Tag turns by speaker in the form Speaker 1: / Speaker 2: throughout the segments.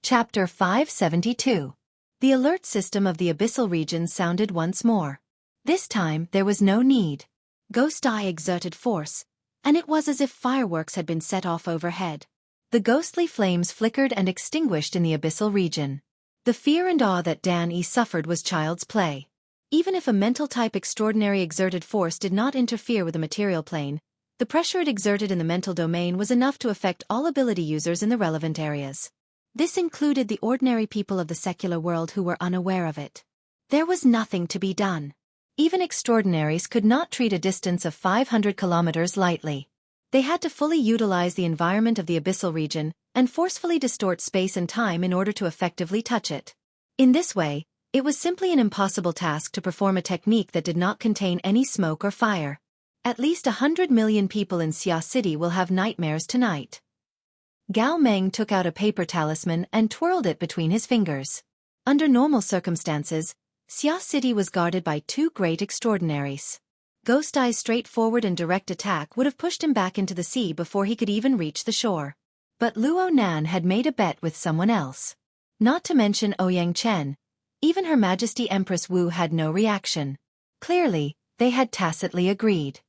Speaker 1: Chapter 572. The alert system of the abyssal region sounded once more. This time there was no need. Ghost Eye exerted force, and it was as if fireworks had been set off overhead. The ghostly flames flickered and extinguished in the abyssal region. The fear and awe that Dan E suffered was child's play. Even if a mental-type extraordinary exerted force did not interfere with the material plane, the pressure it exerted in the mental domain was enough to affect all ability users in the relevant areas. This included the ordinary people of the secular world who were unaware of it. There was nothing to be done. Even extraordinaries could not treat a distance of 500 kilometers lightly. They had to fully utilize the environment of the abyssal region and forcefully distort space and time in order to effectively touch it. In this way, it was simply an impossible task to perform a technique that did not contain any smoke or fire. At least 100 million people in Xia City will have nightmares tonight. Gao Meng took out a paper talisman and twirled it between his fingers. Under normal circumstances, Xia City was guarded by two great extraordinaries. Ghost Eye's straightforward and direct attack would have pushed him back into the sea before he could even reach the shore. But Luo Nan had made a bet with someone else. Not to mention Ouyang Chen. Even Her Majesty Empress Wu had no reaction. Clearly, they had tacitly agreed.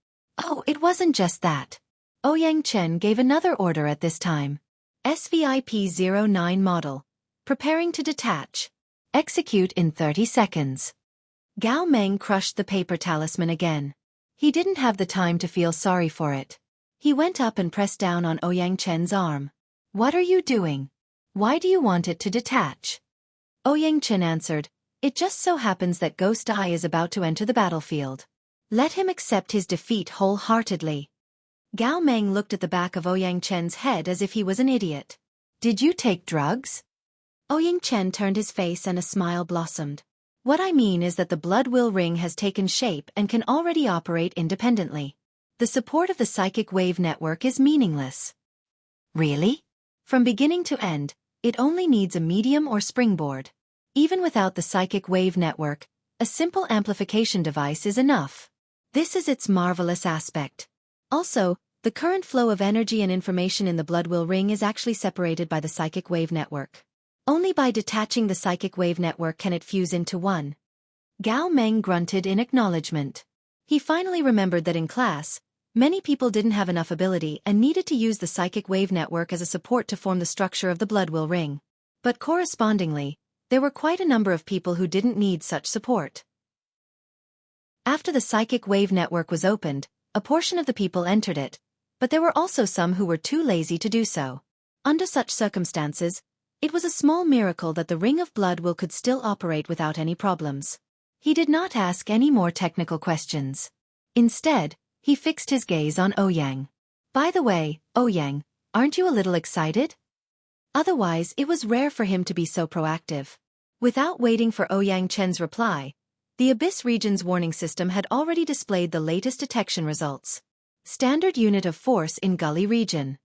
Speaker 1: Oh, it wasn't just that. Ouyang Chen gave another order at this time. SVIP-09 model. Preparing to detach. Execute in 30 seconds. Gao Meng crushed the paper talisman again. He didn't have the time to feel sorry for it. He went up and pressed down on Ouyang Chen's arm. What are you doing? Why do you want it to detach? Ouyang Chen answered, it just so happens that Ghost Eye is about to enter the battlefield. Let him accept his defeat wholeheartedly. Gao Meng looked at the back of Ouyang Chen's head as if he was an idiot. Did you take drugs? Ouyang Chen turned his face and a smile blossomed. What I mean is that the blood will ring has taken shape and can already operate independently. The support of the psychic wave network is meaningless. Really? From beginning to end, it only needs a medium or springboard. Even without the psychic wave network, a simple amplification device is enough. This is its marvelous aspect. Also, the current flow of energy and information in the blood will ring is actually separated by the psychic wave network. Only by detaching the psychic wave network can it fuse into one. Gao Meng grunted in acknowledgement. He finally remembered that in class, many people didn't have enough ability and needed to use the psychic wave network as a support to form the structure of the blood will ring. But correspondingly, there were quite a number of people who didn't need such support. After the psychic wave network was opened, a portion of the people entered it, but there were also some who were too lazy to do so. Under such circumstances, it was a small miracle that the ring of blood will could still operate without any problems. He did not ask any more technical questions. Instead, he fixed his gaze on Ouyang. By the way, Ouyang, aren't you a little excited? Otherwise, it was rare for him to be so proactive. Without waiting for Ouyang Chen's reply, the Abyss region's warning system had already displayed the latest detection results. Standard unit of force in Gully region.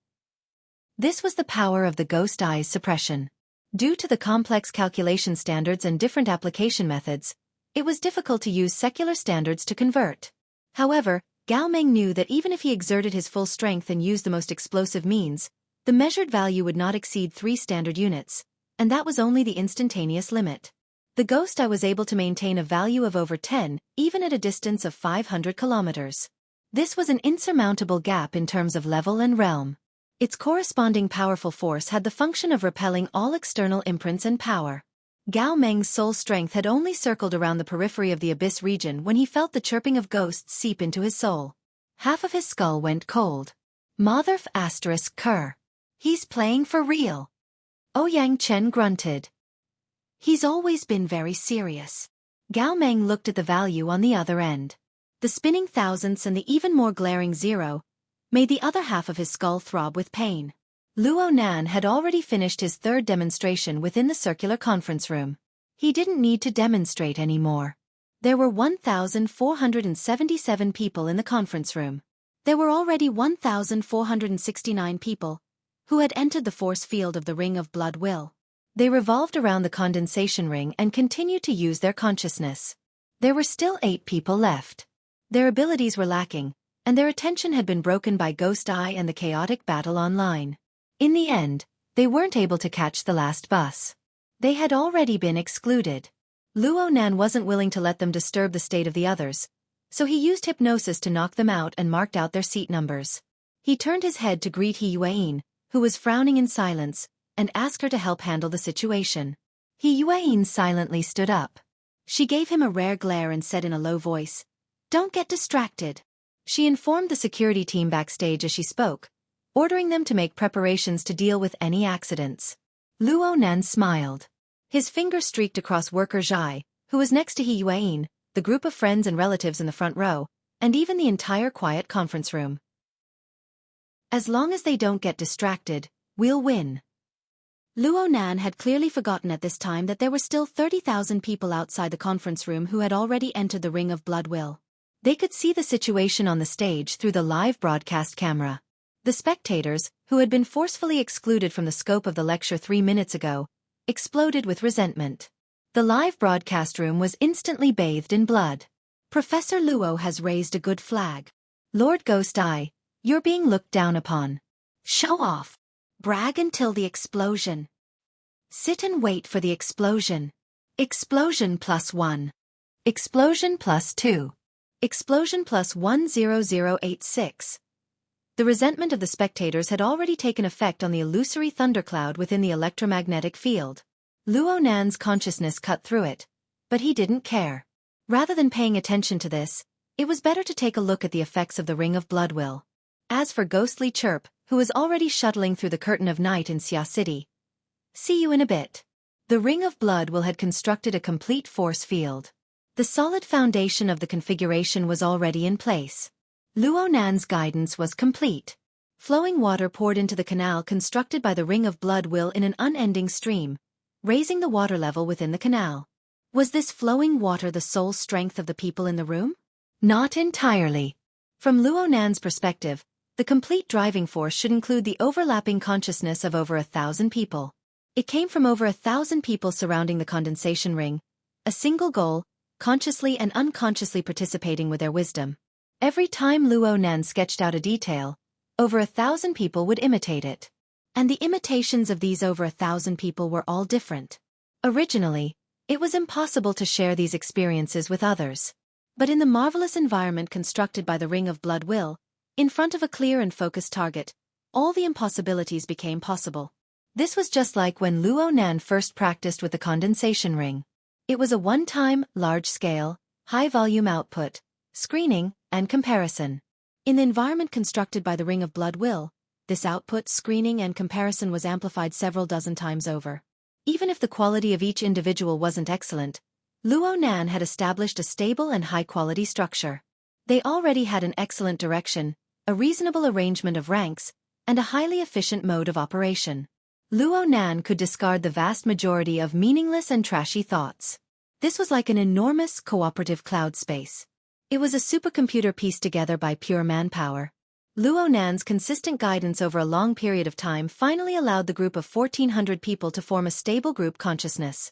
Speaker 1: This was the power of the Ghost Eye's suppression. Due to the complex calculation standards and different application methods, it was difficult to use secular standards to convert. However, Gao Meng knew that even if he exerted his full strength and used the most explosive means, the measured value would not exceed 3 standard units, and that was only the instantaneous limit. The Ghost Eye was able to maintain a value of over 10, even at a distance of 500 kilometers. This was an insurmountable gap in terms of level and realm. Its corresponding powerful force had the function of repelling all external imprints and power. Gao Meng's soul strength had only circled around the periphery of the Abyss region when he felt the chirping of ghosts seep into his soul. Half of his skull went cold. Motherf ** Cur. He's playing for real. Ouyang Chen grunted. He's always been very serious. Gao Meng looked at the value on the other end. The spinning thousandths and the even more glaring 0 made the other half of his skull throb with pain. Luo Nan had already finished his third demonstration within the circular conference room. He didn't need to demonstrate anymore. There were 1,477 people in the conference room. There were already 1,469 people who had entered the force field of the Ring of Blood Will. They revolved around the condensation ring and continued to use their consciousness. There were still 8 people left. Their abilities were lacking, and their attention had been broken by Ghost Eye and the chaotic battle online. In the end, They weren't able to catch the last bus. They had already been excluded. Luo Nan wasn't willing to let them disturb the state of the others, so he used hypnosis to knock them out and marked out their seat numbers. He turned his head to greet He Yuan, who was frowning in silence, and asked her to help handle the situation. He Yuan silently stood up. She gave him a rare glare and said in a low voice, "Don't get distracted." She informed the security team backstage as she spoke, ordering them to make preparations to deal with any accidents. Luo Nan smiled. His finger streaked across worker Zhai, who was next to He Yuan, the group of friends and relatives in the front row, and even the entire quiet conference room. As long as they don't get distracted, we'll win. Luo Nan had clearly forgotten at this time that there were still 30,000 people outside the conference room who had already entered the Ring of Blood Will. They could see the situation on the stage through the live broadcast camera. The spectators, who had been forcefully excluded from the scope of the lecture 3 minutes ago, exploded with resentment. The live broadcast room was instantly bathed in blood. Professor Luo has raised a good flag. Lord Ghost Eye, you're being looked down upon. Show off. Brag until the explosion. Sit and wait for the explosion. Explosion +1. Explosion +2. Explosion +10086. The resentment of the spectators had already taken effect on the illusory thundercloud within the electromagnetic field. Luo Nan's consciousness cut through it, but he didn't care. Rather than paying attention to this, it was better to take a look at the effects of the Ring of Blood Will. As for Ghostly Chirp, who was already shuttling through the curtain of night in Xia City. See you in a bit. The Ring of Blood Will had constructed a complete force field. The solid foundation of the configuration was already in place. Luo Nan's guidance was complete. Flowing water poured into the canal constructed by the Ring of Blood Will in an unending stream, raising the water level within the canal. Was this flowing water the sole strength of the people in the room? Not entirely. From Luo Nan's perspective, the complete driving force should include the overlapping consciousness of over 1,000 people. It came from over 1,000 people surrounding the condensation ring, a single goal, consciously and unconsciously participating with their wisdom. Every time Luo Nan sketched out a detail, over 1,000 people would imitate it. And the imitations of these over 1,000 people were all different. Originally, it was impossible to share these experiences with others. But in the marvelous environment constructed by the Ring of Blood Will, in front of a clear and focused target, all the impossibilities became possible. This was just like when Luo Nan first practiced with the condensation ring. It was a one-time, large-scale, high-volume output, screening, and comparison. In the environment constructed by the Ring of Blood Will, this output, screening, and comparison was amplified several dozen times over. Even if the quality of each individual wasn't excellent, Luo Nan had established a stable and high-quality structure. They already had an excellent direction, a reasonable arrangement of ranks, and a highly efficient mode of operation. Luo Nan could discard the vast majority of meaningless and trashy thoughts. This was like an enormous, cooperative cloud space. It was a supercomputer pieced together by pure manpower. Luo Nan's consistent guidance over a long period of time finally allowed the group of 1,400 people to form a stable group consciousness.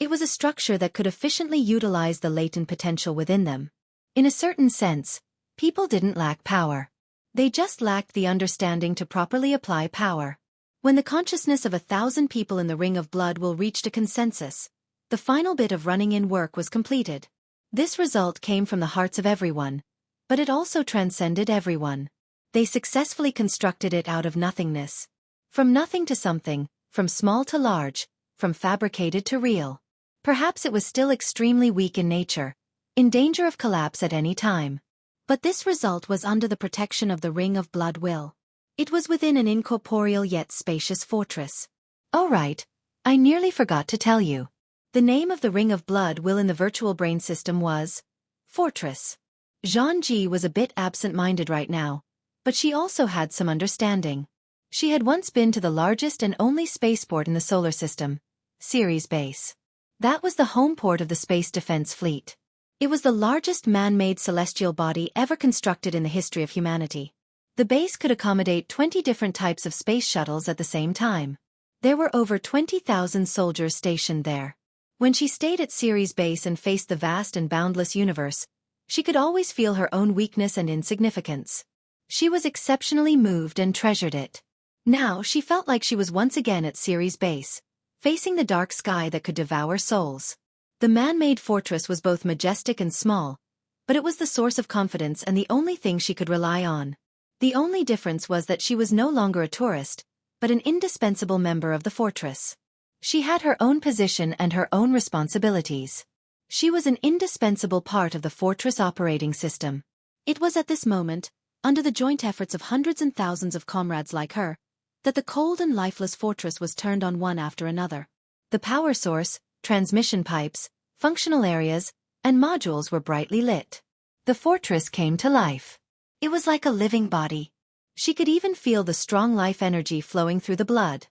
Speaker 1: It was a structure that could efficiently utilize the latent potential within them. In a certain sense, people didn't lack power. They just lacked the understanding to properly apply power. When the consciousness of 1,000 people in the Ring of Blood Will reached a consensus, the final bit of running-in work was completed. This result came from the hearts of everyone, but it also transcended everyone. They successfully constructed it out of nothingness. From nothing to something, from small to large, from fabricated to real. Perhaps it was still extremely weak in nature, in danger of collapse at any time. But this result was under the protection of the Ring of Blood Will. It was within an incorporeal yet spacious fortress. Oh right, I nearly forgot to tell you. The name of the Ring of Blood Will in the virtual brain system was Fortress. Zhang Ji was a bit absent-minded right now, but she also had some understanding. She had once been to the largest and only spaceport in the solar system, Ceres Base. That was the home port of the Space Defense Fleet. It was the largest man-made celestial body ever constructed in the history of humanity. The base could accommodate 20 different types of space shuttles at the same time. There were over 20,000 soldiers stationed there. When she stayed at Ceres Base and faced the vast and boundless universe, she could always feel her own weakness and insignificance. She was exceptionally moved and treasured it. Now she felt like she was once again at Ciri's base, facing the dark sky that could devour souls. The man-made fortress was both majestic and small, but it was the source of confidence and the only thing she could rely on. The only difference was that she was no longer a tourist, but an indispensable member of the fortress. She had her own position and her own responsibilities. She was an indispensable part of the fortress operating system. It was at this moment, under the joint efforts of hundreds and thousands of comrades like her, that the cold and lifeless fortress was turned on one after another. The power source, transmission pipes, functional areas, and modules were brightly lit. The fortress came to life. It was like a living body. She could even feel the strong life energy flowing through the blood.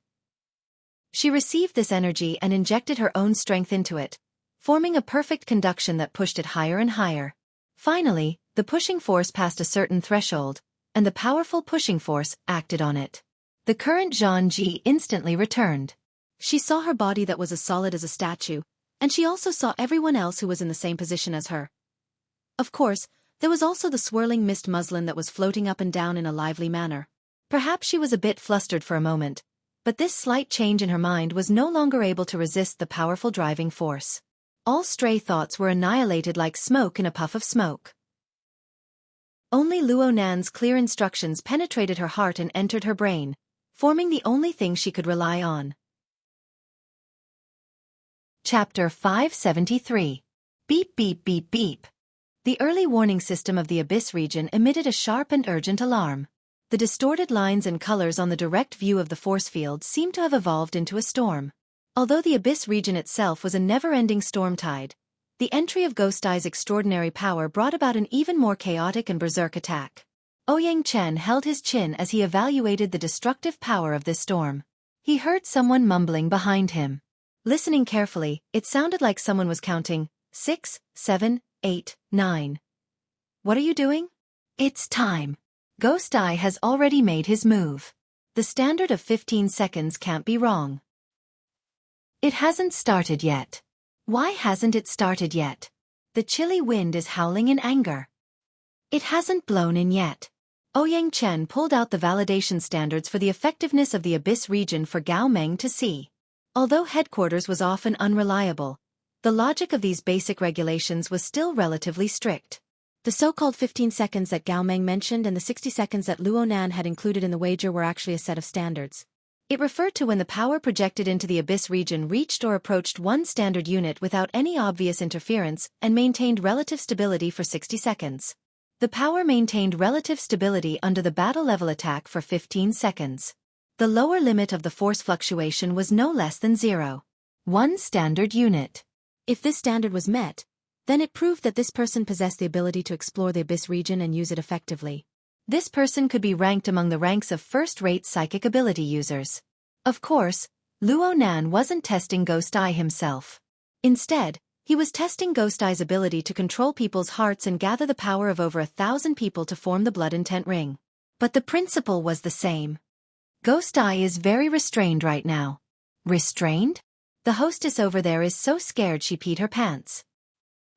Speaker 1: She received this energy and injected her own strength into it, forming a perfect conduction that pushed it higher and higher. Finally, the pushing force passed a certain threshold, and the powerful pushing force acted on it. The current Zhang Ji instantly returned. She saw her body that was as solid as a statue, and she also saw everyone else who was in the same position as her. Of course, there was also the swirling mist muslin that was floating up and down in a lively manner. Perhaps she was a bit flustered for a moment, but this slight change in her mind was no longer able to resist the powerful driving force. All stray thoughts were annihilated like smoke in a puff of smoke. Only Luo Nan's clear instructions penetrated her heart and entered her brain, forming the only thing she could rely on. Chapter 573. Beep beep beep beep. The early warning system of the Abyss region emitted a sharp and urgent alarm. The distorted lines and colors on the direct view of the force field seemed to have evolved into a storm. Although the Abyss region itself was a never-ending storm tide, the entry of Ghost Eye's extraordinary power brought about an even more chaotic and berserk attack. Ouyang Chen held his chin as he evaluated the destructive power of this storm. He heard someone mumbling behind him. Listening carefully, it sounded like someone was counting 6, 7, 8, 9. What are you doing? It's time. Ghost Eye has already made his move. The standard of 15 seconds can't be wrong. It hasn't started yet. Why hasn't it started yet? The chilly wind is howling in anger. It hasn't blown in yet. Ouyang Chen pulled out the validation standards for the effectiveness of the Abyss region for Gao Meng to see. Although headquarters was often unreliable, the logic of these basic regulations was still relatively strict. The so-called 15 seconds that Gao Meng mentioned and the 60 seconds that Luo Nan had included in the wager were actually a set of standards. It referred to when the power projected into the Abyss region reached or approached one standard unit without any obvious interference and maintained relative stability for 60 seconds. The power maintained relative stability under the battle-level attack for 15 seconds. The lower limit of the force fluctuation was no less than 0. 1 standard unit. If this standard was met, then it proved that this person possessed the ability to explore the Abyss region and use it effectively. This person could be ranked among the ranks of first-rate psychic ability users. Of course, Luo Nan wasn't testing Ghost Eye himself. Instead, he was testing Ghost Eye's ability to control people's hearts and gather the power of over 1,000 people to form the blood intent ring. But the principle was the same. Ghost Eye is very restrained right now. Restrained? The hostess over there is so scared she peed her pants.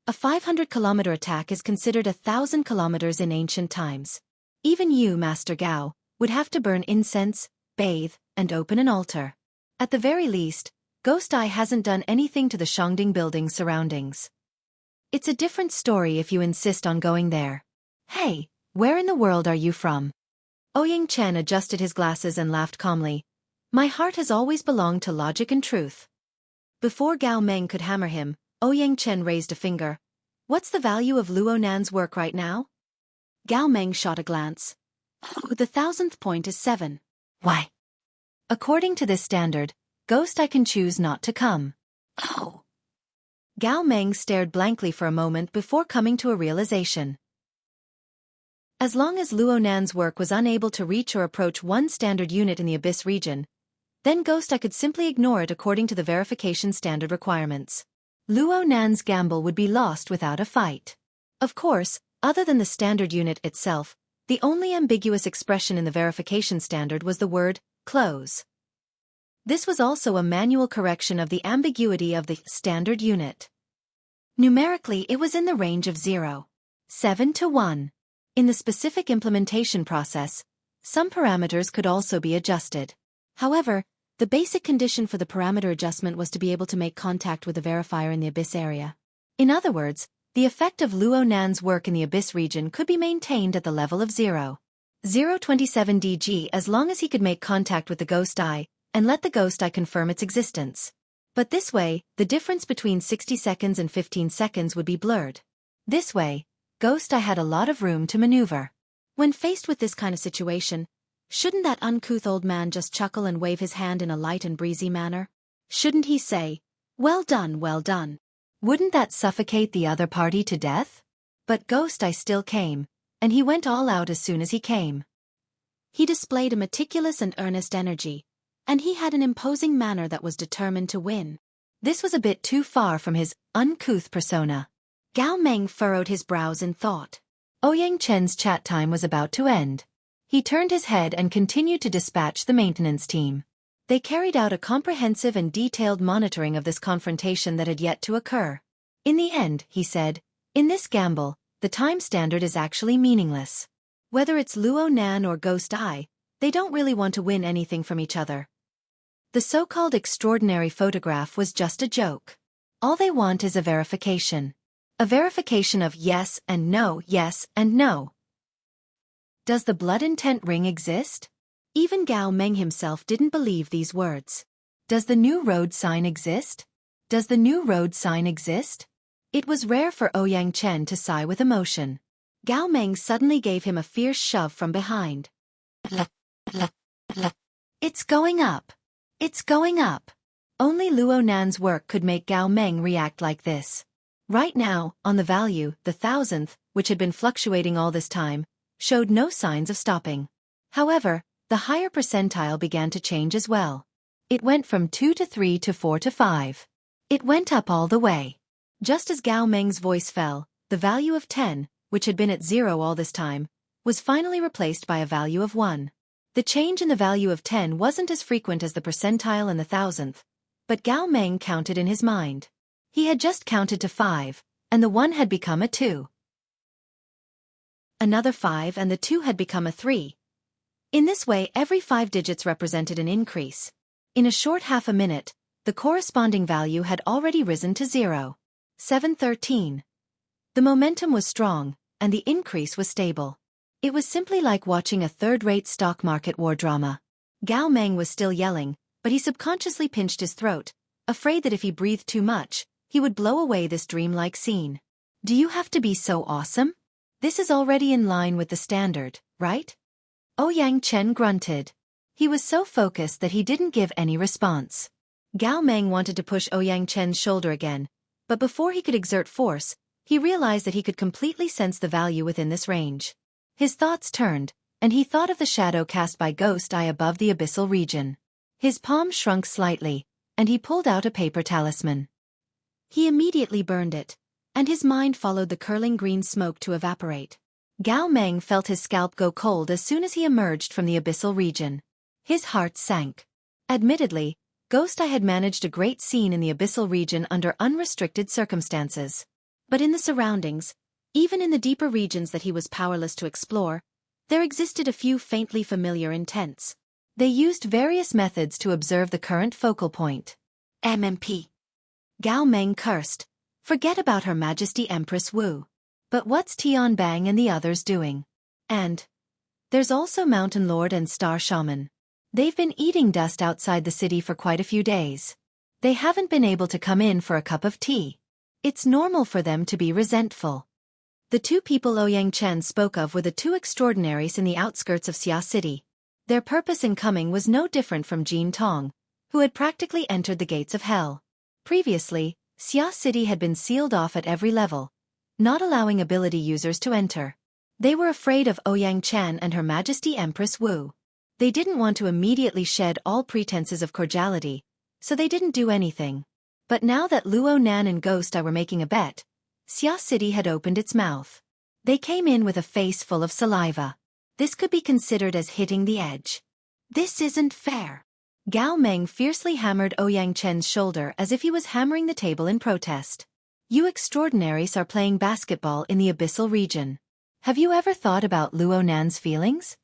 Speaker 1: A 500-kilometer attack is considered 1,000 kilometers in ancient times. Even you, Master Gao, would have to burn incense, bathe, and open an altar. At the very least, Ghost Eye hasn't done anything to the Shangding building's surroundings. It's a different story if you insist on going there. Hey, where in the world are you from? Ouyang Chen adjusted his glasses and laughed calmly. My heart has always belonged to logic and truth. Before Gao Meng could hammer him, Ouyang Chen raised a finger. What's the value of Luo Nan's work right now? Gao Meng shot a glance. Oh, the 1,000th point is 7. Why? According to this standard, Ghost Eye can choose not to come. Oh. Gao Meng stared blankly for a moment before coming to a realization. As long as Luo Nan's work was unable to reach or approach one standard unit in the Abyss region, then Ghost Eye could simply ignore it according to the verification standard requirements. Luo Nan's gamble would be lost without a fight. Of course, other than the standard unit itself, the only ambiguous expression in the verification standard was the word, close. This was also a manual correction of the ambiguity of the standard unit. Numerically, it was in the range of 0.7 to 1. In the specific implementation process, Some parameters could also be adjusted. However, the basic condition for the parameter adjustment was to be able to make contact with the verifier in the abyss area. In other words, the effect of Luo Nan's work in the abyss region could be maintained at the level of 0.027 dg as long as he could make contact with the ghost eye, and let the ghost eye confirm its existence. But this way, the difference between 60 seconds and 15 seconds would be blurred. This way, ghost eye had a lot of room to maneuver. When faced with this kind of situation, shouldn't that uncouth old man just chuckle and wave his hand in a light and breezy manner? Shouldn't he say, "Well done, well done"? Wouldn't that suffocate the other party to death? But Ghost Eye still came, and he went all out as soon as he came. He displayed a meticulous and earnest energy, and he had an imposing manner that was determined to win. This was a bit too far from his uncouth persona. Gao Meng furrowed his brows in thought. Ouyang Chen's chat time was about to end. He turned his head and continued to dispatch the maintenance team. They carried out a comprehensive and detailed monitoring of this confrontation that had yet to occur. In the end, he said, in this gamble, the time standard is actually meaningless. Whether it's Luo Nan or Ghost Eye, they don't really want to win anything from each other. The so-called extraordinary photograph was just a joke. All they want is a verification. A verification of yes and no, yes and no. Does the blood intent ring exist? Even Gao Meng himself didn't believe these words. Does the new road sign exist? Does the new road sign exist? It was rare for Ouyang Chen to sigh with emotion. Gao Meng suddenly gave him a fierce shove from behind. It's going up. It's going up. Only Luo Nan's work could make Gao Meng react like this. Right now, on the value, the 1000th, which had been fluctuating all this time, showed no signs of stopping. However, the higher percentile began to change as well. It went from 2 to 3 to 4 to 5. It went up all the way. Just as Gao Meng's voice fell, the value of 10, which had been at 0 all this time, was finally replaced by a value of 1. The change in the value of 10 wasn't as frequent as the percentile and the 1000th, but Gao Meng counted in his mind. He had just counted to 5, and the 1 had become a 2. Another 5 and the 2 had become a 3. In this way, every 5 digits represented an increase. In a short half a minute, the corresponding value had already risen to 0.713. The momentum was strong, and the increase was stable. It was simply like watching a third-rate stock market war drama. Gao Meng was still yelling, but he subconsciously pinched his throat, afraid that if he breathed too much, he would blow away this dreamlike scene. Do you have to be so awesome? This is already in line with the standard, right? Ouyang Chen grunted. He was so focused that he didn't give any response. Gao Meng wanted to push Ouyang Chen's shoulder again, but before he could exert force, he realized that he could completely sense the value within this range. His thoughts turned, and he thought of the shadow cast by Ghost Eye above the abyssal region. His palm shrunk slightly, and he pulled out a paper talisman. He immediately burned it, and his mind followed the curling green smoke to evaporate. Gao Meng felt his scalp go cold as soon as he emerged from the abyssal region. His heart sank. Admittedly, Ghost Eye had managed a great scene in the abyssal region under unrestricted circumstances. But in the surroundings, even in the deeper regions that he was powerless to explore, there existed a few faintly familiar intents. They used various methods to observe the current focal point. MMP. Gao Meng cursed. Forget about Her Majesty Empress Wu. But what's Tianbang and the others doing? And there's also Mountain Lord and Star Shaman. They've been eating dust outside the city for quite a few days. They haven't been able to come in for a cup of tea. It's normal for them to be resentful. The two people Ouyang Chen spoke of were the two extraordinaries in the outskirts of Xia City. Their purpose in coming was no different from Jin Tong, who had practically entered the gates of hell. Previously, Xia City had been sealed off at every level, not allowing ability users to enter. They were afraid of Ouyang Chen and Her Majesty Empress Wu. They didn't want to immediately shed all pretenses of cordiality, so they didn't do anything. But now that Luo Nan and Ghost Eye were making a bet, Xia City had opened its mouth. They came in with a face full of saliva. This could be considered as hitting the edge. This isn't fair. Gao Meng fiercely hammered Ouyang Chen's shoulder as if he was hammering the table in protest. You extraordinaries are playing basketball in the abyssal region. Have you ever thought about Luo Nan's feelings?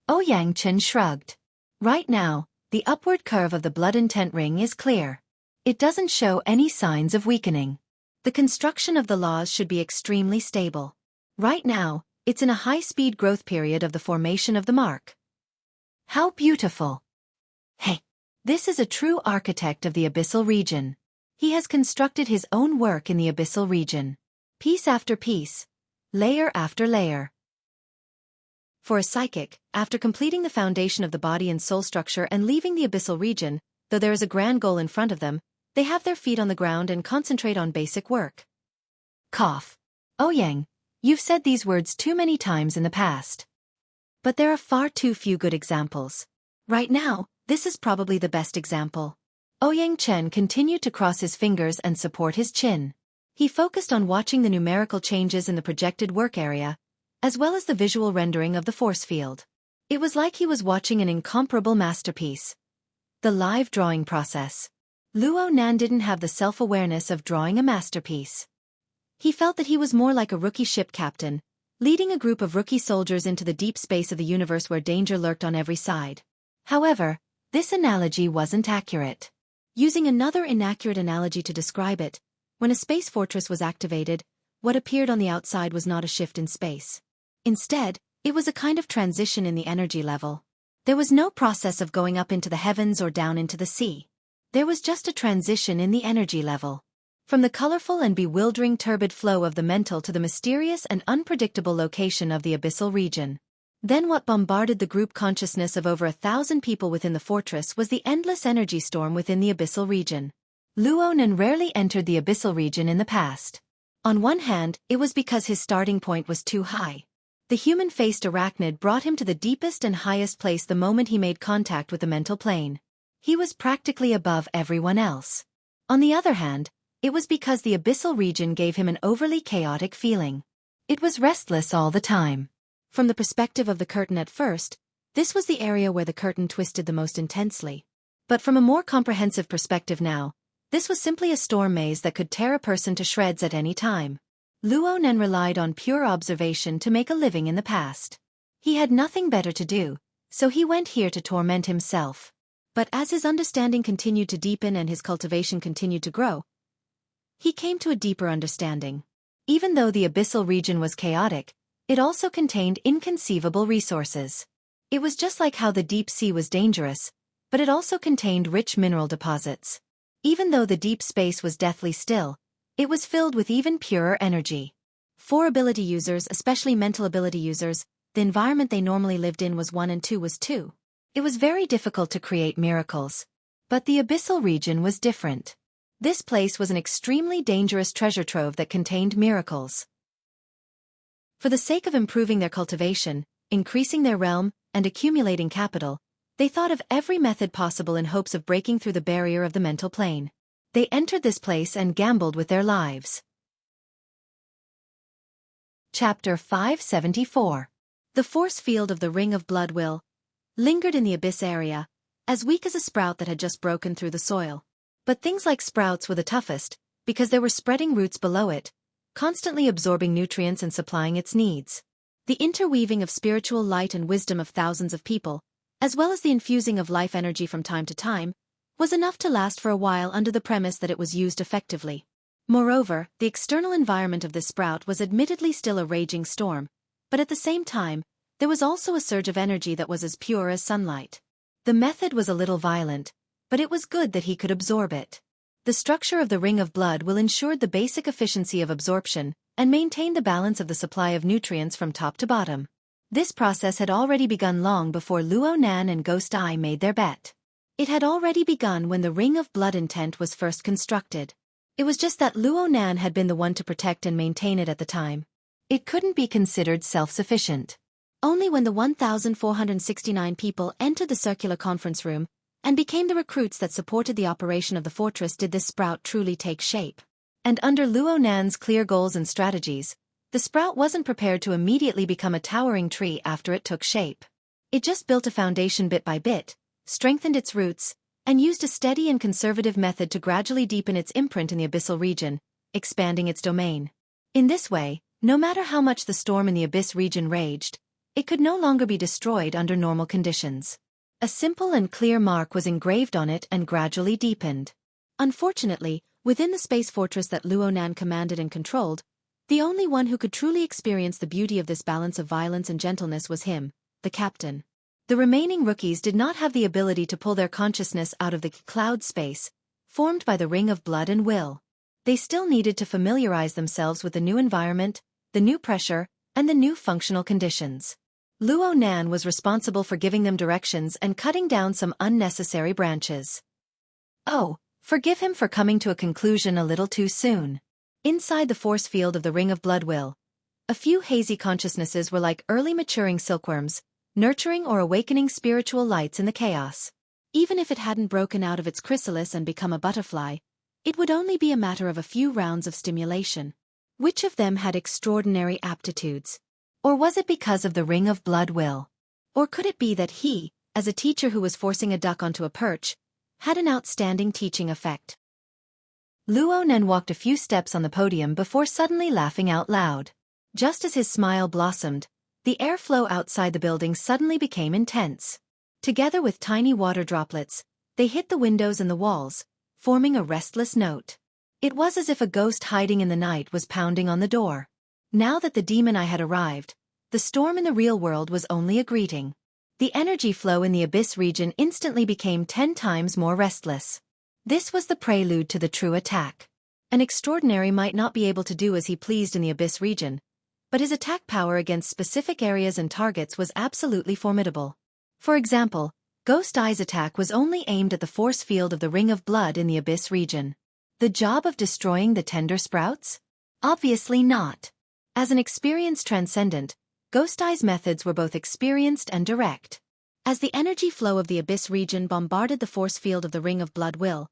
Speaker 1: Ouyang Chen shrugged. Right now, the upward curve of the blood intent ring is clear. It doesn't show any signs of weakening. The construction of the laws should be extremely stable. Right now, it's in a high-speed growth period of the formation of the mark. How beautiful! Hey, this is a true architect of the abyssal region. He has constructed his own work in the abyssal region. Piece after piece, layer after layer. For a psychic, after completing the foundation of the body and soul structure and leaving the abyssal region, though there is a grand goal in front of them, they have their feet on the ground and concentrate on basic work. Cough. Ouyang, you've said these words too many times in the past. But there are far too few good examples. Right now, this is probably the best example. Ouyang Chen continued to cross his fingers and support his chin. He focused on watching the numerical changes in the projected work area, as well as the visual rendering of the force field. It was like he was watching an incomparable masterpiece. The live drawing process. Luo Nan didn't have the self-awareness of drawing a masterpiece. He felt that he was more like a rookie ship captain, leading a group of rookie soldiers into the deep space of the universe where danger lurked on every side. However, this analogy wasn't accurate. Using another inaccurate analogy to describe it, when a space fortress was activated, what appeared on the outside was not a shift in space. Instead, it was a kind of transition in the energy level. There was no process of going up into the heavens or down into the sea. There was just a transition in the energy level. From the colorful and bewildering turbid flow of the mental to the mysterious and unpredictable location of the abyssal region. Then what bombarded the group consciousness of over 1,000 people within the fortress was the endless energy storm within the abyssal region. Luo Nan rarely entered the abyssal region in the past. On one hand, it was because his starting point was too high. The human-faced arachnid brought him to the deepest and highest place the moment he made contact with the mental plane. He was practically above everyone else. On the other hand, it was because the abyssal region gave him an overly chaotic feeling. It was restless all the time. From the perspective of the curtain at first, this was the area where the curtain twisted the most intensely. But from a more comprehensive perspective now, this was simply a storm maze that could tear a person to shreds at any time. Luo Nan relied on pure observation to make a living in the past. He had nothing better to do, so he went here to torment himself. But as his understanding continued to deepen and his cultivation continued to grow, he came to a deeper understanding. Even though the abyssal region was chaotic, it also contained inconceivable resources. It was just like how the deep sea was dangerous, but it also contained rich mineral deposits. Even though the deep space was deathly still, it was filled with even purer energy. For ability users, especially mental ability users, the environment they normally lived in was 1 and 2 was 2. It was very difficult to create miracles. But the abyssal region was different. This place was an extremely dangerous treasure trove that contained miracles. For the sake of improving their cultivation, increasing their realm, and accumulating capital, they thought of every method possible in hopes of breaking through the barrier of the mental plane. They entered this place and gambled with their lives. Chapter 574. The force field of the Ring of Blood will lingered in the abyss area, as weak as a sprout that had just broken through the soil. But things like sprouts were the toughest, because there were spreading roots below it, constantly absorbing nutrients and supplying its needs. The interweaving of spiritual light and wisdom of thousands of people, as well as the infusing of life energy from time to time, was enough to last for a while under the premise that it was used effectively. Moreover, the external environment of this sprout was admittedly still a raging storm, but at the same time, there was also a surge of energy that was as pure as sunlight. The method was a little violent, but it was good that he could absorb it. The structure of the Ring of Blood will ensure the basic efficiency of absorption and maintain the balance of the supply of nutrients from top to bottom. This process had already begun long before Luo Nan and Ghost Eye made their bet. It had already begun when the Ring of Blood intent was first constructed. It was just that Luo Nan had been the one to protect and maintain it at the time. It couldn't be considered self-sufficient. Only when the 1,469 people entered the circular conference room and became the recruits that supported the operation of the fortress did this sprout truly take shape. And under Luo Nan's clear goals and strategies, the sprout wasn't prepared to immediately become a towering tree after it took shape. It just built a foundation bit by bit, strengthened its roots, and used a steady and conservative method to gradually deepen its imprint in the abyssal region, expanding its domain. In this way, no matter how much the storm in the abyss region raged, It could no longer be destroyed under normal conditions. A simple and clear mark was engraved on it and gradually deepened. Unfortunately, within the space fortress that Luo Nan commanded and controlled, the only one who could truly experience the beauty of this balance of violence and gentleness was him, the captain. The remaining rookies did not have the ability to pull their consciousness out of the cloud space, formed by the ring of blood and will. They still needed to familiarize themselves with the new environment, the new pressure, and the new functional conditions. Luo Nan was responsible for giving them directions and cutting down some unnecessary branches. Oh, forgive him for coming to a conclusion a little too soon. Inside the force field of the ring of blood will, a few hazy consciousnesses were like early maturing silkworms, nurturing or awakening spiritual lights in the chaos. Even if it hadn't broken out of its chrysalis and become a butterfly, it would only be a matter of a few rounds of stimulation. Which of them had extraordinary aptitudes? Or was it because of the ring of blood will? Or could it be that he, as a teacher who was forcing a duck onto a perch, had an outstanding teaching effect? Luo Nan walked a few steps on the podium before suddenly laughing out loud. Just as his smile blossomed, the airflow outside the building suddenly became intense. Together with tiny water droplets, they hit the windows and the walls, forming a restless note. It was as if a ghost hiding in the night was pounding on the door. Now that the demon eye had arrived, the storm in the real world was only a greeting. The energy flow in the abyss region instantly became 10 times more restless. This was the prelude to the true attack. An extraordinary might not be able to do as he pleased in the abyss region, but his attack power against specific areas and targets was absolutely formidable. For example, Ghost Eye's attack was only aimed at the force field of the ring of blood in the abyss region. The job of destroying the tender sprouts? Obviously not. As an experienced transcendent, Ghost Eye's methods were both experienced and direct. As the energy flow of the abyss region bombarded the force field of the ring of blood will,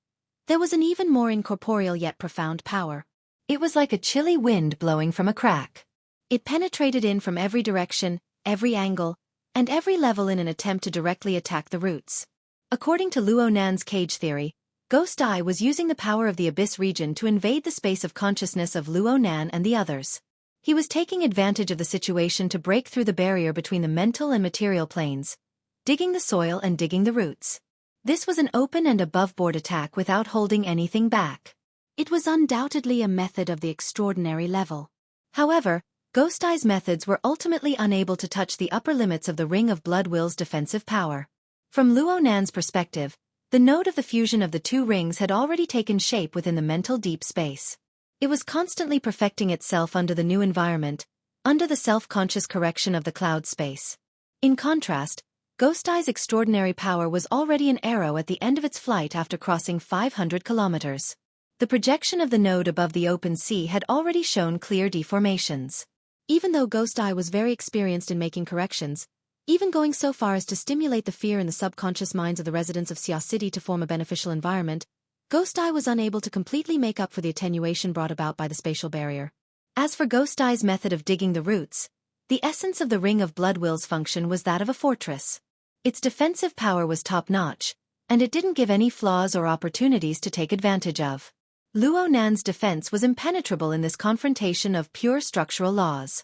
Speaker 1: there was an even more incorporeal yet profound power. It was like a chilly wind blowing from a crack. It penetrated in from every direction, every angle, and every level in an attempt to directly attack the roots. According to Luo Nan's cage theory, Ghost Eye was using the power of the abyss region to invade the space of consciousness of Luo Nan and the others. He was taking advantage of the situation to break through the barrier between the mental and material planes, digging the soil and digging the roots. This was an open and above-board attack without holding anything back. It was undoubtedly a method of the extraordinary level. However, Ghost Eye's methods were ultimately unable to touch the upper limits of the Ring of Blood Will's defensive power. From Luo Nan's perspective, the node of the fusion of the two rings had already taken shape within the mental deep space. It was constantly perfecting itself under the new environment, under the self-conscious correction of the cloud space. In contrast, Ghost Eye's extraordinary power was already an arrow at the end of its flight after crossing 500 kilometers. The projection of the node above the open sea had already shown clear deformations. Even though Ghost Eye was very experienced in making corrections, even going so far as to stimulate the fear in the subconscious minds of the residents of Xia City to form a beneficial environment, Ghost Eye was unable to completely make up for the attenuation brought about by the spatial barrier. As for Ghost Eye's method of digging the roots, the essence of the Ring of Blood Will's function was that of a fortress. Its defensive power was top-notch, and it didn't give any flaws or opportunities to take advantage of. Luo Nan's defense was impenetrable in this confrontation of pure structural laws.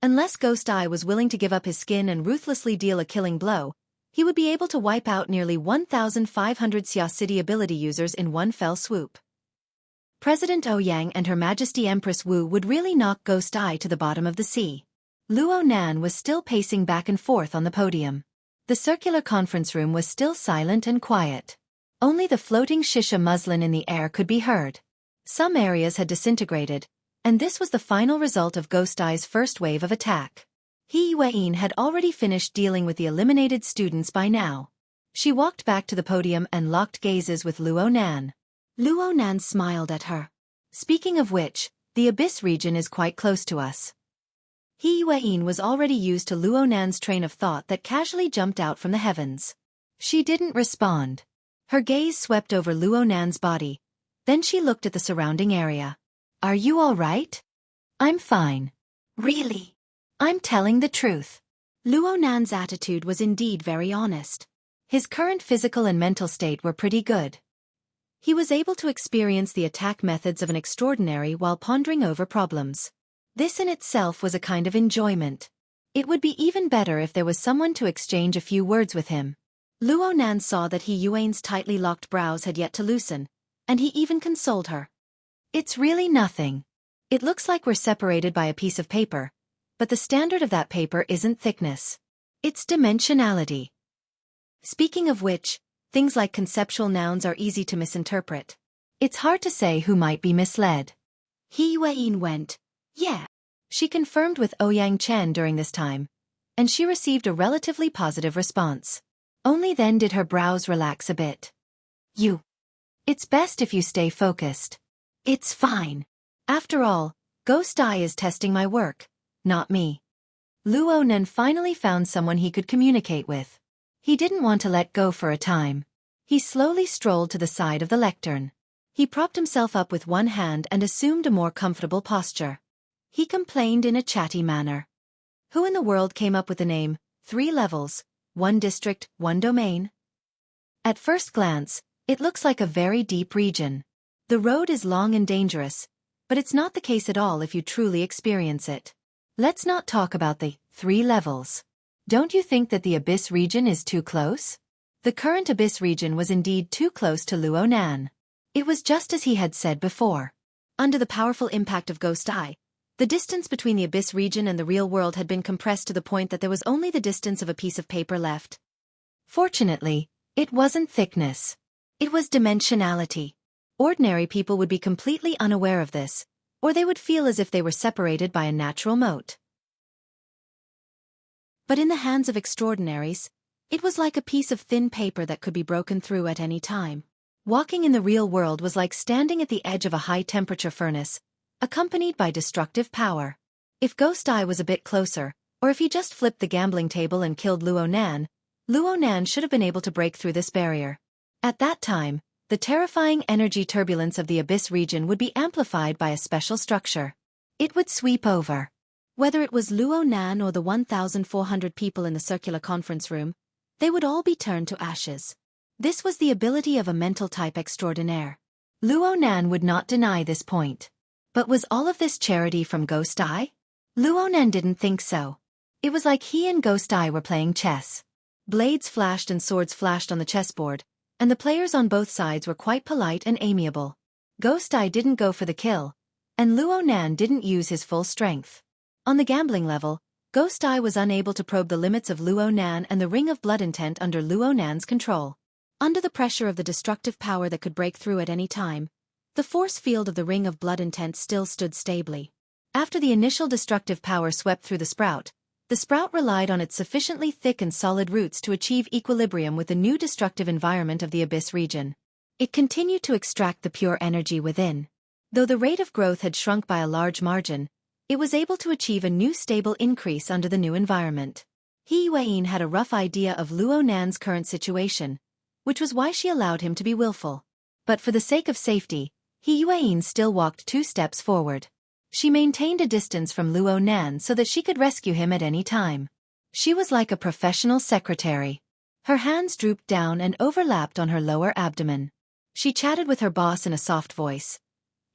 Speaker 1: Unless Ghost Eye was willing to give up his skin and ruthlessly deal a killing blow, he would be able to wipe out nearly 1,500 Xia City ability users in one fell swoop. President Ouyang and Her Majesty Empress Wu would really knock Ghost Eye to the bottom of the sea. Luo Nan was still pacing back and forth on the podium. The circular conference room was still silent and quiet. Only the floating shisha muslin in the air could be heard. Some areas had disintegrated, and this was the final result of Ghost Eye's first wave of attack. He Yueyin had already finished dealing with the eliminated students by now. She walked back to the podium and locked gazes with Luo Nan. Luo Nan smiled at her. Speaking of which, the abyss region is quite close to us. He Yueyin was already used to Luo Nan's train of thought that casually jumped out from the heavens. She didn't respond. Her gaze swept over Luo Nan's body. Then she looked at the surrounding area. Are you all right? I'm fine. Really? I'm telling the truth. Luo Nan's attitude was indeed very honest. His current physical and mental state were pretty good. He was able to experience the attack methods of an extraordinary while pondering over problems. This in itself was a kind of enjoyment. It would be even better if there was someone to exchange a few words with him. Luo Nan saw that Yuan's tightly locked brows had yet to loosen, and he even consoled her. It's really nothing. It looks like we're separated by a piece of paper, but the standard of that paper isn't thickness. It's dimensionality. Speaking of which, things like conceptual nouns are easy to misinterpret. It's hard to say who might be misled. Yuan went, yeah. She confirmed with Ouyang Chen during this time, and she received a relatively positive response. Only then did her brows relax a bit. It's best if you stay focused. It's fine. After all, Ghost Eye is testing my work, not me. Luo Nan finally found someone he could communicate with. He didn't want to let go for a time. He slowly strolled to the side of the lectern. He propped himself up with one hand and assumed a more comfortable posture. He complained in a chatty manner. Who in the world came up with the name, 3 levels, 1 district, 1 domain? At first glance, it looks like a very deep region. The road is long and dangerous, but it's not the case at all if you truly experience it. Let's not talk about the 3 levels. Don't you think that the Abyss region is too close? The current Abyss region was indeed too close to Luo Nan. It was just as he had said before. Under the powerful impact of Ghost Eye, the distance between the Abyss region and the real world had been compressed to the point that there was only the distance of a piece of paper left. Fortunately, it wasn't thickness. It was dimensionality. Ordinary people would be completely unaware of this, or they would feel as if they were separated by a natural moat. But in the hands of extraordinaries, it was like a piece of thin paper that could be broken through at any time. Walking in the real world was like standing at the edge of a high-temperature furnace, accompanied by destructive power. If Ghost Eye was a bit closer, or if he just flipped the gambling table and killed Luo Nan should have been able to break through this barrier. At that time, the terrifying energy turbulence of the Abyss region would be amplified by a special structure. It would sweep over. Whether it was Luo Nan or the 1,400 people in the circular conference room, they would all be turned to ashes. This was the ability of a mental type extraordinaire. Luo Nan would not deny this point. But was all of this charity from Ghost Eye? Luo Nan didn't think so. It was like he and Ghost Eye were playing chess. Blades flashed and swords flashed on the chessboard, and the players on both sides were quite polite and amiable. Ghost Eye didn't go for the kill, and Luo Nan didn't use his full strength. On the gambling level, Ghost Eye was unable to probe the limits of Luo Nan and the Ring of Blood intent under Luo Nan's control. Under the pressure of the destructive power that could break through at any time, the force field of the Ring of Blood intent still stood stably. After the initial destructive power swept through the sprout relied on its sufficiently thick and solid roots to achieve equilibrium with the new destructive environment of the Abyss region. It continued to extract the pure energy within. Though the rate of growth had shrunk by a large margin, it was able to achieve a new stable increase under the new environment. Yuan had a rough idea of Luo Nan's current situation, which was why she allowed him to be willful. But for the sake of safety, Yuan still walked 2 steps forward. She maintained a distance from Luo Nan so that she could rescue him at any time. She was like a professional secretary. Her hands drooped down and overlapped on her lower abdomen. She chatted with her boss in a soft voice.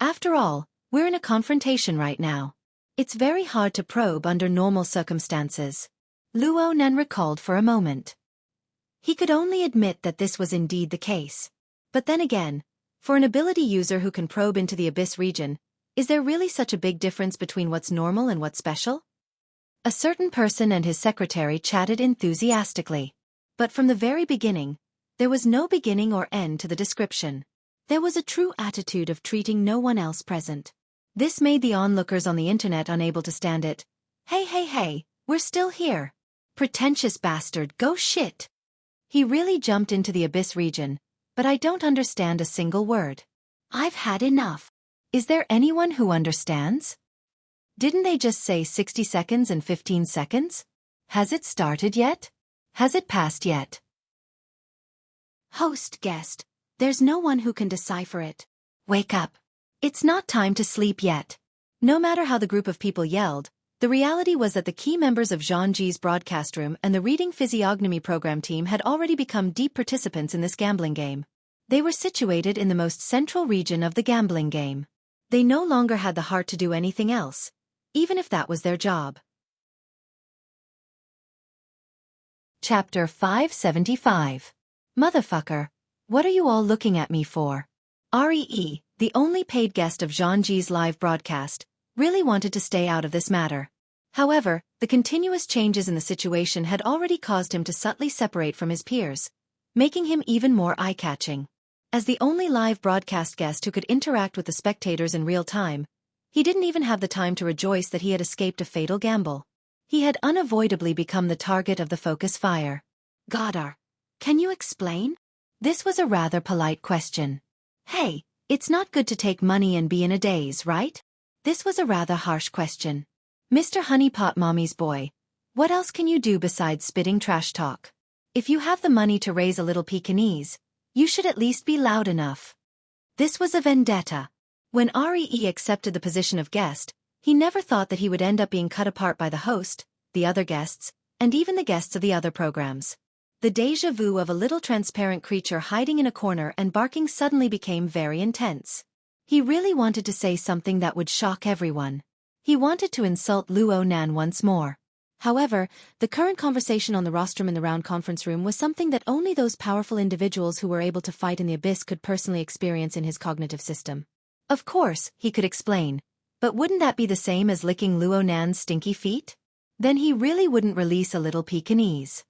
Speaker 1: After all, we're in a confrontation right now. It's very hard to probe under normal circumstances. Luo Nan recalled for a moment. He could only admit that this was indeed the case. But then again, for an ability user who can probe into the Abyss region, is there really such a big difference between what's normal and what's special? A certain person and his secretary chatted enthusiastically. But from the very beginning, there was no beginning or end to the description. There was a true attitude of treating no one else present. This made the onlookers on the internet unable to stand it. Hey, we're still here. Pretentious bastard, go shit. He really jumped into the Abyss region, but I don't understand a single word. I've had enough. Is there anyone who understands? Didn't they just say 60 seconds and 15 seconds? Has it started yet? Has it passed yet? Host guest, there's no one who can decipher it. Wake up. It's not time to sleep yet. No matter how the group of people yelled, the reality was that the key members of Zhangji's broadcast room and the reading physiognomy program team had already become deep participants in this gambling game. They were situated in the most central region of the gambling game. They no longer had the heart to do anything else, even if that was their job. Chapter 575. Motherfucker. What are you all looking at me for? Re, the only paid guest of Zhangji's live broadcast, really wanted to stay out of this matter. However, the continuous changes in the situation had already caused him to subtly separate from his peers, making him even more eye-catching. As the only live broadcast guest who could interact with the spectators in real time, he didn't even have the time to rejoice that he had escaped a fatal gamble. He had unavoidably become the target of the focus fire. Godar, can you explain? This was a rather polite question. Hey, it's not good to take money and be in a daze, right? This was a rather harsh question. Mr. Honeypot Mommy's boy, what else can you do besides spitting trash talk? If you have the money to raise a little Pekingese, you should at least be loud enough. This was a vendetta. When Re accepted the position of guest, he never thought that he would end up being cut apart by the host, the other guests, and even the guests of the other programs. The déjà vu of a little transparent creature hiding in a corner and barking suddenly became very intense. He really wanted to say something that would shock everyone. He wanted to insult Luo Nan once more. However, the current conversation on the rostrum in the round conference room was something that only those powerful individuals who were able to fight in the abyss could personally experience in his cognitive system. Of course, he could explain. But wouldn't that be the same as licking Luo Nan's stinky feet? Then he really wouldn't release a little Pekingese.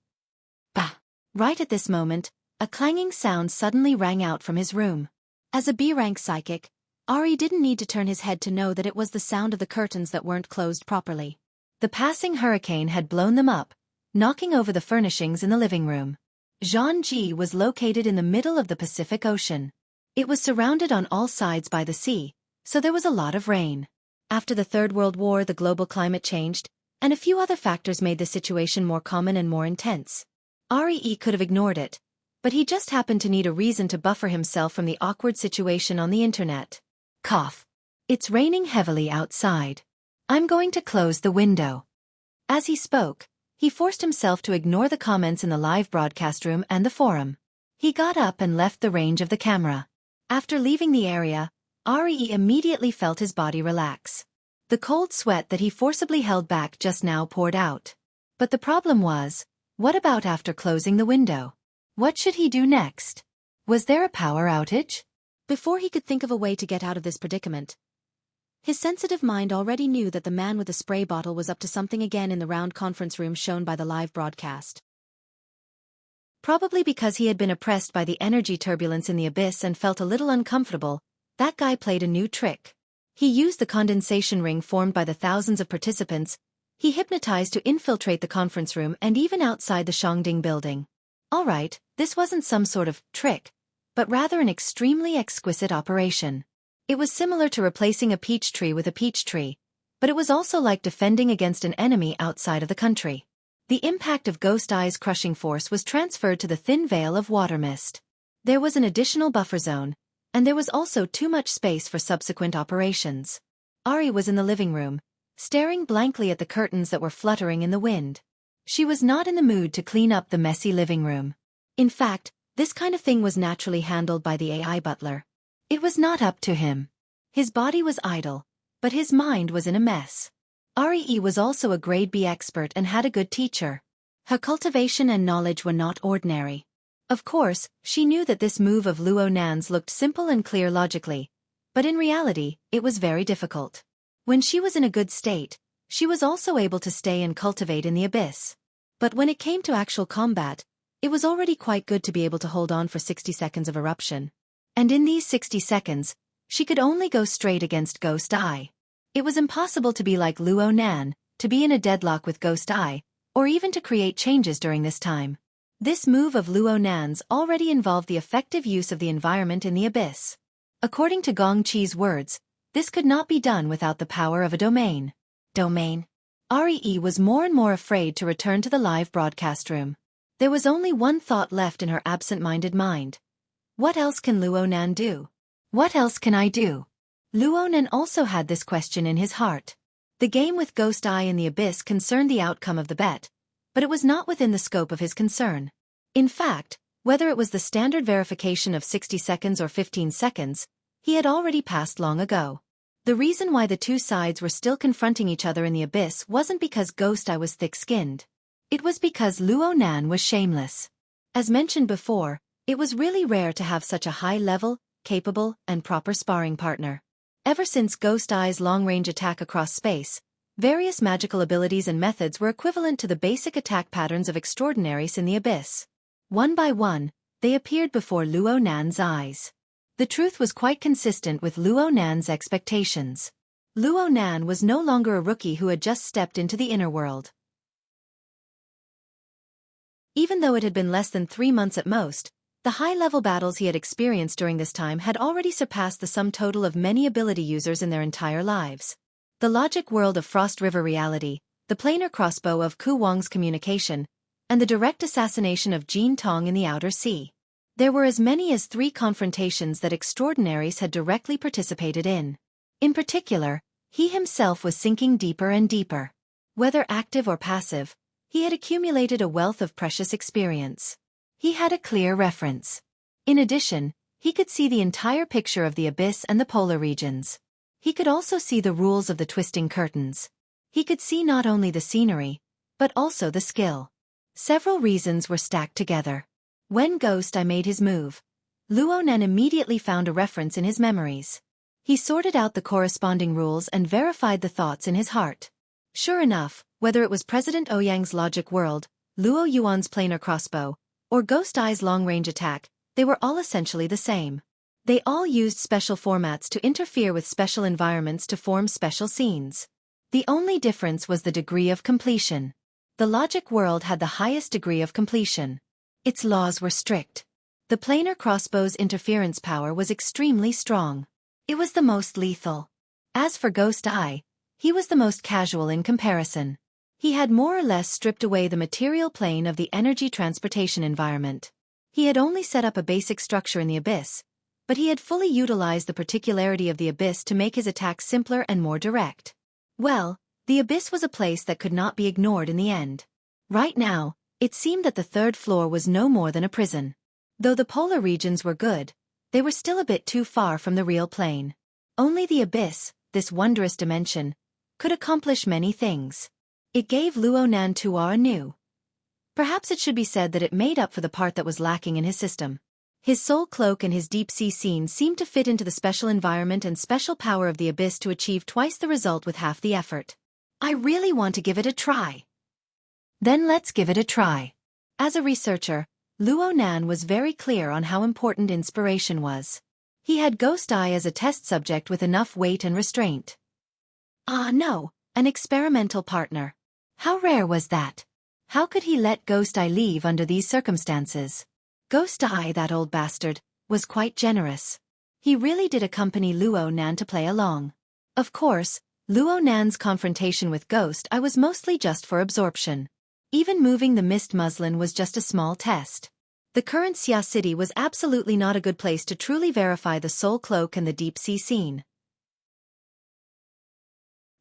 Speaker 1: Bah! Right at this moment, a clanging sound suddenly rang out from his room. As a B-rank psychic, Ari didn't need to turn his head to know that it was the sound of the curtains that weren't closed properly. The passing hurricane had blown them up, knocking over the furnishings in the living room. Zhangji was located in the middle of the Pacific Ocean. It was surrounded on all sides by the sea, so there was a lot of rain. After the Third World War, the global climate changed, and a few other factors made the situation more common and more intense. Re could have ignored it, but he just happened to need a reason to buffer himself from the awkward situation on the internet. Cough. It's raining heavily outside. I'm going to close the window. As he spoke, he forced himself to ignore the comments in the live broadcast room and the forum. He got up and left the range of the camera. After leaving the area, Re immediately felt his body relax. The cold sweat that he forcibly held back just now poured out. But the problem was, what about after closing the window? What should he do next? Was there a power outage? Before he could think of a way to get out of this predicament, his sensitive mind already knew that the man with the spray bottle was up to something again in the round conference room shown by the live broadcast. Probably because he had been oppressed by the energy turbulence in the abyss and felt a little uncomfortable, that guy played a new trick. He used the condensation ring formed by the thousands of participants. He hypnotized to infiltrate the conference room and even outside the Shangding building. Alright, this wasn't some sort of trick, but rather an extremely exquisite operation. It was similar to replacing a peach tree with a peach tree, but it was also like defending against an enemy outside of the country. The impact of Ghost Eye's crushing force was transferred to the thin veil of water mist. There was an additional buffer zone, and there was also too much space for subsequent operations. Ari was in the living room, staring blankly at the curtains that were fluttering in the wind. She was not in the mood to clean up the messy living room. In fact, this kind of thing was naturally handled by the AI butler. It was not up to him. His body was idle, but his mind was in a mess. Re was also a grade B expert and had a good teacher. Her cultivation and knowledge were not ordinary. Of course, she knew that this move of Luo Nan's looked simple and clear logically, but in reality, it was very difficult. When she was in a good state, she was also able to stay and cultivate in the abyss. But when it came to actual combat, it was already quite good to be able to hold on for 60 seconds of eruption. And in these 60 seconds, she could only go straight against Ghost Eye. It was impossible to be like Luo Nan, to be in a deadlock with Ghost Eye, or even to create changes during this time. This move of Luo Nan's already involved the effective use of the environment in the abyss. According to Gong Qi's words, this could not be done without the power of a domain. Domain. Re was more and more afraid to return to the live broadcast room. There was only one thought left in her absent-minded mind. What else can Luo Nan do? What else can I do? Luo Nan also had this question in his heart. The game with Ghost Eye in the abyss concerned the outcome of the bet, but it was not within the scope of his concern. In fact, whether it was the standard verification of 60 seconds or 15 seconds, he had already passed long ago. The reason why the two sides were still confronting each other in the abyss wasn't because Ghost Eye was thick-skinned. It was because Luo Nan was shameless. As mentioned before, it was really rare to have such a high-level, capable, and proper sparring partner. Ever since Ghost Eye's long-range attack across space, various magical abilities and methods were equivalent to the basic attack patterns of extraordinaries in the abyss. One by one, they appeared before Luo Nan's eyes. The truth was quite consistent with Luo Nan's expectations. Luo Nan was no longer a rookie who had just stepped into the inner world. Even though it had been less than 3 months at most, the high-level battles he had experienced during this time had already surpassed the sum total of many ability users in their entire lives. The logic world of Frost River reality, the planar crossbow of Ku Wang's communication, and the direct assassination of Jin Tong in the outer sea. There were as many as 3 confrontations that extraordinaries had directly participated in. In particular, he himself was sinking deeper and deeper. Whether active or passive, he had accumulated a wealth of precious experience. He had a clear reference. In addition, he could see the entire picture of the abyss and the polar regions. He could also see the rules of the twisting curtains. He could see not only the scenery, but also the skill. Several reasons were stacked together. When Ghost Eye made his move, Luo Nan immediately found a reference in his memories. He sorted out the corresponding rules and verified the thoughts in his heart. Sure enough, whether it was President Ouyang's logic world, Luo Yuan's planar crossbow, or Ghost Eye's long-range attack, they were all essentially the same. They all used special formats to interfere with special environments to form special scenes. The only difference was the degree of completion. The logic world had the highest degree of completion. Its laws were strict. The planar crossbow's interference power was extremely strong. It was the most lethal. As for Ghost Eye, he was the most casual in comparison. He had more or less stripped away the material plane of the energy transportation environment. He had only set up a basic structure in the abyss, but he had fully utilized the particularity of the abyss to make his attacks simpler and more direct. Well, the abyss was a place that could not be ignored in the end. Right now, it seemed that the 3rd floor was no more than a prison. Though the polar regions were good, they were still a bit too far from the real plane. Only the abyss, this wondrous dimension, could accomplish many things. It gave Luo Nan Tuar anew. Perhaps it should be said that it made up for the part that was lacking in his system. His soul cloak and his deep-sea scene seemed to fit into the special environment and special power of the abyss to achieve twice the result with half the effort. I really want to give it a try. Then let's give it a try. As a researcher, Luo Nan was very clear on how important inspiration was. He had Ghost Eye as a test subject with enough weight and restraint. Ah no, an experimental partner. How rare was that? How could he let Ghost Eye leave under these circumstances? Ghost Eye, that old bastard, was quite generous. He really did accompany Luo Nan to play along. Of course, Luo Nan's confrontation with Ghost Eye was mostly just for absorption. Even moving the mist muslin was just a small test. The current Xia city was absolutely not a good place to truly verify the soul cloak and the deep-sea scene.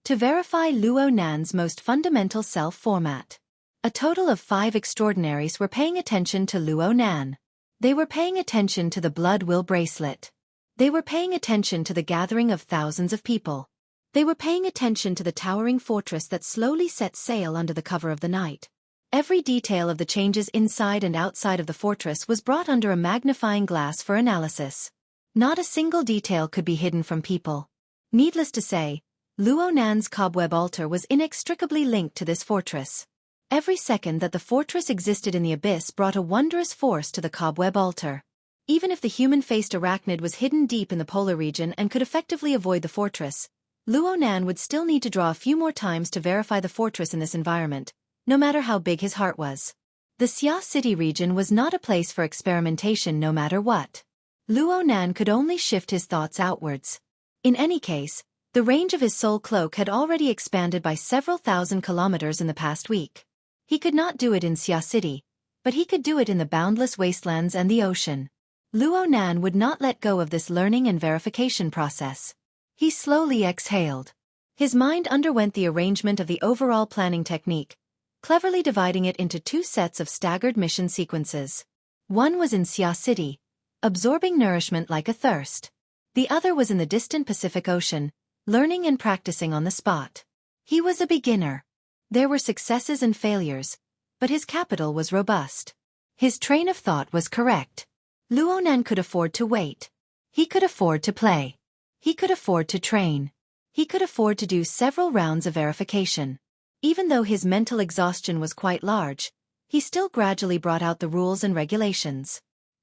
Speaker 1: To verify Luo Nan's most fundamental self-format. A total of 5 extraordinaries were paying attention to Luo Nan. They were paying attention to the blood-will bracelet. They were paying attention to the gathering of thousands of people. They were paying attention to the towering fortress that slowly set sail under the cover of the night. Every detail of the changes inside and outside of the fortress was brought under a magnifying glass for analysis. Not a single detail could be hidden from people. Needless to say, Luo Nan's cobweb altar was inextricably linked to this fortress. Every second that the fortress existed in the abyss brought a wondrous force to the cobweb altar. Even if the human-faced arachnid was hidden deep in the polar region and could effectively avoid the fortress, Luo Nan would still need to draw a few more times to verify the fortress in this environment, no matter how big his heart was. The Xia city region was not a place for experimentation no matter what. Luo Nan could only shift his thoughts outwards. In any case, the range of his soul cloak had already expanded by several thousand kilometers in the past week. He could not do it in Xia city, but he could do it in the boundless wastelands and the ocean. Luo Nan would not let go of this learning and verification process. He slowly exhaled. His mind underwent the arrangement of the overall planning technique, cleverly dividing it into 2 sets of staggered mission sequences. One was in Xia city, absorbing nourishment like a thirst. The other was in the distant Pacific Ocean, learning and practicing on the spot. He was a beginner. There were successes and failures, but his capital was robust. His train of thought was correct. Luonan could afford to wait. He could afford to play. He could afford to train. He could afford to do several rounds of verification. Even though his mental exhaustion was quite large, he still gradually brought out the rules and regulations.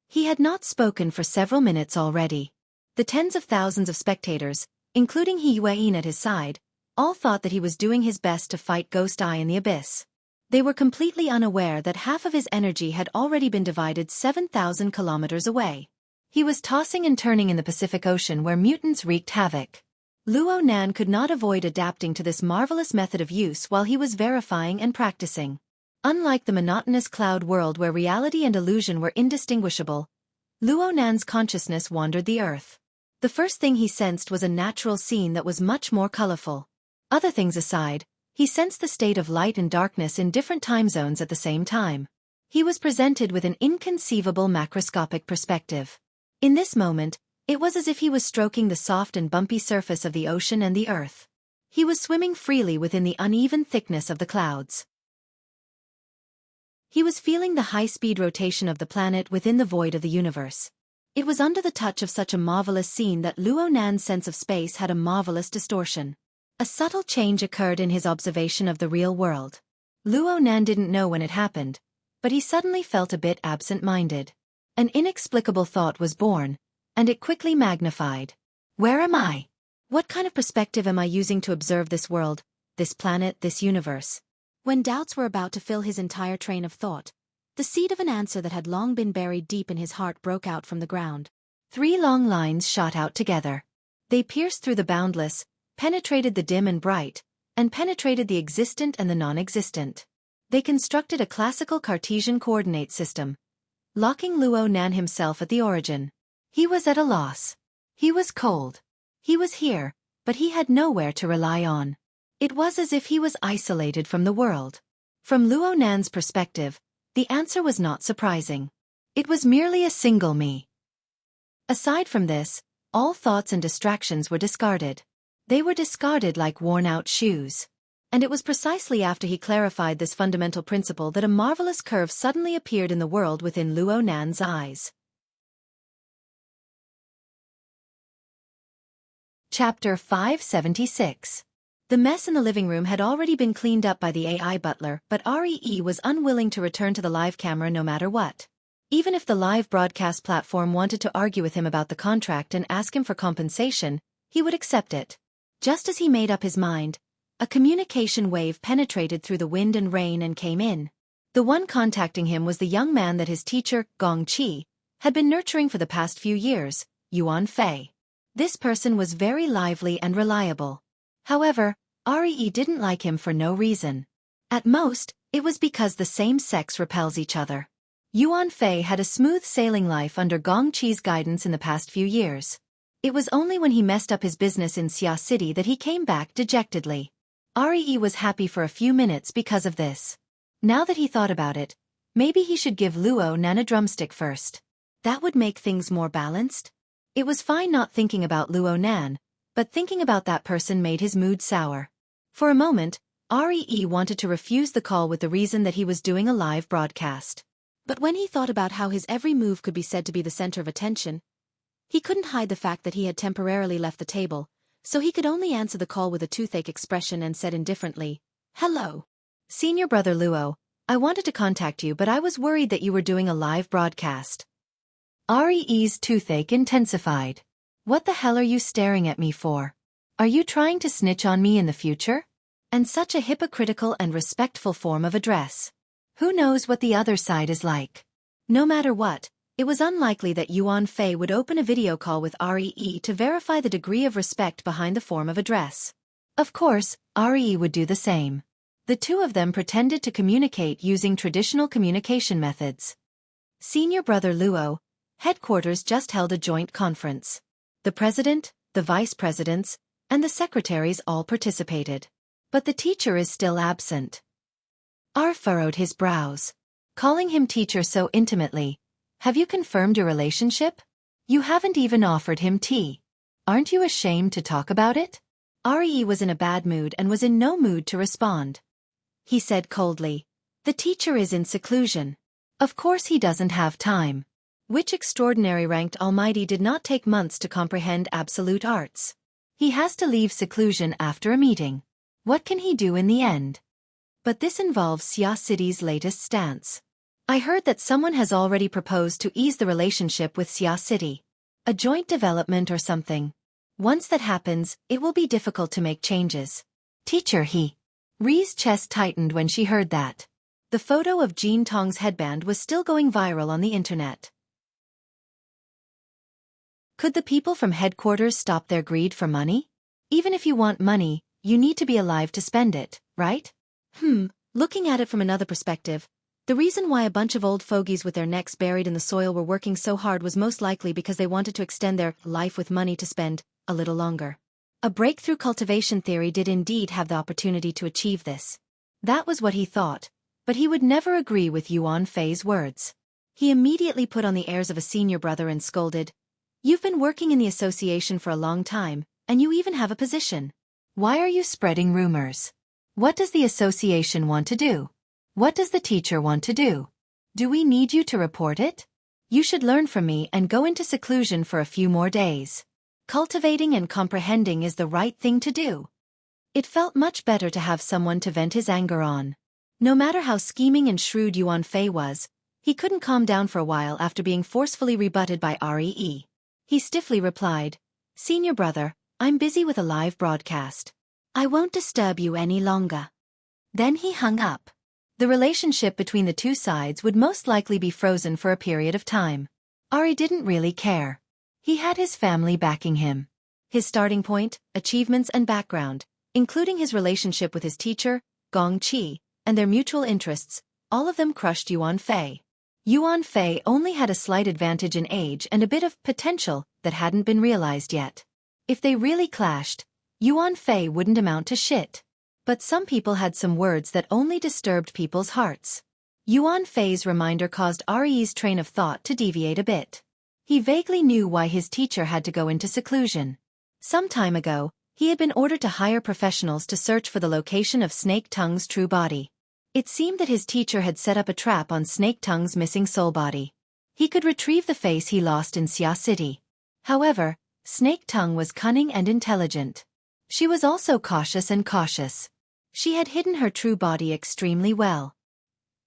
Speaker 1: He had not spoken for several minutes already. The tens of thousands of spectators, including He Yueyin at his side, all thought that he was doing his best to fight Ghost Eye in the abyss. They were completely unaware that half of his energy had already been divided 7,000 kilometers away. He was tossing and turning in the Pacific Ocean where mutants wreaked havoc. Luonan could not avoid adapting to this marvelous method of use while he was verifying and practicing. Unlike the monotonous cloud world where reality and illusion were indistinguishable, Luonan's consciousness wandered the earth. The first thing he sensed was a natural scene that was much more colorful. Other things aside, he sensed the state of light and darkness in different time zones at the same time. He was presented with an inconceivable macroscopic perspective. In this moment, it was as if he was stroking the soft and bumpy surface of the ocean and the earth. He was swimming freely within the uneven thickness of the clouds. He was feeling the high-speed rotation of the planet within the void of the universe. It was under the touch of such a marvelous scene that Luonan's sense of space had a marvelous distortion. A subtle change occurred in his observation of the real world. Luonan didn't know when it happened, but he suddenly felt a bit absent-minded. An inexplicable thought was born, and it quickly magnified. Where am I? What kind of perspective am I using to observe this world, this planet, this universe? When doubts were about to fill his entire train of thought, the seed of an answer that had long been buried deep in his heart broke out from the ground. 3 long lines shot out together. They pierced through the boundless, penetrated the dim and bright, and penetrated the existent and the non-existent. They constructed a classical Cartesian coordinate system, locking Luonan himself at the origin. He was at a loss. He was cold. He was here, but he had nowhere to rely on. It was as if he was isolated from the world. From Luonan's perspective, the answer was not surprising. It was merely a single me. Aside from this, all thoughts and distractions were discarded. They were discarded like worn-out shoes. And it was precisely after he clarified this fundamental principle that a marvelous curve suddenly appeared in the world within Luonan's eyes. Chapter 576. The mess in the living room had already been cleaned up by the AI butler, but REE was unwilling to return to the live camera no matter what. Even if the live broadcast platform wanted to argue with him about the contract and ask him for compensation, he would accept it. Just as he made up his mind, a communication wave penetrated through the wind and rain and came in. The one contacting him was the young man that his teacher, Gong Qi, had been nurturing for the past few years, Yuan Fei. This person was very lively and reliable. However, REE didn't like him for no reason. At most, it was because the same sex repels each other. Yuan Fei had a smooth sailing life under Gong Qi's guidance in the past few years. It was only when he messed up his business in Xia City that he came back dejectedly. REE was happy for a few minutes because of this. Now that he thought about it, maybe he should give Luonan a drumstick first. That would make things more balanced. It was fine not thinking about Luonan, but thinking about that person made his mood sour. For a moment, REE wanted to refuse the call with the reason that he was doing a live broadcast. But when he thought about how his every move could be said to be the center of attention, he couldn't hide the fact that he had temporarily left the table, so he could only answer the call with a toothache expression and said indifferently, "Hello. Senior Brother Luo, I wanted to contact you but I was worried that you were doing a live broadcast." REE's toothache intensified. "What the hell are you staring at me for? Are you trying to snitch on me in the future?" And such a hypocritical and respectful form of address. Who knows what the other side is like? No matter what, it was unlikely that Yuan Fei would open a video call with REE to verify the degree of respect behind the form of address. Of course, REE would do the same. The two of them pretended to communicate using traditional communication methods. Senior Brother Luo, headquarters just held a joint conference. The president, the vice presidents, and the secretaries all participated. But the teacher is still absent. R furrowed his brows. Calling him teacher so intimately. Have you confirmed your relationship? You haven't even offered him tea. Aren't you ashamed to talk about it? Re was in a bad mood and was in no mood to respond. He said coldly, "The teacher is in seclusion. Of course he doesn't have time." Which extraordinary ranked almighty did not take months to comprehend absolute arts. He has to leave seclusion after a meeting. What can he do in the end? But this involves Xia City's latest stance. I heard that someone has already proposed to ease the relationship with Xia City. A joint development or something. Once that happens, it will be difficult to make changes. Teacher Ri's chest tightened when she heard that. The photo of Jean Tong's headband was still going viral on the internet. Could the people from headquarters stop their greed for money? Even if you want money, you need to be alive to spend it, right? Looking at it from another perspective, the reason why a bunch of old fogies with their necks buried in the soil were working so hard was most likely because they wanted to extend their life with money to spend a little longer. A breakthrough cultivation theory did indeed have the opportunity to achieve this. That was what he thought, but he would never agree with Yuan Fei's words. He immediately put on the airs of a senior brother and scolded, "You've been working in the association for a long time, and you even have a position. Why are you spreading rumors? What does the association want to do? What does the teacher want to do? Do we need you to report it? You should learn from me and go into seclusion for a few more days. Cultivating and comprehending is the right thing to do." It felt much better to have someone to vent his anger on. No matter how scheming and shrewd Yuan Fei was, he couldn't calm down for a while after being forcefully rebutted by Re. He stiffly replied, "Senior brother, I'm busy with a live broadcast. I won't disturb you any longer." Then he hung up. The relationship between the two sides would most likely be frozen for a period of time. Re didn't really care. He had his family backing him. His starting point, achievements and background, including his relationship with his teacher, Gong Qi, and their mutual interests, all of them crushed Yuan Fei. Yuan Fei only had a slight advantage in age and a bit of potential that hadn't been realized yet. If they really clashed, Yuan Fei wouldn't amount to shit. But some people had some words that only disturbed people's hearts. Yuan Fei's reminder caused Re's train of thought to deviate a bit. He vaguely knew why his teacher had to go into seclusion. Some time ago, he had been ordered to hire professionals to search for the location of Snake Tongue's true body. It seemed that his teacher had set up a trap on Snake Tongue's missing soul body. He could retrieve the face he lost in Xia City. However, Snake Tongue was cunning and intelligent. She was also cautious and cautious. She had hidden her true body extremely well.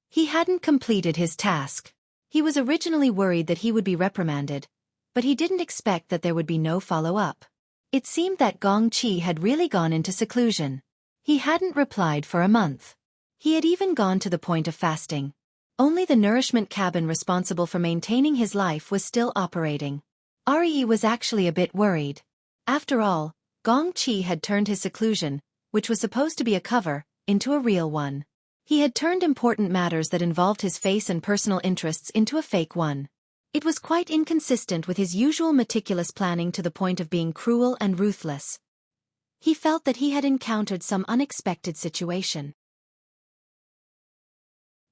Speaker 1: He hadn't completed his task. He was originally worried that he would be reprimanded, but he didn't expect that there would be no follow-up. It seemed that Gong Qi had really gone into seclusion. He hadn't replied for a month. He had even gone to the point of fasting. Only the nourishment cabin responsible for maintaining his life was still operating. Re was actually a bit worried. After all, Gong Qi had turned his seclusion, which was supposed to be a cover, into a real one. He had turned important matters that involved his face and personal interests into a fake one. It was quite inconsistent with his usual meticulous planning to the point of being cruel and ruthless. He felt that he had encountered some unexpected situation.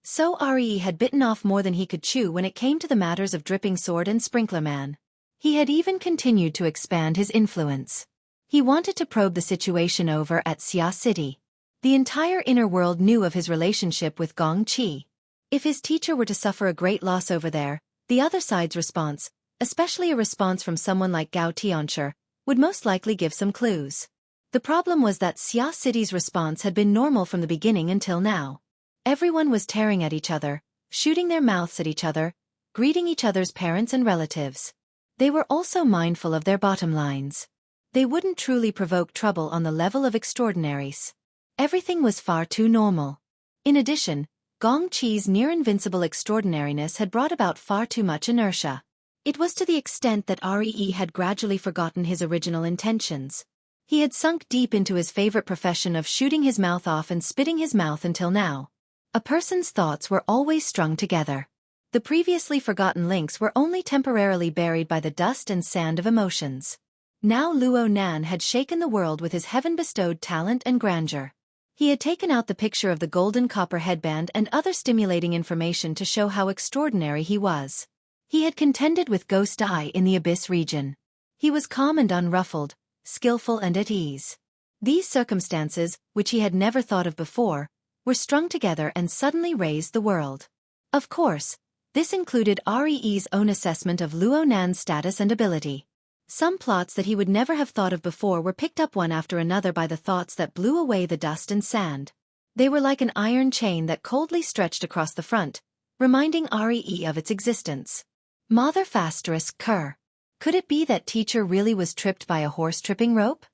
Speaker 1: So Re had bitten off more than he could chew when it came to the matters of Dripping Sword and Sprinkler Man. He had even continued to expand his influence. He wanted to probe the situation over at Xia City. The entire inner world knew of his relationship with Gong Qi. If his teacher were to suffer a great loss over there, the other side's response, especially a response from someone like Gao Tianshi, would most likely give some clues. The problem was that Xia City's response had been normal from the beginning until now. Everyone was tearing at each other, shooting their mouths at each other, greeting each other's parents and relatives. They were also mindful of their bottom lines. They wouldn't truly provoke trouble on the level of extraordinaries. Everything was far too normal. In addition, Gong Qi's near-invincible extraordinariness had brought about far too much inertia. It was to the extent that Re had gradually forgotten his original intentions. He had sunk deep into his favorite profession of shooting his mouth off and spitting his mouth until now. A person's thoughts were always strung together. The previously forgotten links were only temporarily buried by the dust and sand of emotions. Now Luo Nan had shaken the world with his heaven-bestowed talent and grandeur. He had taken out the picture of the golden copper headband and other stimulating information to show how extraordinary he was. He had contended with Ghost Eye in the Abyss region. He was calm and unruffled, skillful and at ease. These circumstances, which he had never thought of before, were strung together and suddenly raised the world. Of course, this included Re's own assessment of Luo Nan's status and ability. Some plots that he would never have thought of before were picked up one after another by the thoughts that blew away the dust and sand. They were like an iron chain that coldly stretched across the front, reminding Re of its existence. Mother ****. Could it be that teacher really was tripped by a horse-tripping rope?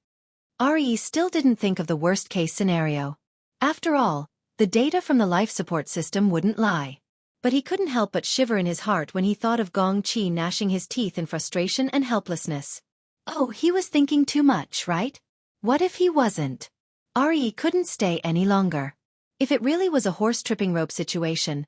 Speaker 1: Re still didn't think of the worst-case scenario. After all, the data from the life support system wouldn't lie. But he couldn't help but shiver in his heart when he thought of Gong Qi gnashing his teeth in frustration and helplessness. Oh, he was thinking too much, right? What if he wasn't? Re couldn't stay any longer. If it really was a horse-tripping rope situation,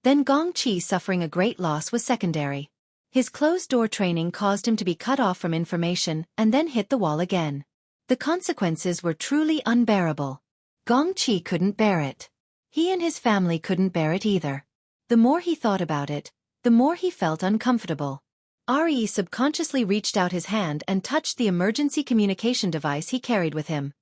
Speaker 1: then Gong Qi suffering a great loss was secondary. His closed-door training caused him to be cut off from information and then hit the wall again. The consequences were truly unbearable. Gong Qi couldn't bear it. He and his family couldn't bear it either. The more he thought about it, the more he felt uncomfortable. Re subconsciously reached out his hand and touched the emergency communication device he carried with him.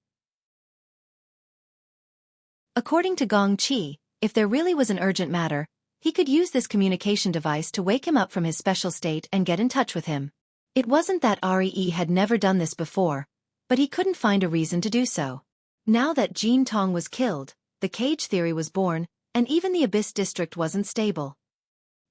Speaker 1: According to Gong Qi, if there really was an urgent matter, he could use this communication device to wake him up from his special state and get in touch with him. It wasn't that Re had never done this before, but he couldn't find a reason to do so. Now that Jin Tong was killed, the cage theory was born, and even the Abyss District wasn't stable.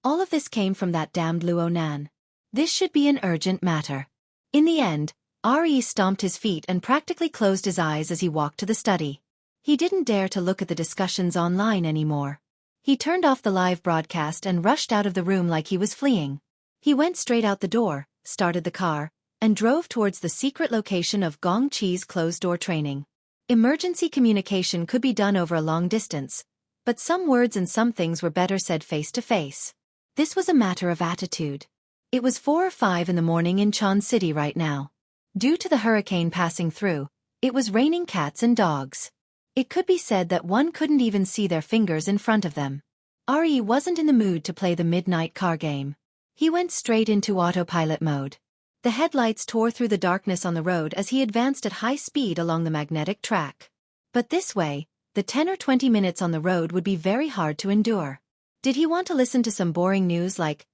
Speaker 1: All of this came from that damned Luo Nan. This should be an urgent matter. In the end, Re stomped his feet and practically closed his eyes as he walked to the study. He didn't dare to look at the discussions online anymore. He turned off the live broadcast and rushed out of the room like he was fleeing. He went straight out the door, started the car, and drove towards the secret location of Gong Qi's closed-door training. Emergency communication could be done over a long distance, but some words and some things were better said face-to-face. This was a matter of attitude. It was 4 or 5 in the morning in Chan City right now. Due to the hurricane passing through, it was raining cats and dogs. It could be said that one couldn't even see their fingers in front of them. Re wasn't in the mood to play the midnight car game. He went straight into autopilot mode. The headlights tore through the darkness on the road as he advanced at high speed along the magnetic track. But this way, the 10 or 20 minutes on the road would be very hard to endure. Did he want to listen to some boring news like,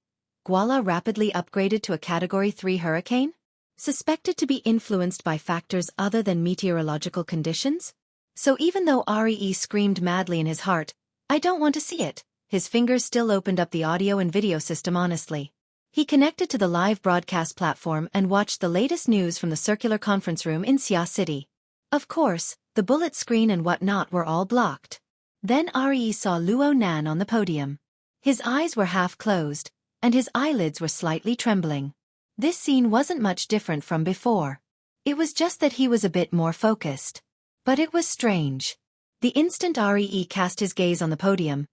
Speaker 1: Guala rapidly upgraded to a Category 3 hurricane? Suspected to be influenced by factors other than meteorological conditions? So even though Re screamed madly in his heart, I don't want to see it, his fingers still opened up the audio and video system honestly. He connected to the live broadcast platform and watched the latest news from the circular conference room in Xia City. Of course, the bullet screen and whatnot were all blocked. Then Re saw Luo Nan on the podium. His eyes were half closed, and his eyelids were slightly trembling. This scene wasn't much different from before. It was just that he was a bit more focused. But it was strange. The instant Re cast his gaze on the podium,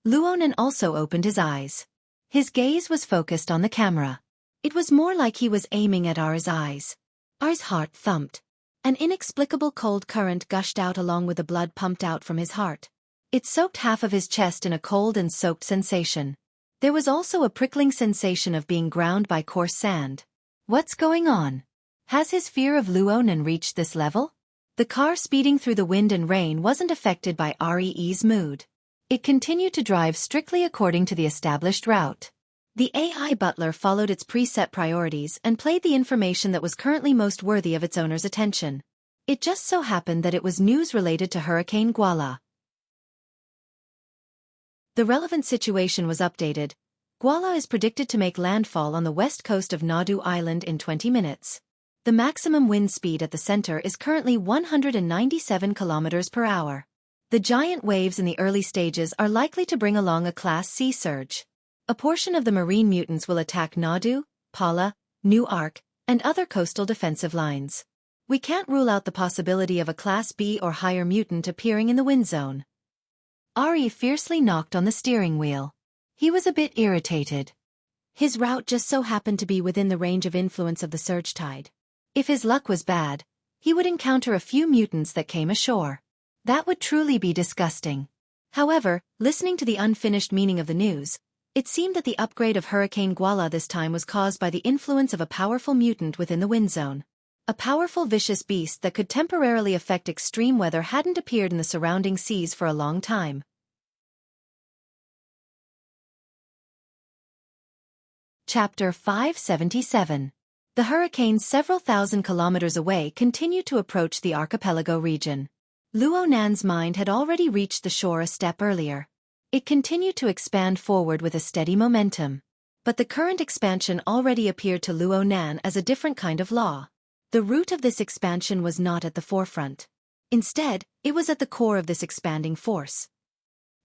Speaker 1: Luo Nan also opened his eyes. His gaze was focused on the camera. It was more like he was aiming at Re's eyes. Re's heart thumped. An inexplicable cold current gushed out along with the blood pumped out from his heart. It soaked half of his chest in a cold and soaked sensation. There was also a prickling sensation of being ground by coarse sand. What's going on? Has his fear of Luo Nan reached this level? The car speeding through the wind and rain wasn't affected by Re's mood. It continued to drive strictly according to the established route. The AI butler followed its preset priorities and played the information that was currently most worthy of its owner's attention. It just so happened that it was news related to Hurricane Guala. The relevant situation was updated. Guala is predicted to make landfall on the west coast of Nadu Island in 20 minutes. The maximum wind speed at the center is currently 197 km per hour. The giant waves in the early stages are likely to bring along a Class C surge. A portion of the marine mutants will attack Nadu, Pala, New Ark, and other coastal defensive lines. We can't rule out the possibility of a Class B or higher mutant appearing in the wind zone. Re fiercely knocked on the steering wheel. He was a bit irritated. His route just so happened to be within the range of influence of the surge tide. If his luck was bad, he would encounter a few mutants that came ashore. That would truly be disgusting. However, listening to the unfinished meaning of the news, it seemed that the upgrade of Hurricane Guala this time was caused by the influence of a powerful mutant within the wind zone. A powerful vicious beast that could temporarily affect extreme weather hadn't appeared in the surrounding seas for a long time. Chapter 577. The hurricanes several thousand kilometers away continued to approach the archipelago region. Luo Nan's mind had already reached the shore a step earlier. It continued to expand forward with a steady momentum. But the current expansion already appeared to Luo Nan as a different kind of law. The root of this expansion was not at the forefront. Instead, it was at the core of this expanding force.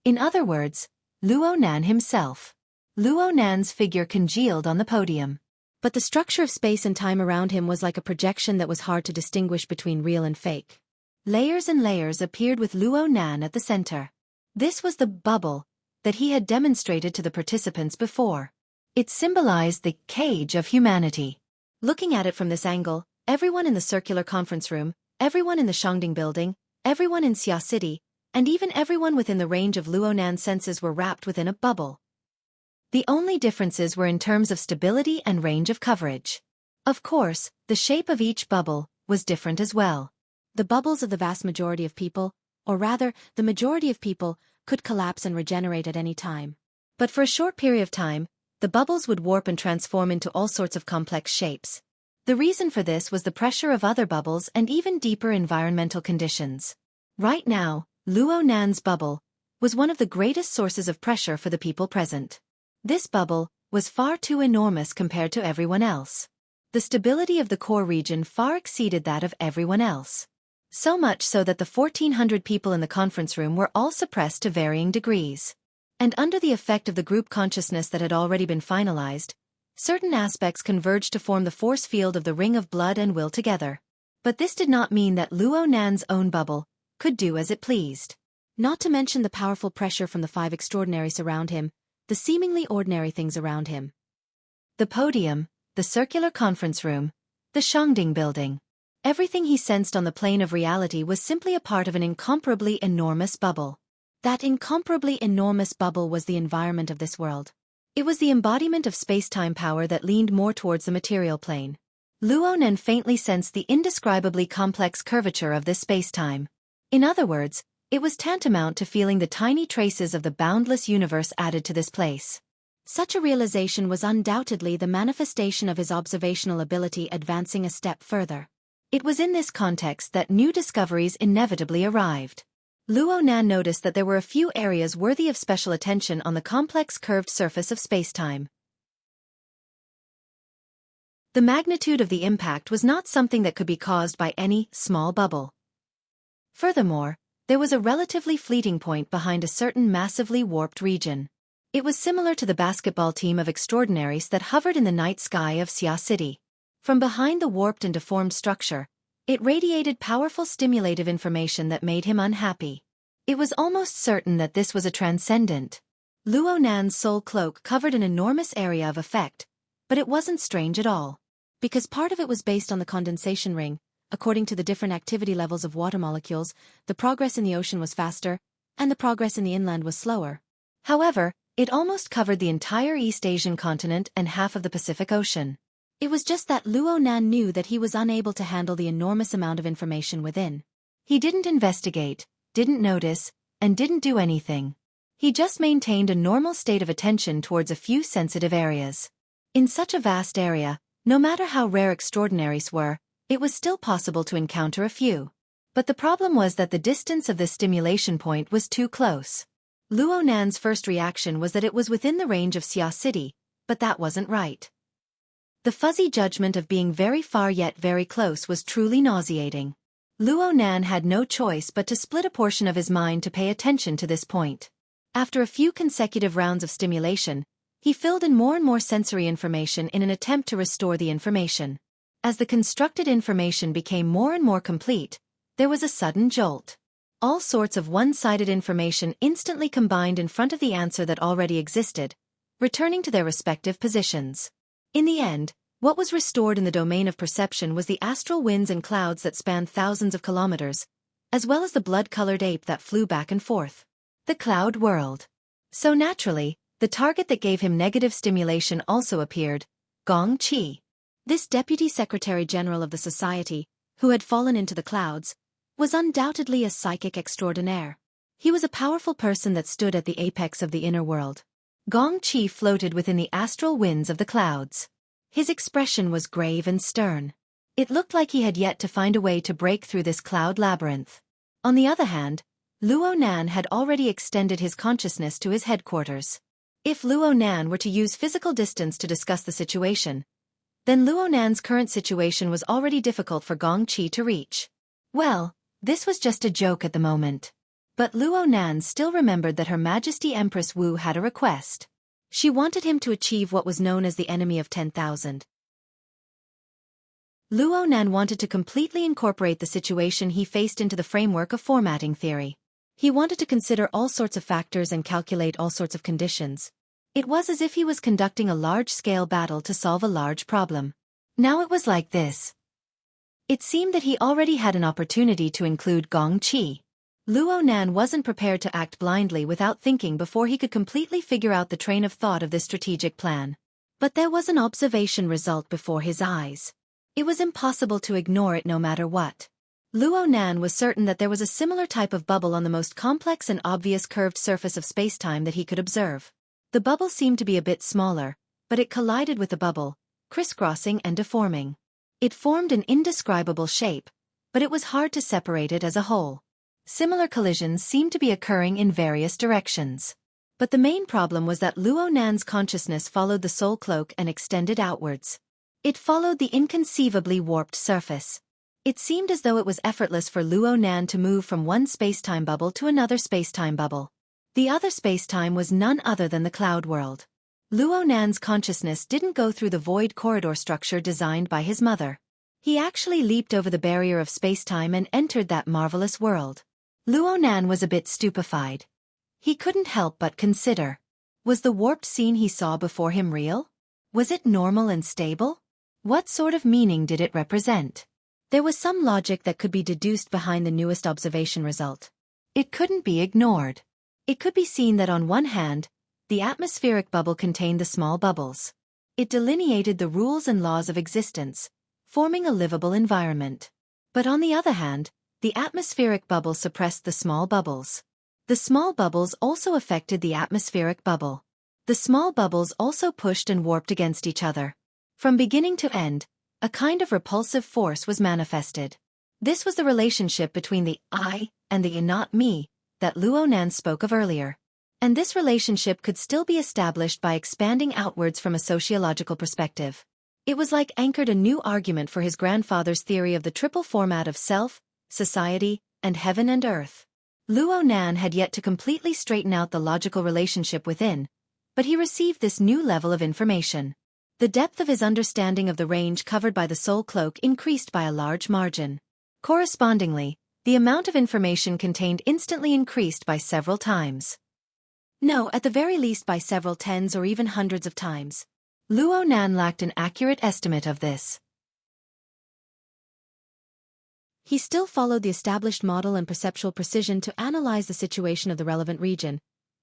Speaker 1: In other words, Luo Nan himself. Luo Nan's figure congealed on the podium. But the structure of space and time around him was like a projection that was hard to distinguish between real and fake. Layers and layers appeared with Luo Nan at the center. This was the bubble that he had demonstrated to the participants before. It symbolized the cage of humanity. Looking at it from this angle, everyone in the circular conference room, everyone in the Shangding building, everyone in Xia City, and even everyone within the range of Luo Nan's senses were wrapped within a bubble. The only differences were in terms of stability and range of coverage. Of course, the shape of each bubble was different as well. The bubbles of the vast majority of people, or rather, the majority of people, could collapse and regenerate at any time. But for a short period of time, the bubbles would warp and transform into all sorts of complex shapes. The reason for this was the pressure of other bubbles and even deeper environmental conditions. Right now, Luo Nan's bubble was one of the greatest sources of pressure for the people present. This bubble was far too enormous compared to everyone else. The stability of the core region far exceeded that of everyone else. So much so that the 1,400 people in the conference room were all suppressed to varying degrees. And under the effect of the group consciousness that had already been finalized, certain aspects converged to form the force field of the ring of blood and will together. But this did not mean that Luo Nan's own bubble could do as it pleased. Not to mention the powerful pressure from the 5 extraordinaries around him, the seemingly ordinary things around him. The podium, the circular conference room, the Shangding building. Everything he sensed on the plane of reality was simply a part of an incomparably enormous bubble. That incomparably enormous bubble was the environment of this world. It was the embodiment of space-time power that leaned more towards the material plane. Luo Nan faintly sensed the indescribably complex curvature of this space-time. In other words, it was tantamount to feeling the tiny traces of the boundless universe added to this place. Such a realization was undoubtedly the manifestation of his observational ability advancing a step further. It was in this context that new discoveries inevitably arrived. Luo Nan noticed that there were a few areas worthy of special attention on the complex curved surface of spacetime. The magnitude of the impact was not something that could be caused by any small bubble. Furthermore, there was a relatively fleeting point behind a certain massively warped region. It was similar to the basketball team of extraordinaries that hovered in the night sky of Xia City. From behind the warped and deformed structure, it radiated powerful stimulative information that made him unhappy. It was almost certain that this was a transcendent. Luo Nan's soul cloak covered an enormous area of effect, but it wasn't strange at all. Because part of it was based on the condensation ring. According to the different activity levels of water molecules, the progress in the ocean was faster, and the progress in the inland was slower. However, it almost covered the entire East Asian continent and half of the Pacific Ocean. It was just that Luo Nan knew that he was unable to handle the enormous amount of information within. He didn't investigate, didn't notice, and didn't do anything. He just maintained a normal state of attention towards a few sensitive areas. In such a vast area, no matter how rare extraordinaries were, it was still possible to encounter a few. But the problem was that the distance of this stimulation point was too close. Luo Nan's first reaction was that it was within the range of Xia City, but that wasn't right. The fuzzy judgment of being very far yet very close was truly nauseating. Luo Nan had no choice but to split a portion of his mind to pay attention to this point. After a few consecutive rounds of stimulation, he filled in more and more sensory information in an attempt to restore the information. As the constructed information became more and more complete, there was a sudden jolt. All sorts of one-sided information instantly combined in front of the answer that already existed, returning to their respective positions. In the end, what was restored in the domain of perception was the astral winds and clouds that spanned thousands of kilometers, as well as the blood-colored ape that flew back and forth. The cloud world. So naturally, the target that gave him negative stimulation also appeared, Gong Qi. This Deputy Secretary General of the Society, who had fallen into the clouds, was undoubtedly a psychic extraordinaire. He was a powerful person that stood at the apex of the inner world. Gong Qi floated within the astral winds of the clouds. His expression was grave and stern. It looked like he had yet to find a way to break through this cloud labyrinth. On the other hand, Luo Nan had already extended his consciousness to his headquarters. If Luo Nan were to use physical distance to discuss the situation, then Luo Nan's current situation was already difficult for Gong Qi to reach. Well, this was just a joke at the moment. But Luo Nan still remembered that Her Majesty Empress Wu had a request. She wanted him to achieve what was known as the enemy of 10,000. Luo Nan wanted to completely incorporate the situation he faced into the framework of formatting theory. He wanted to consider all sorts of factors and calculate all sorts of conditions. It was as if he was conducting a large-scale battle to solve a large problem. Now it was like this. It seemed that he already had an opportunity to include Gong Qi. Luo Nan wasn't prepared to act blindly without thinking before he could completely figure out the train of thought of this strategic plan. But there was an observation result before his eyes. It was impossible to ignore it no matter what. Luo Nan was certain that there was a similar type of bubble on the most complex and obvious curved surface of spacetime that he could observe. The bubble seemed to be a bit smaller, but it collided with the bubble, crisscrossing and deforming. It formed an indescribable shape, but it was hard to separate it as a whole. Similar collisions seemed to be occurring in various directions. But the main problem was that Luo Nan's consciousness followed the soul cloak and extended outwards. It followed the inconceivably warped surface. It seemed as though it was effortless for Luo Nan to move from one spacetime bubble to another spacetime bubble. The other spacetime was none other than the cloud world. Luo Nan's consciousness didn't go through the void corridor structure designed by his mother. He actually leaped over the barrier of spacetime and entered that marvelous world. Luo Nan was a bit stupefied. He couldn't help but consider. Was the warped scene he saw before him real? Was it normal and stable? What sort of meaning did it represent? There was some logic that could be deduced behind the newest observation result. It couldn't be ignored. It could be seen that on one hand, the atmospheric bubble contained the small bubbles. It delineated the rules and laws of existence, forming a livable environment. But on the other hand, the atmospheric bubble suppressed the small bubbles. The small bubbles also affected the atmospheric bubble. The small bubbles also pushed and warped against each other. From beginning to end, a kind of repulsive force was manifested. This was the relationship between the I and the not me that Luo Nan spoke of earlier. And this relationship could still be established by expanding outwards from a sociological perspective. It was like anchored a new argument for his grandfather's theory of the triple format of self, society, and heaven and earth. Luo Nan had yet to completely straighten out the logical relationship within, but he received this new level of information. The depth of his understanding of the range covered by the soul cloak increased by a large margin. Correspondingly, the amount of information contained instantly increased by several times. No, at the very least by several tens or even hundreds of times. Luo Nan lacked an accurate estimate of this. He still followed the established model and perceptual precision to analyze the situation of the relevant region,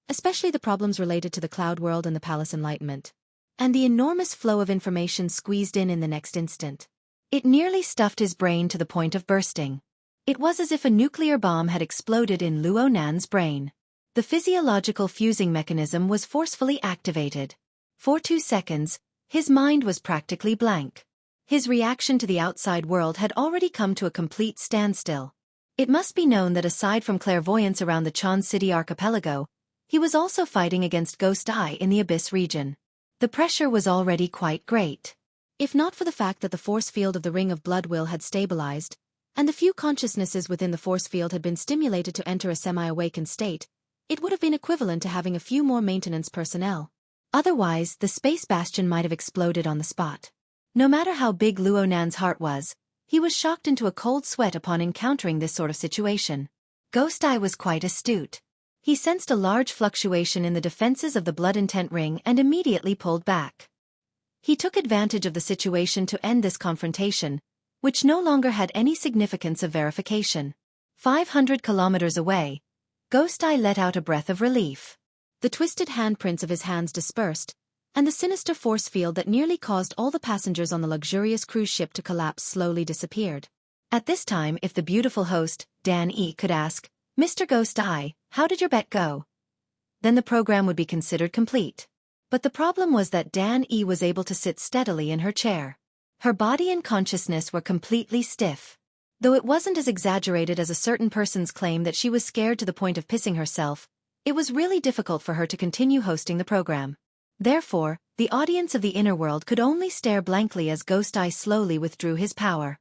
Speaker 1: especially the problems related to the cloud world and the palace enlightenment. And the enormous flow of information squeezed in the next instant. It nearly stuffed his brain to the point of bursting. It was as if a nuclear bomb had exploded in Luo Nan's brain. The physiological fusing mechanism was forcefully activated. For 2 seconds, his mind was practically blank. His reaction to the outside world had already come to a complete standstill. It must be known that aside from clairvoyance around the Chan City archipelago, he was also fighting against Ghost Eye in the Abyss region. The pressure was already quite great. If not for the fact that the force field of the Ring of Blood Will had stabilized, and the few consciousnesses within the force field had been stimulated to enter a semi-awakened state, it would have been equivalent to having a few more maintenance personnel. Otherwise, the space bastion might have exploded on the spot. No matter how big Luo Nan's heart was, he was shocked into a cold sweat upon encountering this sort of situation. Ghost Eye was quite astute. He sensed a large fluctuation in the defenses of the Blood Intent Ring and immediately pulled back. He took advantage of the situation to end this confrontation, which no longer had any significance of verification. 500 kilometers away, Ghost Eye let out a breath of relief. The twisted handprints of his hands dispersed, and the sinister force field that nearly caused all the passengers on the luxurious cruise ship to collapse slowly disappeared. At this time, if the beautiful host, Dan E., could ask, "Mr. Ghost Eye, how did your bet go?" then the program would be considered complete. But the problem was that Dan E. was able to sit steadily in her chair. Her body and consciousness were completely stiff. Though it wasn't as exaggerated as a certain person's claim that she was scared to the point of pissing herself, it was really difficult for her to continue hosting the program. Therefore, the audience of the inner world could only stare blankly as Ghost Eye slowly withdrew his power.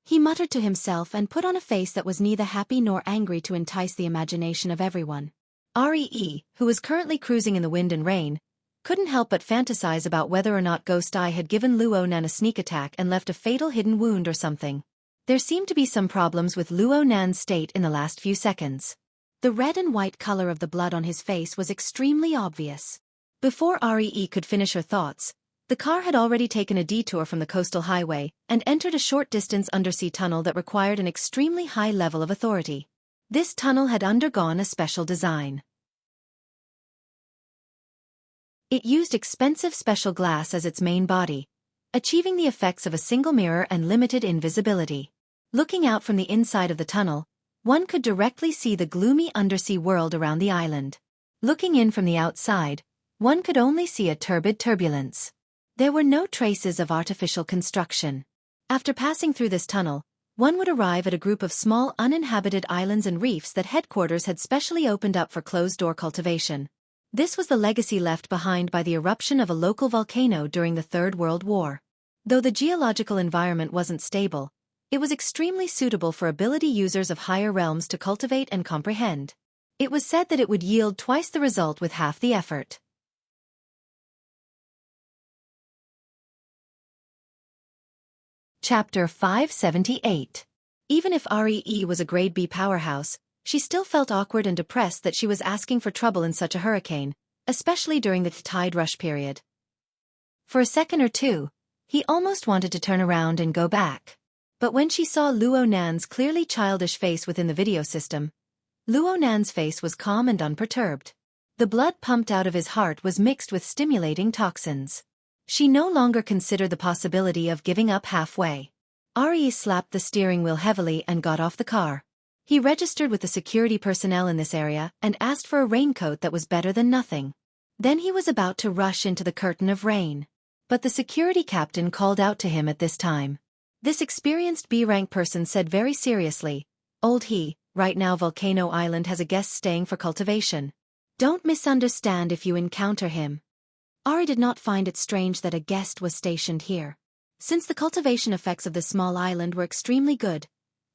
Speaker 1: He muttered to himself and put on a face that was neither happy nor angry to entice the imagination of everyone. Ree, who was currently cruising in the wind and rain, couldn't help but fantasize about whether or not Ghost Eye had given Luo Nan a sneak attack and left a fatal hidden wound or something. There seemed to be some problems with Luo Nan's state in the last few seconds. The red and white color of the blood on his face was extremely obvious. Before Ree could finish her thoughts, the car had already taken a detour from the coastal highway and entered a short-distance undersea tunnel that required an extremely high level of authority. This tunnel had undergone a special design. It used expensive special glass as its main body, achieving the effects of a single mirror and limited invisibility. Looking out from the inside of the tunnel, one could directly see the gloomy undersea world around the island. Looking in from the outside, one could only see a turbid turbulence. There were no traces of artificial construction. After passing through this tunnel, one would arrive at a group of small uninhabited islands and reefs that headquarters had specially opened up for closed-door cultivation. This was the legacy left behind by the eruption of a local volcano during the Third World War. Though the geological environment wasn't stable, it was extremely suitable for ability users of higher realms to cultivate and comprehend. It was said that it would yield twice the result with half the effort. Chapter 578. Even if Ree was a grade B powerhouse, she still felt awkward and depressed that she was asking for trouble in such a hurricane, especially during the tide rush period. For a second or two, he almost wanted to turn around and go back. But when she saw Luo Nan's clearly childish face within the video system, Luo Nan's face was calm and unperturbed. The blood pumped out of his heart was mixed with stimulating toxins. She no longer considered the possibility of giving up halfway. Ree slapped the steering wheel heavily and got off the car. He registered with the security personnel in this area and asked for a raincoat that was better than nothing. Then he was about to rush into the curtain of rain. But the security captain called out to him at this time. This experienced B-rank person said very seriously, "Old he, right now Volcano Island has a guest staying for cultivation. Don't misunderstand if you encounter him." Ree did not find it strange that a guest was stationed here. Since the cultivation effects of this small island were extremely good,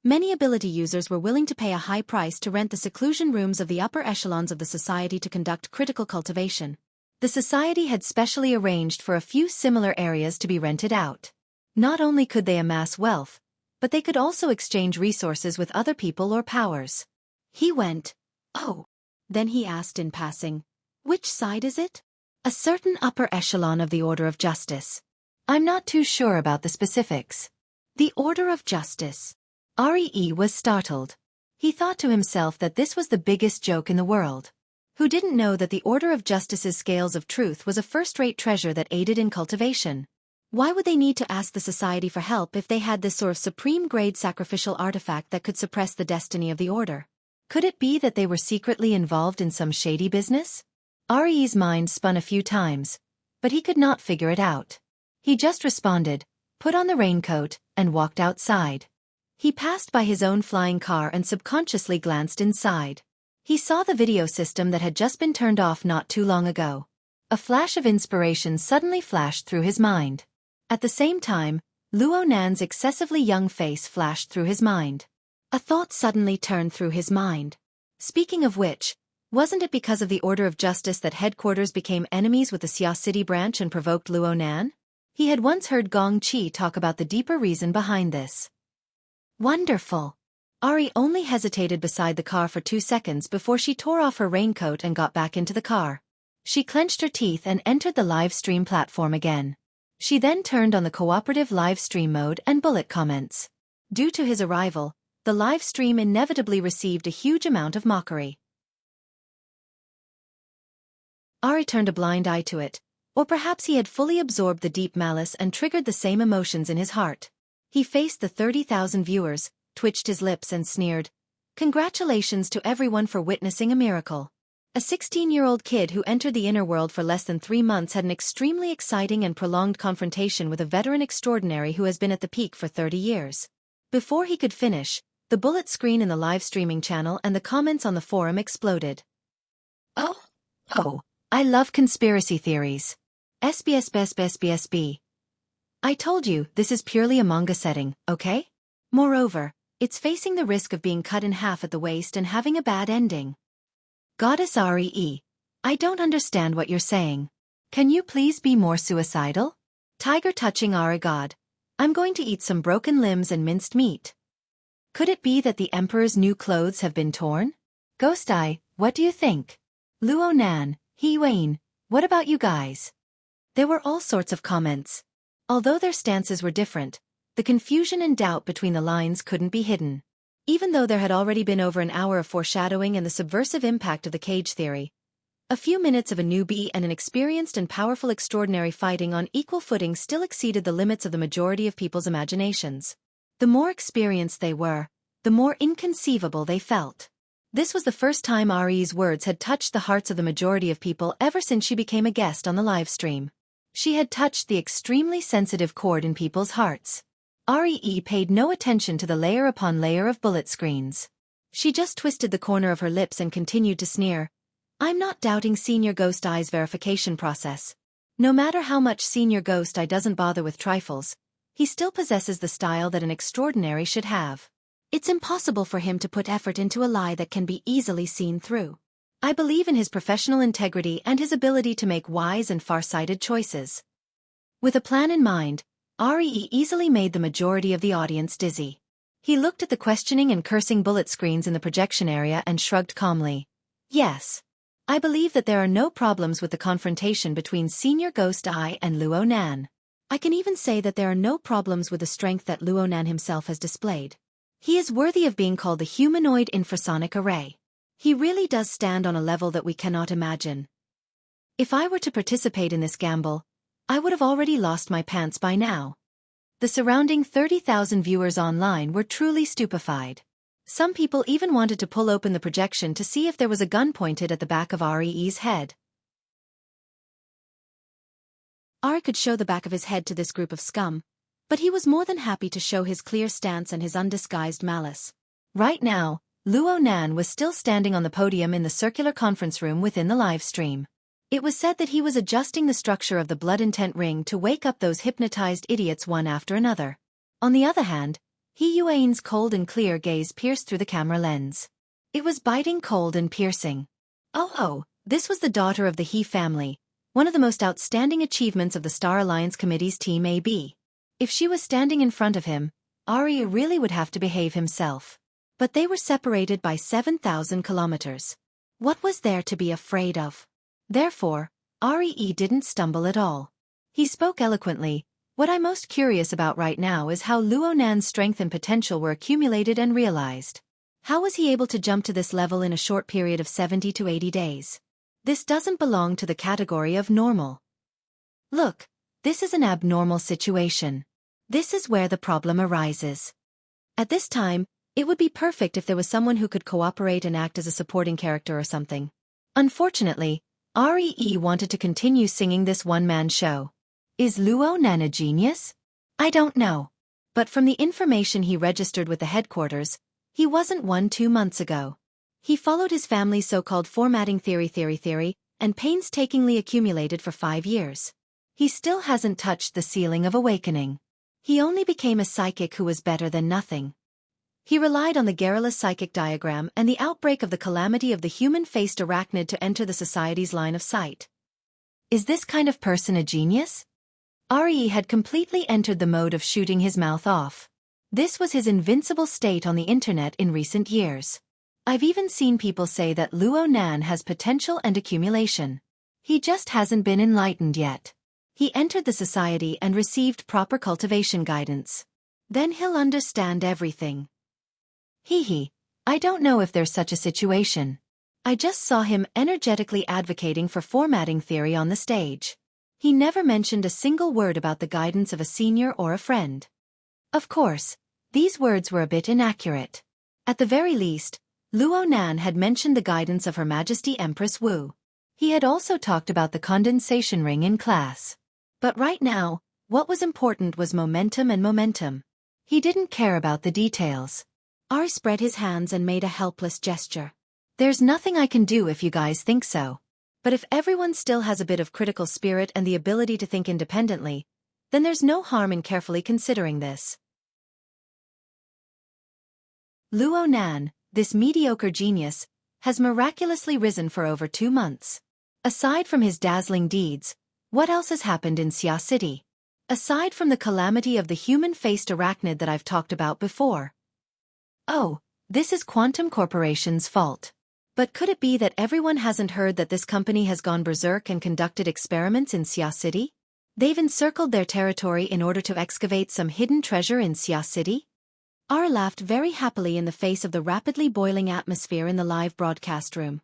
Speaker 1: many ability users were willing to pay a high price to rent the seclusion rooms of the upper echelons of the society to conduct critical cultivation. The society had specially arranged for a few similar areas to be rented out. Not only could they amass wealth, but they could also exchange resources with other people or powers. He went, "Oh." Then he asked in passing, "Which side is it?" "A certain upper echelon of the Order of Justice. I'm not too sure about the specifics." The Order of Justice. Ree was startled. He thought to himself that this was the biggest joke in the world. Who didn't know that the Order of Justice's scales of truth was a first-rate treasure that aided in cultivation? Why would they need to ask the society for help if they had this sort of supreme-grade sacrificial artifact that could suppress the destiny of the Order? Could it be that they were secretly involved in some shady business? Ree's mind spun a few times, but he could not figure it out. He just responded, put on the raincoat, and walked outside. He passed by his own flying car and subconsciously glanced inside. He saw the video system that had just been turned off not too long ago. A flash of inspiration suddenly flashed through his mind. At the same time, Luo Nan's excessively young face flashed through his mind. A thought suddenly turned through his mind. Speaking of which, wasn't it because of the Order of Justice that headquarters became enemies with the Xia City branch and provoked Luo Nan? He had once heard Gong Qi talk about the deeper reason behind this. Wonderful. Ree only hesitated beside the car for 2 seconds before she tore off her raincoat and got back into the car. She clenched her teeth and entered the live stream platform again. She then turned on the cooperative live stream mode and bullet comments. Due to his arrival, the live stream inevitably received a huge amount of mockery. Ree turned a blind eye to it, Or perhaps he had fully absorbed the deep malice and triggered the same emotions in his heart. He faced the 30,000 viewers, twitched his lips and sneered, "Congratulations to everyone for witnessing a miracle." A 16-year-old kid who entered the inner world for less than 3 months had an extremely exciting and prolonged confrontation with a veteran extraordinary who has been at the peak for 30 years. Before he could finish, the bullet screen in the live streaming channel and the comments on the forum exploded. Oh, I love conspiracy theories. SBSBSBSBSB. I told you, this is purely a manga setting, okay? Moreover, it's facing the risk of being cut in half at the waist and having a bad ending. Goddess Ree, I don't understand what you're saying. Can you please be more suicidal? Tiger touching our god. I'm going to eat some broken limbs and minced meat. Could it be that the emperor's new clothes have been torn? Ghost Eye, what do you think? Luo Nan, He Wayne, what about you guys? There were all sorts of comments. Although their stances were different, the confusion and doubt between the lines couldn't be hidden. Even though there had already been over an hour of foreshadowing and the subversive impact of the cage theory, a few minutes of a newbie and an experienced and powerful extraordinary fighting on equal footing still exceeded the limits of the majority of people's imaginations. The more experienced they were, the more inconceivable they felt. This was the first time Ree's words had touched the hearts of the majority of people ever since she became a guest on the live stream. She had touched the extremely sensitive chord in people's hearts. Ree paid no attention to the layer upon layer of bullet screens. She just twisted the corner of her lips and continued to sneer. I'm not doubting Senior Ghost Eye's verification process. No matter how much Senior Ghost Eye doesn't bother with trifles, he still possesses the style that an extraordinary should have. It's impossible for him to put effort into a lie that can be easily seen through. I believe in his professional integrity and his ability to make wise and far-sighted choices. With a plan in mind, Ree easily made the majority of the audience dizzy. He looked at the questioning and cursing bullet screens in the projection area and shrugged calmly. Yes. I believe that there are no problems with the confrontation between Senior Ghost Eye and Luo Nan. I can even say that there are no problems with the strength that Luo Nan himself has displayed. He is worthy of being called the humanoid infrasonic array. He really does stand on a level that we cannot imagine. If I were to participate in this gamble, I would have already lost my pants by now. The surrounding 30,000 viewers online were truly stupefied. Some people even wanted to pull open the projection to see if there was a gun pointed at the back of Ree's head. Ari could show the back of his head to this group of scum, but he was more than happy to show his clear stance and his undisguised malice. Right now, Luo Nan was still standing on the podium in the circular conference room within the live stream. It was said that he was adjusting the structure of the blood intent ring to wake up those hypnotized idiots one after another. On the other hand, He Yuan's cold and clear gaze pierced through the camera lens. It was biting cold and piercing. Oh, this was the daughter of the He family, one of the most outstanding achievements of the Star Alliance Committee's Team AB. If she was standing in front of him, Ari really would have to behave himself. But they were separated by 7,000 kilometers. What was there to be afraid of? Therefore, Ree didn't stumble at all. He spoke eloquently. What I'm most curious about right now is how Luo Nan's strength and potential were accumulated and realized. How was he able to jump to this level in a short period of 70 to 80 days? This doesn't belong to the category of normal. Look, this is an abnormal situation. This is where the problem arises. At this time, it would be perfect if there was someone who could cooperate and act as a supporting character or something. Unfortunately, Ree wanted to continue singing this one-man show. Is Luo Nan a genius? I don't know. But from the information he registered with the headquarters, he wasn't one 2 months ago. He followed his family's so-called formatting theory, and painstakingly accumulated for 5 years. He still hasn't touched the ceiling of awakening. He only became a psychic who was better than nothing. He relied on the garrulous psychic diagram and the outbreak of the calamity of the human-faced arachnid to enter the society's line of sight. Is this kind of person a genius? Ree had completely entered the mode of shooting his mouth off. This was his invincible state on the internet in recent years. I've even seen people say that Luo Nan has potential and accumulation. He just hasn't been enlightened yet. He entered the society and received proper cultivation guidance. Then he'll understand everything. I don't know if there's such a situation. I just saw him energetically advocating for formatting theory on the stage. He never mentioned a single word about the guidance of a senior or a friend. Of course, these words were a bit inaccurate. At the very least, Luo Nan had mentioned the guidance of Her Majesty Empress Wu. He had also talked about the condensation ring in class. But right now, what was important was momentum and momentum. He didn't care about the details. Ari spread his hands and made a helpless gesture. There's nothing I can do if you guys think so. But if everyone still has a bit of critical spirit and the ability to think independently, then there's no harm in carefully considering this. Luo Nan, this mediocre genius, has miraculously risen for over 2 months. Aside from his dazzling deeds, what else has happened in Xia City? Aside from the calamity of the human-faced arachnid that I've talked about before. Oh, this is Quantum Corporation's fault. But could it be that everyone hasn't heard that this company has gone berserk and conducted experiments in Xia City? They've encircled their territory in order to excavate some hidden treasure in Xia City? R laughed very happily in the face of the rapidly boiling atmosphere in the live broadcast room.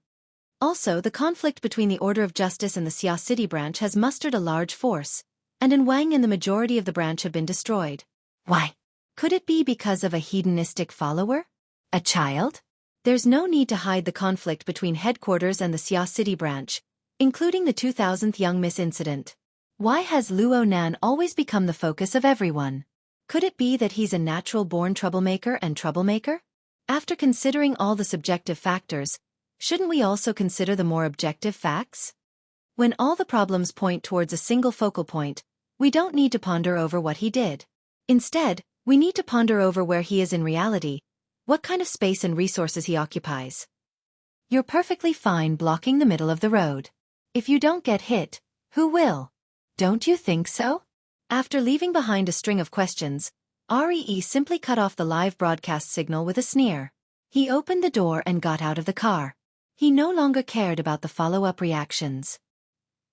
Speaker 1: Also, the conflict between the Order of Justice and the Xia City branch has mustered a large force, and in Wang and the majority of the branch have been destroyed. Why? Could it be because of a hedonistic follower? A child? There's no need to hide the conflict between headquarters and the Xia City branch, including the 2000th young miss incident. Why has Luo Nan always become the focus of everyone? Could it be that he's a natural-born troublemaker and troublemaker? After considering all the subjective factors, shouldn't we also consider the more objective facts? When all the problems point towards a single focal point, we don't need to ponder over what he did. Instead, we need to ponder over where he is in reality, what kind of space and resources he occupies. You're perfectly fine blocking the middle of the road. If you don't get hit, who will? Don't you think so? After leaving behind a string of questions, REE simply cut off the live broadcast signal with a sneer. He opened the door and got out of the car. He no longer cared about the follow-up reactions.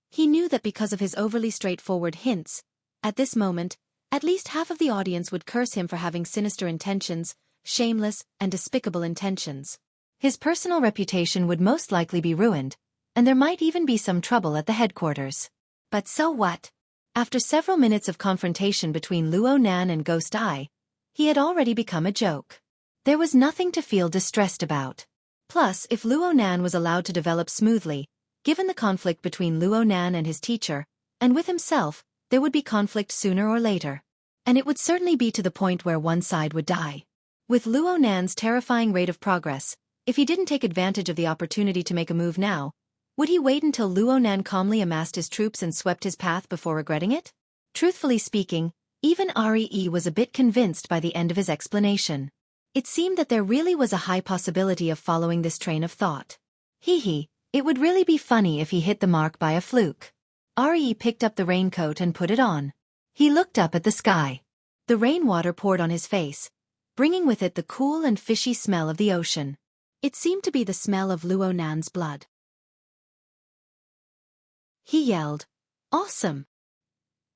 Speaker 1: He knew that because of his overly straightforward hints, at this moment, at least half of the audience would curse him for having sinister intentions, shameless and despicable intentions. His personal reputation would most likely be ruined, and there might even be some trouble at the headquarters. But so what? After several minutes of confrontation between Luo Nan and Ghost Eye, he had already become a joke. There was nothing to feel distressed about. Plus, if Luo Nan was allowed to develop smoothly, given the conflict between Luo Nan and his teacher, and with himself, there would be conflict sooner or later. And it would certainly be to the point where one side would die. With Luo Nan's terrifying rate of progress, if he didn't take advantage of the opportunity to make a move now, would he wait until Luo Nan calmly amassed his troops and swept his path before regretting it? Truthfully speaking, even REE was a bit convinced by the end of his explanation. It seemed that there really was a high possibility of following this train of thought. It would really be funny if he hit the mark by a fluke. REE picked up the raincoat and put it on. He looked up at the sky. The rainwater poured on his face, bringing with it the cool and fishy smell of the ocean. It seemed to be the smell of Luo Nan's blood. He yelled, "Awesome!"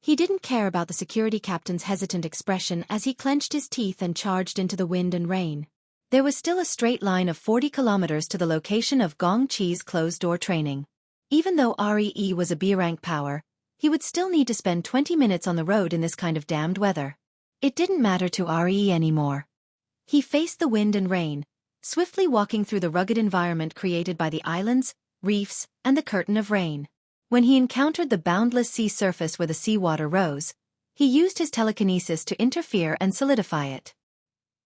Speaker 1: He didn't care about the security captain's hesitant expression as he clenched his teeth and charged into the wind and rain. There was still a straight line of 40 kilometers to the location of Gong Qi's closed-door training. Even though REE was a B-rank power, he would still need to spend 20 minutes on the road in this kind of damned weather. It didn't matter to REE anymore. He faced the wind and rain, swiftly walking through the rugged environment created by the islands, reefs, and the curtain of rain. When he encountered the boundless sea surface where the seawater rose, he used his telekinesis to interfere and solidify it.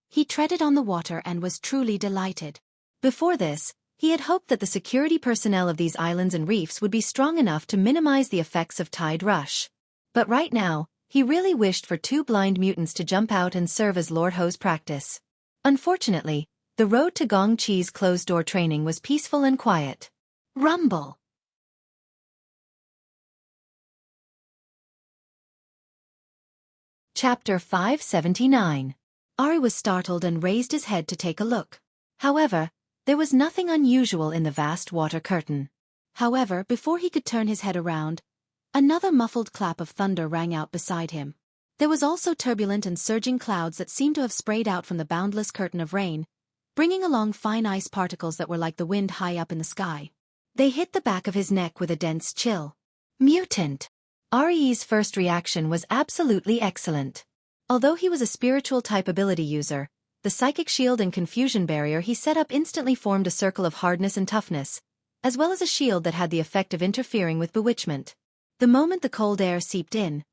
Speaker 1: He treaded on the water and was truly delighted. Before this, he had hoped that the security personnel of these islands and reefs would be strong enough to minimize the effects of tide rush. But right now, he really wished for 2 blind mutants to jump out and serve as Lord Ho's practice. Unfortunately, the road to Gong Qi's closed-door training was peaceful and quiet. Rumble! Chapter 579. Ari was startled and raised his head to take a look. However, there was nothing unusual in the vast water curtain. However, before he could turn his head around, another muffled clap of thunder rang out beside him. There was also turbulent and surging clouds that seemed to have sprayed out from the boundless curtain of rain, bringing along fine ice particles that were like the wind high up in the sky. They hit the back of his neck with a dense chill. Mutant! Re's first reaction was absolutely excellent. Although he was a spiritual type ability user, the psychic shield and confusion barrier he set up instantly formed a circle of hardness and toughness, as well as a shield that had the effect of interfering with bewitchment. The moment the cold air seeped in,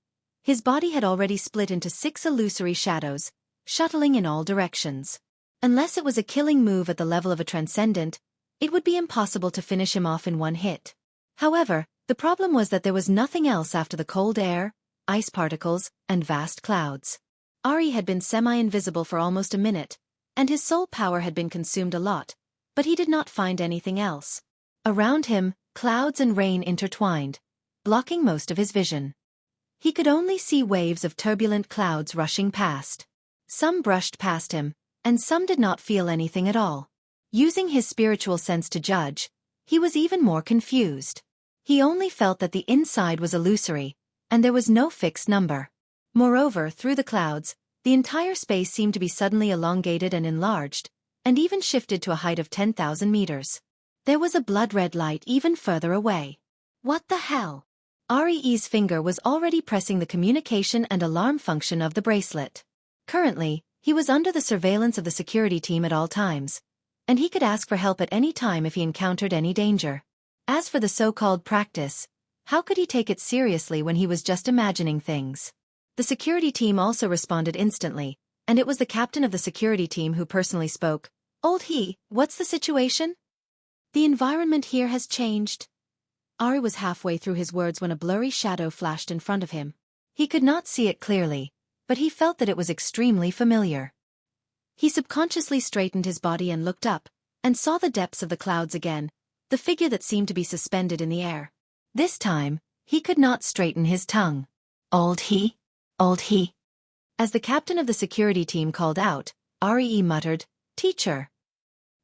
Speaker 1: his body had already split into 6 illusory shadows, shuttling in all directions. Unless it was a killing move at the level of a transcendent, it would be impossible to finish him off in one hit. However, the problem was that there was nothing else after the cold air, ice particles, and vast clouds. Ari had been semi-invisible for almost a minute, and his soul power had been consumed a lot, but he did not find anything else. Around him, clouds and rain intertwined, blocking most of his vision. He could only see waves of turbulent clouds rushing past. Some brushed past him, and some did not feel anything at all. Using his spiritual sense to judge, he was even more confused. He only felt that the inside was illusory, and there was no fixed number. Moreover, through the clouds, the entire space seemed to be suddenly elongated and enlarged, and even shifted to a height of 10,000 meters. There was a blood-red light even further away. What the hell? Re's finger was already pressing the communication and alarm function of the bracelet. Currently, he was under the surveillance of the security team at all times, and he could ask for help at any time if he encountered any danger. As for the so-called practice, how could he take it seriously when he was just imagining things? The security team also responded instantly, and it was the captain of the security team who personally spoke. "Old he, what's the situation?" "The environment here has changed." Ari was halfway through his words when a blurry shadow flashed in front of him. He could not see it clearly, but he felt that it was extremely familiar. He subconsciously straightened his body and looked up, and saw the depths of the clouds again, the figure that seemed to be suspended in the air. This time, he could not straighten his tongue. "Old he? Old he?" As the captain of the security team called out, Re muttered, "Teacher."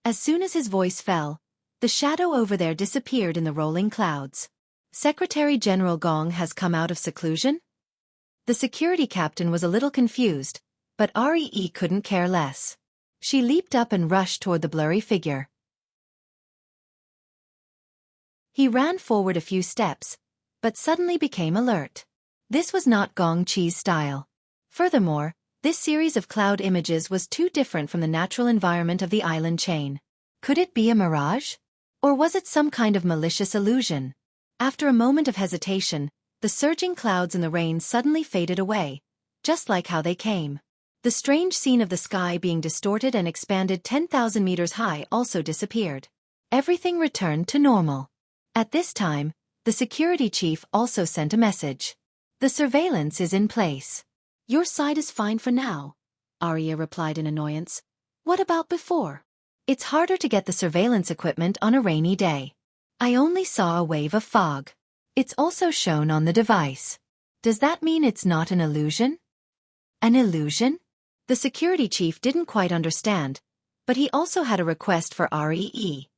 Speaker 1: As soon as his voice fell, the shadow over there disappeared in the rolling clouds. "Secretary General Gong has come out of seclusion?" The security captain was a little confused, but Re couldn't care less. She leaped up and rushed toward the blurry figure. He ran forward a few steps, but suddenly became alert. This was not Gong Chi's style. Furthermore, this series of cloud images was too different from the natural environment of the island chain. Could it be a mirage? Or was it some kind of malicious illusion? After a moment of hesitation, the surging clouds and the rain suddenly faded away, just like how they came. The strange scene of the sky being distorted and expanded 10,000 meters high also disappeared. Everything returned to normal. At this time, the security chief also sent a message. "The surveillance is in place." "Your side is fine for now," Arya replied in annoyance. "What about before?" "It's harder to get the surveillance equipment on a rainy day. I only saw a wave of fog. It's also shown on the device. Does that mean it's not an illusion?" "An illusion?" The security chief didn't quite understand, but he also had a request for Re.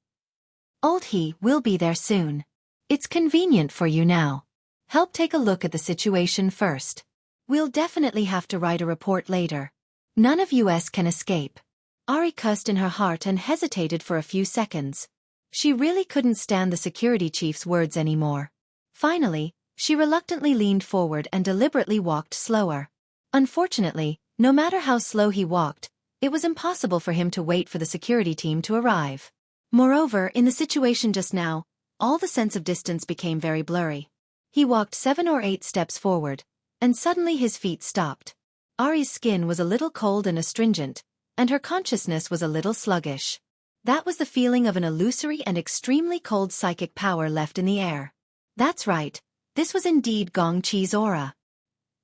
Speaker 1: "Old he will be there soon. It's convenient for you now. Help take a look at the situation first. We'll definitely have to write a report later. None of us can escape." Ari cussed in her heart and hesitated for a few seconds. She really couldn't stand the security chief's words anymore. Finally, she reluctantly leaned forward and deliberately walked slower. Unfortunately, no matter how slow he walked, it was impossible for him to wait for the security team to arrive. Moreover, in the situation just now, all the sense of distance became very blurry. He walked 7 or 8 steps forward, and suddenly his feet stopped. Ari's skin was a little cold and astringent, and her consciousness was a little sluggish. That was the feeling of an illusory and extremely cold psychic power left in the air. That's right, this was indeed Gong Chi's aura.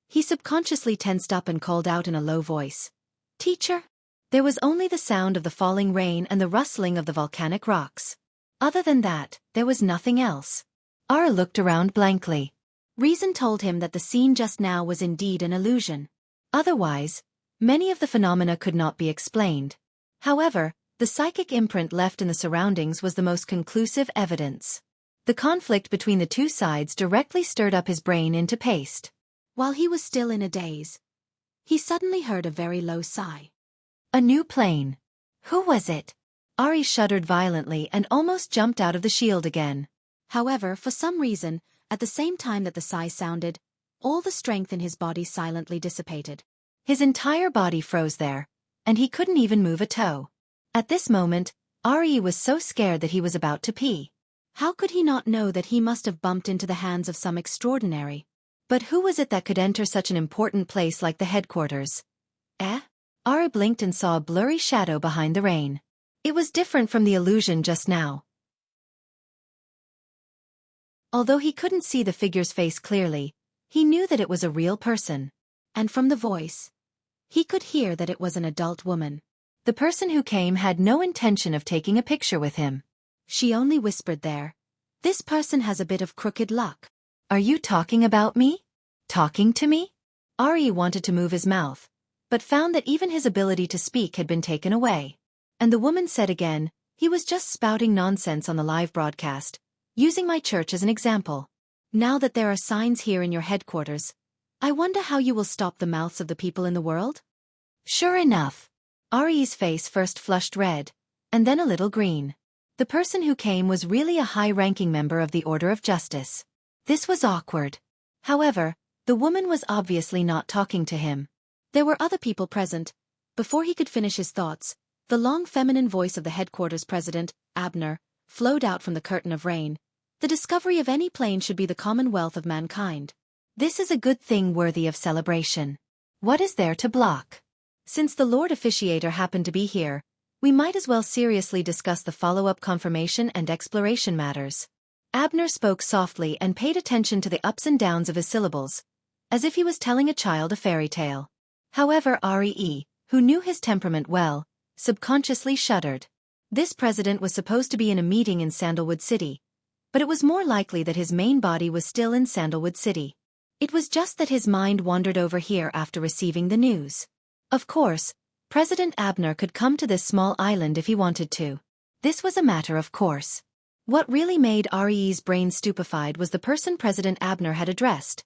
Speaker 1: He subconsciously tensed up and called out in a low voice, "Teacher?" There was only the sound of the falling rain and the rustling of the volcanic rocks. Other than that, there was nothing else. Ara looked around blankly. Reason told him that the scene just now was indeed an illusion. Otherwise, many of the phenomena could not be explained. However, the psychic imprint left in the surroundings was the most conclusive evidence. The conflict between the two sides directly stirred up his brain into paste. While he was still in a daze, he suddenly heard a very low sigh. A new plane. Who was it? Ari shuddered violently and almost jumped out of the shield again. However, for some reason, At the same time that the sigh sounded, all the strength in his body silently dissipated. His entire body froze there, and he couldn't even move a toe. At this moment, Ari was so scared that he was about to pee. How could he not know that he must have bumped into the hands of some extraordinary? But who was it that could enter such an important place like the headquarters? Ari blinked and saw a blurry shadow behind the rain. It was different from the illusion just now. Although he couldn't see the figure's face clearly, he knew that it was a real person. And from the voice, he could hear that it was an adult woman. The person who came had no intention of taking a picture with him. She only whispered there, "This person has a bit of crooked luck." "Are you talking about me? Talking to me?" Ari wanted to move his mouth, but found that even his ability to speak had been taken away. And the woman said again, "He was just spouting nonsense on the live broadcast, using my church as an example. Now that there are signs here in your headquarters, I wonder how you will stop the mouths of the people in the world?" Sure enough, Ari's face first flushed red, and then a little green. The person who came was really a high-ranking member of the Order of Justice. This was awkward. However, the woman was obviously not talking to him. There were other people present. Before he could finish his thoughts, the long feminine voice of the headquarters president, Abner, flowed out from the curtain of rain. "The discovery of any plane should be the commonwealth of mankind. This is a good thing worthy of celebration. What is there to block? Since the Lord Officiator happened to be here, we might as well seriously discuss the follow-up confirmation and exploration matters." Abner spoke softly and paid attention to the ups and downs of his syllables, as if he was telling a child a fairy tale. However, Ari, who knew his temperament well, subconsciously shuddered. This president was supposed to be in a meeting in Sandalwood City, but it was more likely that his main body was still in Sandalwood City. It was just that his mind wandered over here after receiving the news. Of course, President Abner could come to this small island if he wanted to. This was a matter of course. What really made Ari's brain stupefied was the person President Abner had addressed.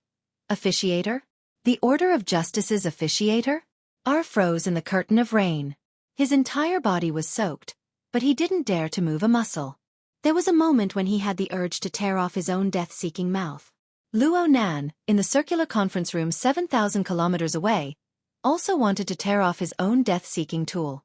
Speaker 1: Officiator? The Order of Justice's officiator? Ar froze in the curtain of rain. His entire body was soaked, but he didn't dare to move a muscle. There was a moment when he had the urge to tear off his own death-seeking mouth. Luo Nan, in the circular conference room 7,000 kilometers away, also wanted to tear off his own death-seeking tool.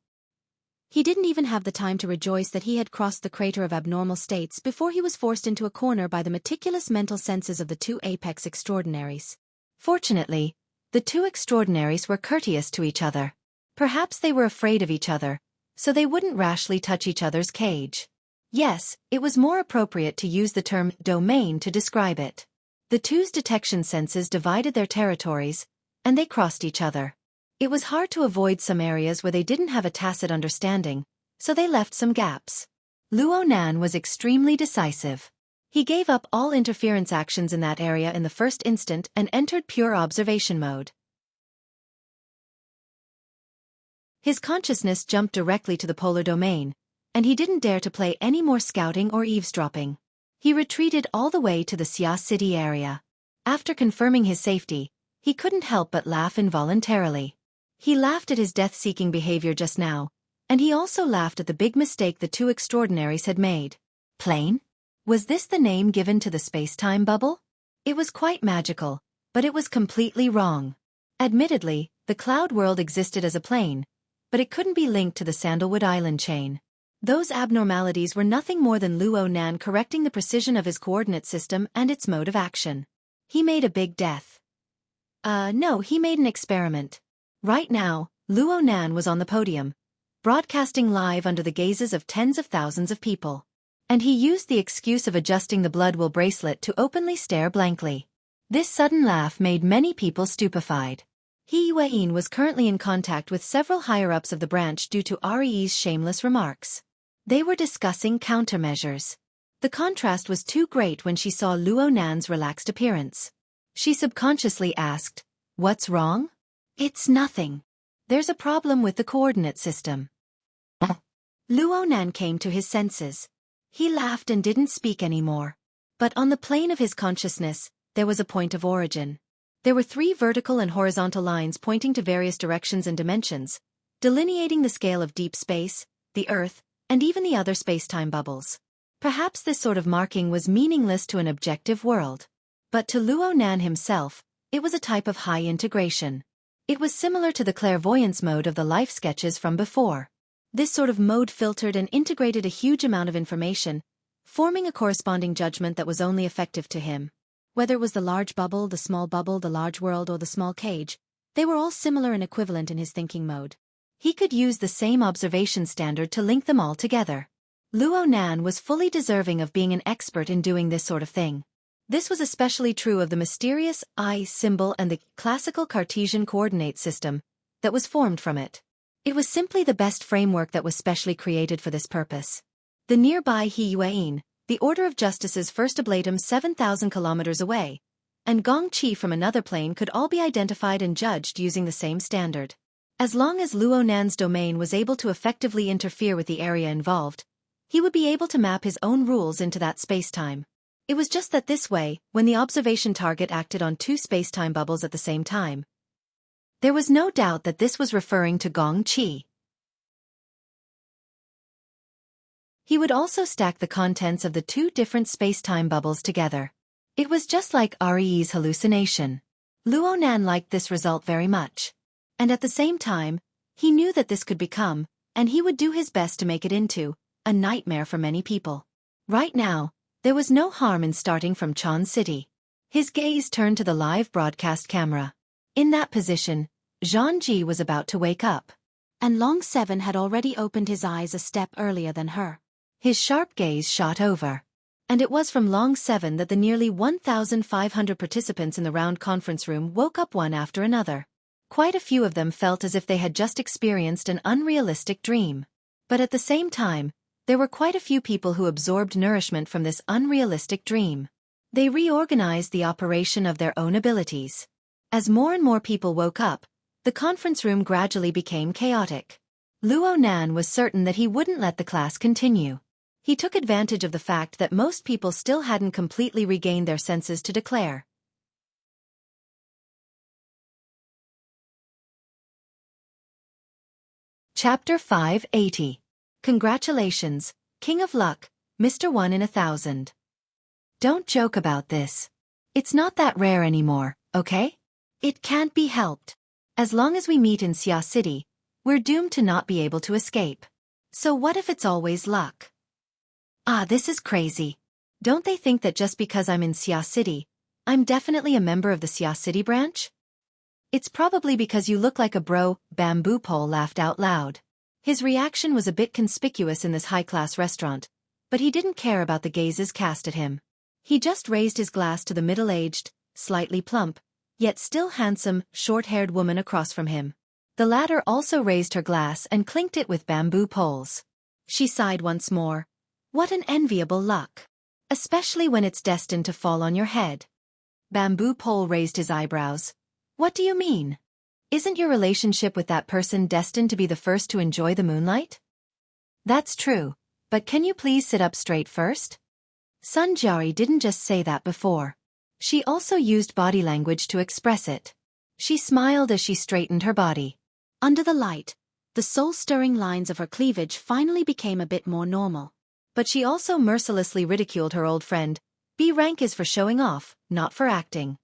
Speaker 1: He didn't even have the time to rejoice that he had crossed the crater of abnormal states before he was forced into a corner by the meticulous mental senses of the two apex extraordinaries. Fortunately, the two extraordinaries were courteous to each other. Perhaps they were afraid of each other, so they wouldn't rashly touch each other's cage. Yes, it was more appropriate to use the term domain to describe it. The two's detection senses divided their territories, and they crossed each other. It was hard to avoid some areas where they didn't have a tacit understanding, so they left some gaps. Luo Nan was extremely decisive. He gave up all interference actions in that area in the first instant and entered pure observation mode. His consciousness jumped directly to the polar domain, and he didn't dare to play any more scouting or eavesdropping. He retreated all the way to the Xia City area. After confirming his safety, he couldn't help but laugh involuntarily. He laughed at his death-seeking behavior just now, and he also laughed at the big mistake the two extraordinaries had made. Plane? Was this the name given to the space-time bubble? It was quite magical, but it was completely wrong. Admittedly, the cloud world existed as a plane, but it couldn't be linked to the Sandalwood Island chain. Those abnormalities were nothing more than Luo Nan correcting the precision of his coordinate system and its mode of action. He made a big death. No, he made an experiment. Right now, Luo Nan was on the podium, broadcasting live under the gazes of tens of thousands of people. And he used the excuse of adjusting the blood will bracelet to openly stare blankly. This sudden laugh made many people stupefied. He Yuein was currently in contact with several higher-ups of the branch due to Ri's shameless remarks. They were discussing countermeasures. The contrast was too great when she saw Luo Nan's relaxed appearance. She subconsciously asked, "What's wrong?" "It's nothing. There's a problem with the coordinate system." Luo Nan came to his senses. He laughed and didn't speak anymore. But on the plane of his consciousness, there was a point of origin. There were 3 vertical and horizontal lines pointing to various directions and dimensions, delineating the scale of deep space, the Earth, and even the other space-time bubbles. Perhaps this sort of marking was meaningless to an objective world. But to Luo Nan himself, it was a type of high integration. It was similar to the clairvoyance mode of the life sketches from before. This sort of mode filtered and integrated a huge amount of information, forming a corresponding judgment that was only effective to him. Whether it was the large bubble, the large world, or the small cage, they were all similar and equivalent in his thinking mode. He could use the same observation standard to link them all together. Luo Nan was fully deserving of being an expert in doing this sort of thing. This was especially true of the mysterious I symbol and the classical Cartesian coordinate system that was formed from it. It was simply the best framework that was specially created for this purpose. The nearby He Yuan, the Order of Justice's first oblatum 7,000 kilometers away, and Gong Qi from another plane could all be identified and judged using the same standard. As long as Luo Nan's domain was able to effectively interfere with the area involved, he would be able to map his own rules into that spacetime. It was just that this way, when the observation target acted on two spacetime bubbles at the same time, there was no doubt that this was referring to Gong Qi. He would also stack the contents of the two different spacetime bubbles together. It was just like Re's hallucination. Luo Nan liked this result very much. And at the same time, he knew that this could become, and he would do his best to make it into, a nightmare for many people. Right now, there was no harm in starting from Chan City. His gaze turned to the live broadcast camera. In that position, Zhang Ji was about to wake up. And Long Seven had already opened his eyes a step earlier than her. His sharp gaze shot over. And it was from Long Seven that the nearly 1,500 participants in the round conference room woke up one after another. Quite a few of them felt as if they had just experienced an unrealistic dream. But at the same time, there were quite a few people who absorbed nourishment from this unrealistic dream. They reorganized the operation of their own abilities. As more and more people woke up, the conference room gradually became chaotic. Luo Nan was certain that he wouldn't let the class continue. He took advantage of the fact that most people still hadn't completely regained their senses to declare. Chapter 580. Congratulations, King of Luck, Mr. 1 in 1,000. Don't joke about this. It's not that rare anymore, okay? It can't be helped. As long as we meet in Xia City, we're doomed to not be able to escape. So what if it's always luck? Ah, this is crazy. Don't they think that just because I'm in Xia City, I'm definitely a member of the Xia City branch? It's probably because you look like a bro, Bamboo Pole laughed out loud. His reaction was a bit conspicuous in this high-class restaurant, but he didn't care about the gazes cast at him. He just raised his glass to the middle-aged, slightly plump, yet still handsome, short-haired woman across from him. The latter also raised her glass and clinked it with bamboo poles. She sighed once more. What an enviable luck. Especially when it's destined to fall on your head. Bamboo Pole raised his eyebrows. What do you mean? Isn't your relationship with that person destined to be the first to enjoy the moonlight? That's true, but can you please sit up straight first? Sun Jiari didn't just say that before. She also used body language to express it. She smiled as she straightened her body. Under the light, the soul-stirring lines of her cleavage finally became a bit more normal. But she also mercilessly ridiculed her old friend. B rank is for showing off, not for acting.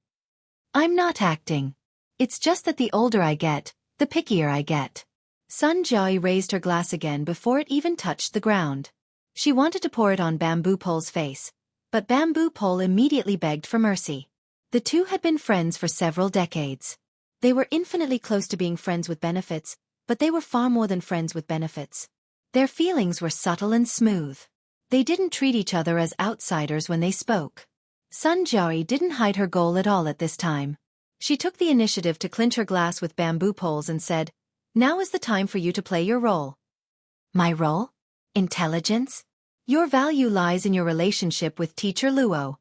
Speaker 1: I'm not acting. It's just that the older I get, the pickier I get. Sun Jiai raised her glass again before it even touched the ground. She wanted to pour it on Bamboo Pole's face, but Bamboo Pole immediately begged for mercy. The two had been friends for several decades. They were infinitely close to being friends with benefits, but they were far more than friends with benefits. Their feelings were subtle and smooth. They didn't treat each other as outsiders when they spoke. Sun Jiari didn't hide her goal at all at this time. She took the initiative to clinch her glass with bamboo poles and said, "Now is the time for you to play your role." My role? Intelligence? Your value lies in your relationship with Teacher Luo.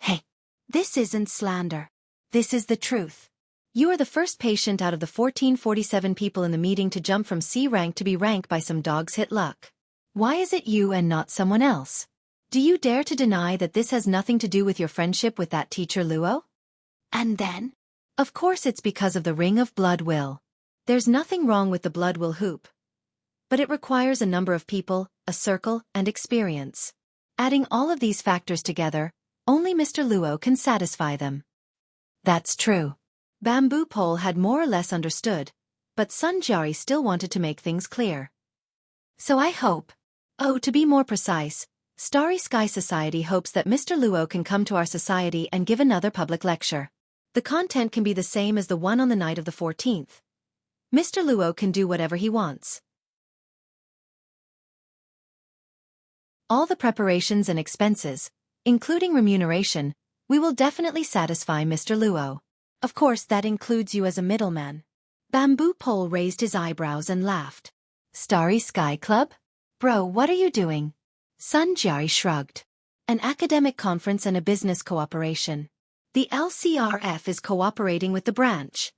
Speaker 1: Hey, this isn't slander. This is the truth. You are the first patient out of the 1447 people in the meeting to jump from C rank to B rank by some dog's hit luck. Why is it you and not someone else? Do you dare to deny that this has nothing to do with your friendship with that Teacher Luo? And then? Of course it's because of the Ring of Blood Will. There's nothing wrong with the Blood Will hoop. But it requires a number of people, a circle, and experience. Adding all of these factors together, Only Mr. Luo can satisfy them. That's true. Bamboo Pole had more or less understood, but Sun Jiari still wanted to make things clear. So I hope. Oh, to be more precise, Starry Sky Society hopes that Mr. Luo can come to our society and give another public lecture. The content can be the same as the one on the night of the 14th. Mr. Luo can do whatever he wants. All the preparations and expenses, including remuneration, we will definitely satisfy Mr. Luo. Of course, that includes you as a middleman. Bamboo Pole raised his eyebrows and laughed. Starry Sky Club? Bro, what are you doing? Sun Jiari shrugged. An academic conference and a business cooperation. The LCRF is cooperating with the branch.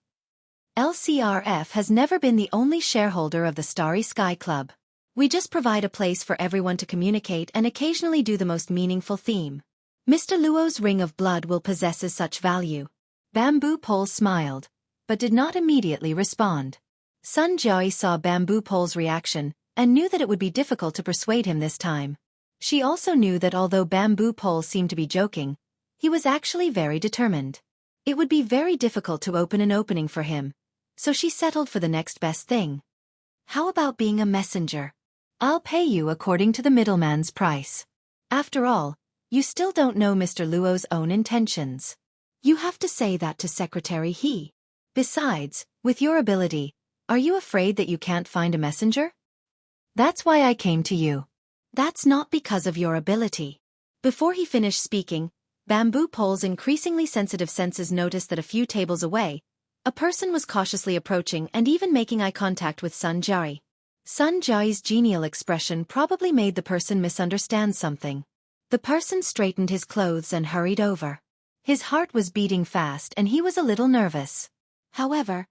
Speaker 1: LCRF has never been the only shareholder of the Starry Sky Club. We just provide a place for everyone to communicate and occasionally do the most meaningful theme. Mr. Luo's ring of blood will possess such value. Bamboo Pole smiled, but did not immediately respond. Sun Jiari saw Bamboo Pole's reaction and knew that it would be difficult to persuade him this time. She also knew that although Bamboo Pole seemed to be joking, he was actually very determined. It would be very difficult to open an opening for him, so she settled for the next best thing. How about being a messenger? I'll pay you according to the middleman's price. After all, you still don't know Mr. Luo's own intentions. You have to say that to Secretary He. Besides, with your ability, are you afraid that you can't find a messenger? That's why I came to you. That's not because of your ability. Before he finished speaking, Bamboo Pole's increasingly sensitive senses noticed that a few tables away, a person was cautiously approaching and even making eye contact with Sun Jiari. Sun Jiari's genial expression probably made the person misunderstand something. The person straightened his clothes and hurried over. His heart was beating fast and he was a little nervous. However,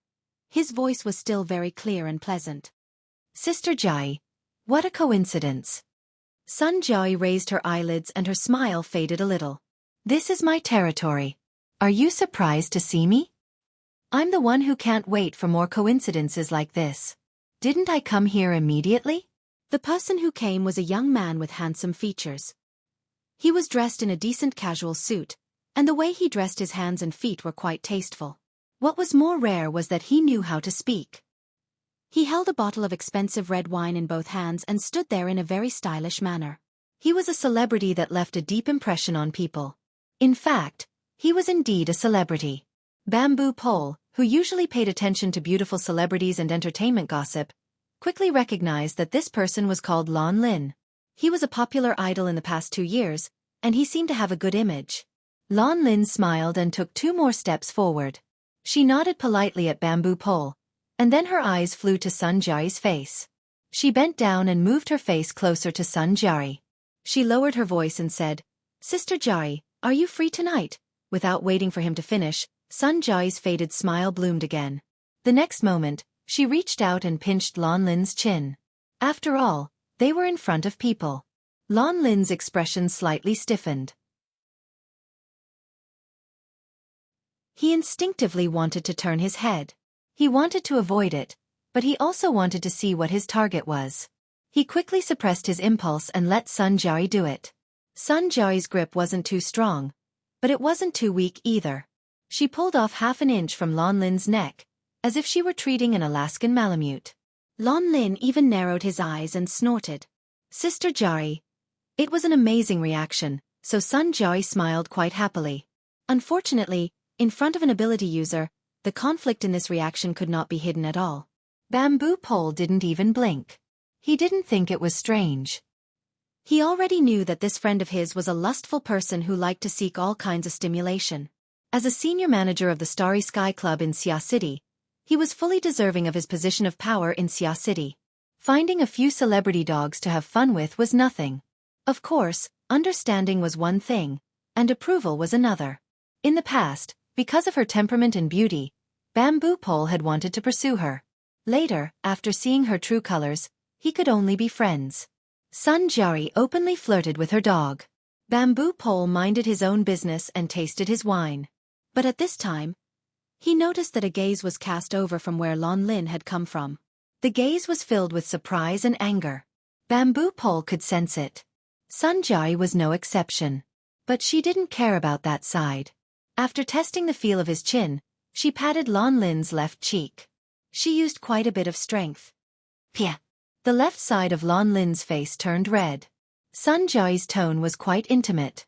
Speaker 1: his voice was still very clear and pleasant. Sister Jiari, what a coincidence. Sun Jiari raised her eyelids and her smile faded a little. This is my territory. Are you surprised to see me? I'm the one who can't wait for more coincidences like this. Didn't I come here immediately? The person who came was a young man with handsome features. He was dressed in a decent casual suit, and the way he dressed his hands and feet were quite tasteful. What was more rare was that he knew how to speak. He held a bottle of expensive red wine in both hands and stood there in a very stylish manner. He was a celebrity that left a deep impression on people. In fact, he was indeed a celebrity. Bamboo Pole, who usually paid attention to beautiful celebrities and entertainment gossip, quickly recognized that this person was called Lon Lin. He was a popular idol in the past 2 years, and he seemed to have a good image. Lon Lin smiled and took 2 more steps forward. She nodded politely at Bamboo Pole, and then her eyes flew to Sun Jiari's face. She bent down and moved her face closer to Sun Jiari. She lowered her voice and said, Sister Jiari, are you free tonight? Without waiting for him to finish, Sun Jiari's faded smile bloomed again. The next moment, she reached out and pinched Lon Lin's chin. After all, they were in front of people. Lon Lin's expression slightly stiffened. He instinctively wanted to turn his head. He wanted to avoid it, but he also wanted to see what his target was. He quickly suppressed his impulse and let Sun Jiari do it. Sun Jiari's grip wasn't too strong, but it wasn't too weak either. She pulled off half an inch from Lon Lin's neck, as if she were treating an Alaskan Malamute. Lon Lin even narrowed his eyes and snorted. Sister Jiari. It was an amazing reaction, so Sun Jiari smiled quite happily. Unfortunately, in front of an ability user, the conflict in this reaction could not be hidden at all. Bamboo Pole didn't even blink. He didn't think it was strange. He already knew that this friend of his was a lustful person who liked to seek all kinds of stimulation. As a senior manager of the Starry Sky Club in Xia City, he was fully deserving of his position of power in Xia City. Finding a few celebrity dogs to have fun with was nothing. Of course, understanding was one thing, and approval was another. In the past, because of her temperament and beauty, Bamboo Pole had wanted to pursue her. Later, after seeing her true colors, he could only be friends. Sun Jiari openly flirted with her dog. Bamboo Pole minded his own business and tasted his wine. But at this time, he noticed that a gaze was cast over from where Lon Lin had come from. The gaze was filled with surprise and anger. Bamboo Pole could sense it. Sun Jiari was no exception. But she didn't care about that side. After testing the feel of his chin, she patted Lan Lin's left cheek. She used quite a bit of strength. Pia. The left side of Lan Lin's face turned red. Sun Jia's tone was quite intimate.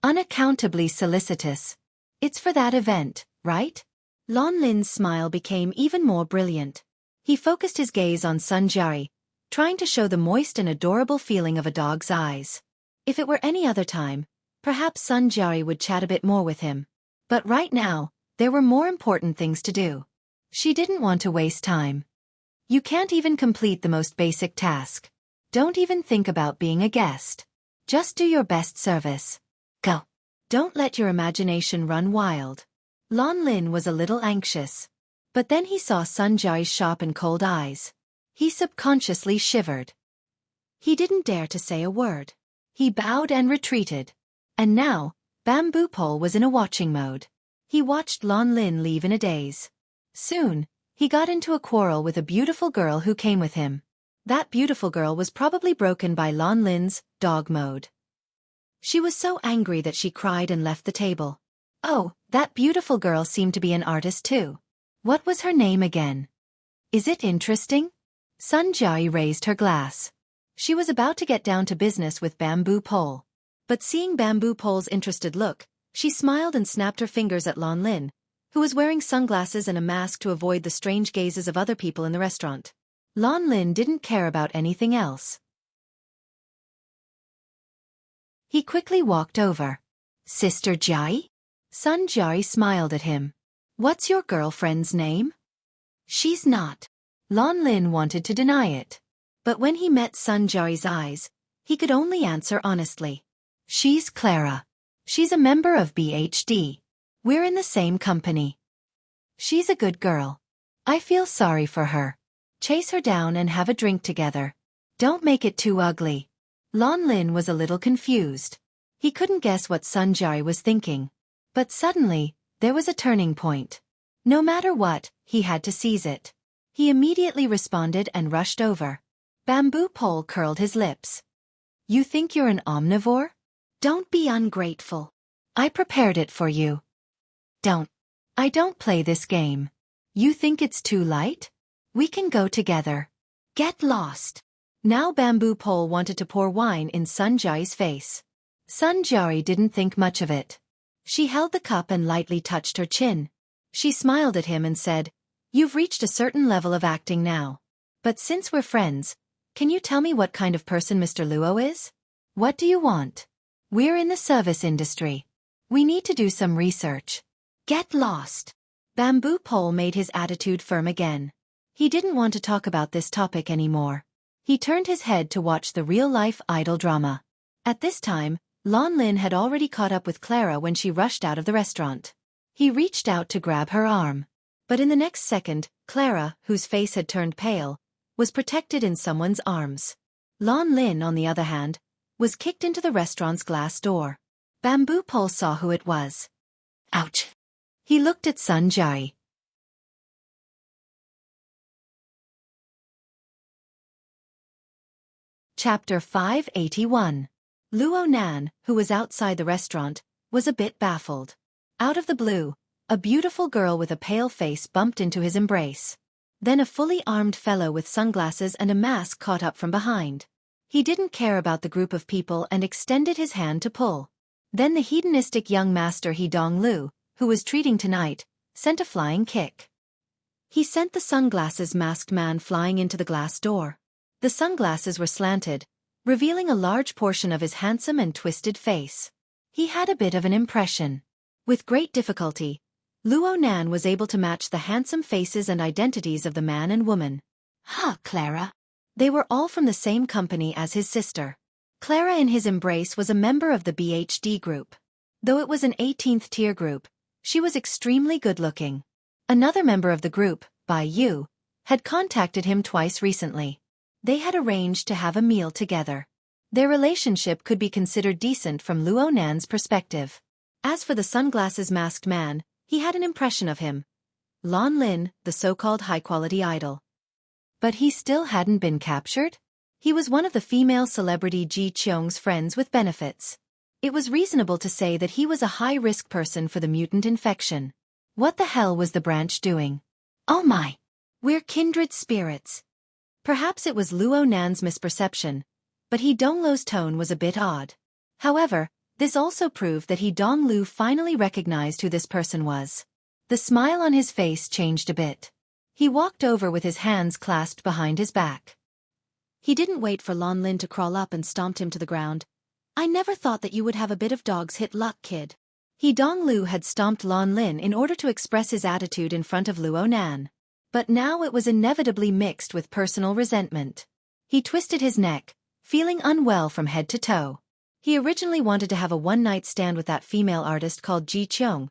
Speaker 1: Unaccountably solicitous. It's for that event, right? Lan Lin's smile became even more brilliant. He focused his gaze on Sun Jia, trying to show the moist and adorable feeling of a dog's eyes. If it were any other time, perhaps Sun Jia would chat a bit more with him. But right now, there were more important things to do. She didn't want to waste time. You can't even complete the most basic task. Don't even think about being a guest. Just do your best service. Go. Don't let your imagination run wild. Lan Lin was a little anxious. But then he saw Sun Jia's sharp and cold eyes. He subconsciously shivered. He didn't dare to say a word. He bowed and retreated. And now, Bamboo Pole was in a watching mode. He watched Lan Lin leave in a daze. Soon, he got into a quarrel with a beautiful girl who came with him. That beautiful girl was probably broken by Lan Lin's dog mode. She was so angry that she cried and left the table. Oh, that beautiful girl seemed to be an artist too. What was her name again? Is it interesting? Sun Jia raised her glass. She was about to get down to business with Bamboo Pole. But seeing Bamboo Pole's interested look, she smiled and snapped her fingers at Lan Lin, who was wearing sunglasses and a mask to avoid the strange gazes of other people in the restaurant. Lan Lin didn't care about anything else. He quickly walked over. Sister Jia? Sun Jia smiled at him. What's your girlfriend's name? She's not. Lan Lin wanted to deny it. But when he met Sun Jia's eyes, he could only answer honestly. She's Clara. She's a member of BHD. We're in the same company. She's a good girl. I feel sorry for her. Chase her down and have a drink together. Don't make it too ugly. Lan Lin was a little confused. He couldn't guess what Sun Jia was thinking. But suddenly, there was a turning point. No matter what, he had to seize it. He immediately responded and rushed over. Bamboo Pole curled his lips. You think you're an omnivore? Don't be ungrateful. I prepared it for you. I don't play this game. You think it's too light? We can go together. Get lost. Now Bamboo Pole wanted to pour wine in Sun Jia's face. Sun Jia didn't think much of it. She held the cup and lightly touched her chin. She smiled at him and said, You've reached a certain level of acting now. But since we're friends, can you tell me what kind of person Mr. Luo is? What do you want? We're in the service industry. We need to do some research. Get lost. Bamboo Pole made his attitude firm again. He didn't want to talk about this topic anymore. He turned his head to watch the real-life idol drama. At this time, Lan Lin had already caught up with Clara when she rushed out of the restaurant. He reached out to grab her arm. But in the next second, Clara, whose face had turned pale, was protected in someone's arms. Lan Lin, on the other hand, was kicked into the restaurant's glass door. Bamboo Pole saw who it was. Ouch! He looked at Sun Jia. Chapter 581. Luo Nan, who was outside the restaurant, was a bit baffled. Out of the blue, a beautiful girl with a pale face bumped into his embrace. Then a fully armed fellow with sunglasses and a mask caught up from behind. He didn't care about the group of people and extended his hand to pull. Then the hedonistic young master He Dong Lu, who was treating tonight, sent a flying kick. He sent the sunglasses masked man flying into the glass door. The sunglasses were slanted, revealing a large portion of his handsome and twisted face. He had a bit of an impression. With great difficulty, Luo Nan was able to match the handsome faces and identities of the man and woman. Clara. They were all from the same company as his sister. Clara in his embrace was a member of the BHD group. Though it was an 18th tier group, she was extremely good-looking. Another member of the group, Bai Yu, had contacted him twice recently. They had arranged to have a meal together. Their relationship could be considered decent from Luo Nan's perspective. As for the sunglasses masked man, he had an impression of him. Lan Lin, the so-called high-quality idol. But he still hadn't been captured? He was one of the female celebrity Ji Qiong's friends with benefits. It was reasonable to say that he was a high-risk person for the mutant infection. What the hell was the branch doing? Oh my! We're kindred spirits. Perhaps it was Luo Nan's misperception, but He Donglu's tone was a bit odd. However, this also proved that He Donglu finally recognized who this person was. The smile on his face changed a bit. He walked over with his hands clasped behind his back. He didn't wait for Lan Lin to crawl up and stomped him to the ground. I never thought that you would have a bit of dog's hit luck, kid. He Donglu had stomped Lan Lin in order to express his attitude in front of Luo Nan. But now it was inevitably mixed with personal resentment. He twisted his neck, feeling unwell from head to toe. He originally wanted to have a one-night stand with that female artist called Ji Qiong,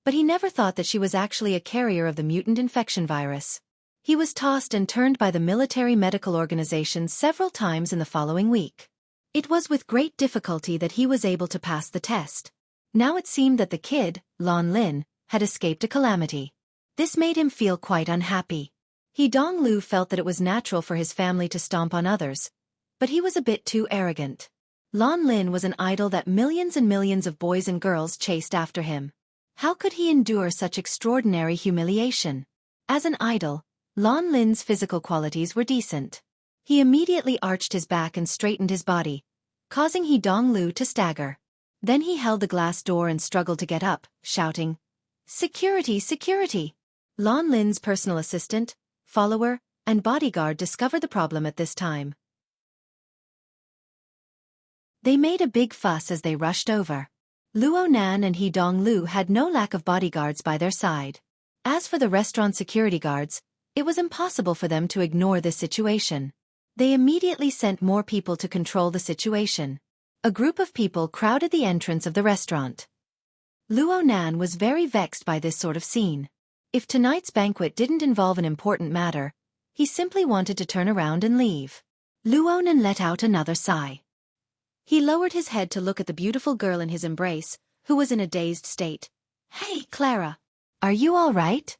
Speaker 1: but he never thought that she was actually a carrier of the mutant infection virus. He was tossed and turned by the military medical organization several times in the following week. It was with great difficulty that he was able to pass the test. Now it seemed that the kid, Lan Lin, had escaped a calamity. This made him feel quite unhappy. He Donglu felt that it was natural for his family to stomp on others, but he was a bit too arrogant. Lan Lin was an idol that millions and millions of boys and girls chased after him. How could he endure such extraordinary humiliation? As an idol, Lan Lin's physical qualities were decent. He immediately arched his back and straightened his body, causing He Donglu to stagger. Then he held the glass door and struggled to get up, shouting, "Security, security!" Lan Lin's personal assistant, follower, and bodyguard discovered the problem at this time. They made a big fuss as they rushed over. Luo Nan and He Donglu had no lack of bodyguards by their side. As for the restaurant security guards, it was impossible for them to ignore this situation. They immediately sent more people to control the situation. A group of people crowded the entrance of the restaurant. Luo Nan was very vexed by this sort of scene. If tonight's banquet didn't involve an important matter, he simply wanted to turn around and leave. Luo Nan let out another sigh. He lowered his head to look at the beautiful girl in his embrace, who was in a dazed state. "Hey, Clara. Are you all right?"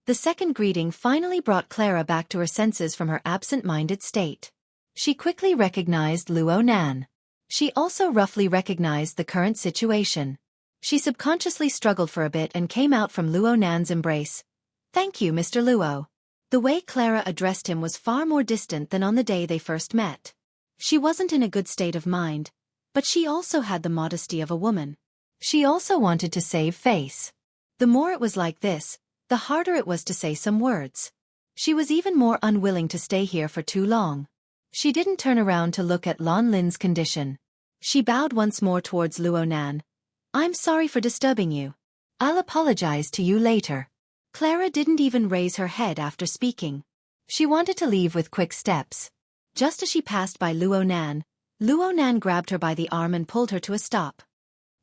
Speaker 1: The second greeting finally brought Clara back to her senses from her absent-minded state. She quickly recognized Luo Nan. She also roughly recognized the current situation. She subconsciously struggled for a bit and came out from Luo Nan's embrace. "Thank you, Mr. Luo." The way Clara addressed him was far more distant than on the day they first met. She wasn't in a good state of mind, but she also had the modesty of a woman. She also wanted to save face. The more it was like this, the harder it was to say some words. She was even more unwilling to stay here for too long. She didn't turn around to look at Lan Lin's condition. She bowed once more towards Luo Nan. "I'm sorry for disturbing you. I'll apologize to you later." Clara didn't even raise her head after speaking. She wanted to leave with quick steps. Just as she passed by Luo Nan grabbed her by the arm and pulled her to a stop.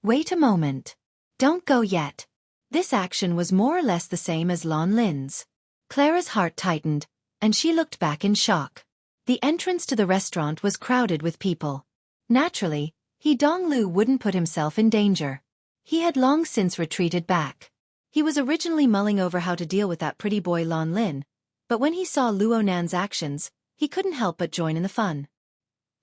Speaker 1: "Wait a moment. Don't go yet." This action was more or less the same as Lan Lin's. Clara's heart tightened, and she looked back in shock. The entrance to the restaurant was crowded with people. Naturally, He Donglu wouldn't put himself in danger. He had long since retreated back. He was originally mulling over how to deal with that pretty boy Lan Lin, but when he saw Luo Nan's actions, he couldn't help but join in the fun.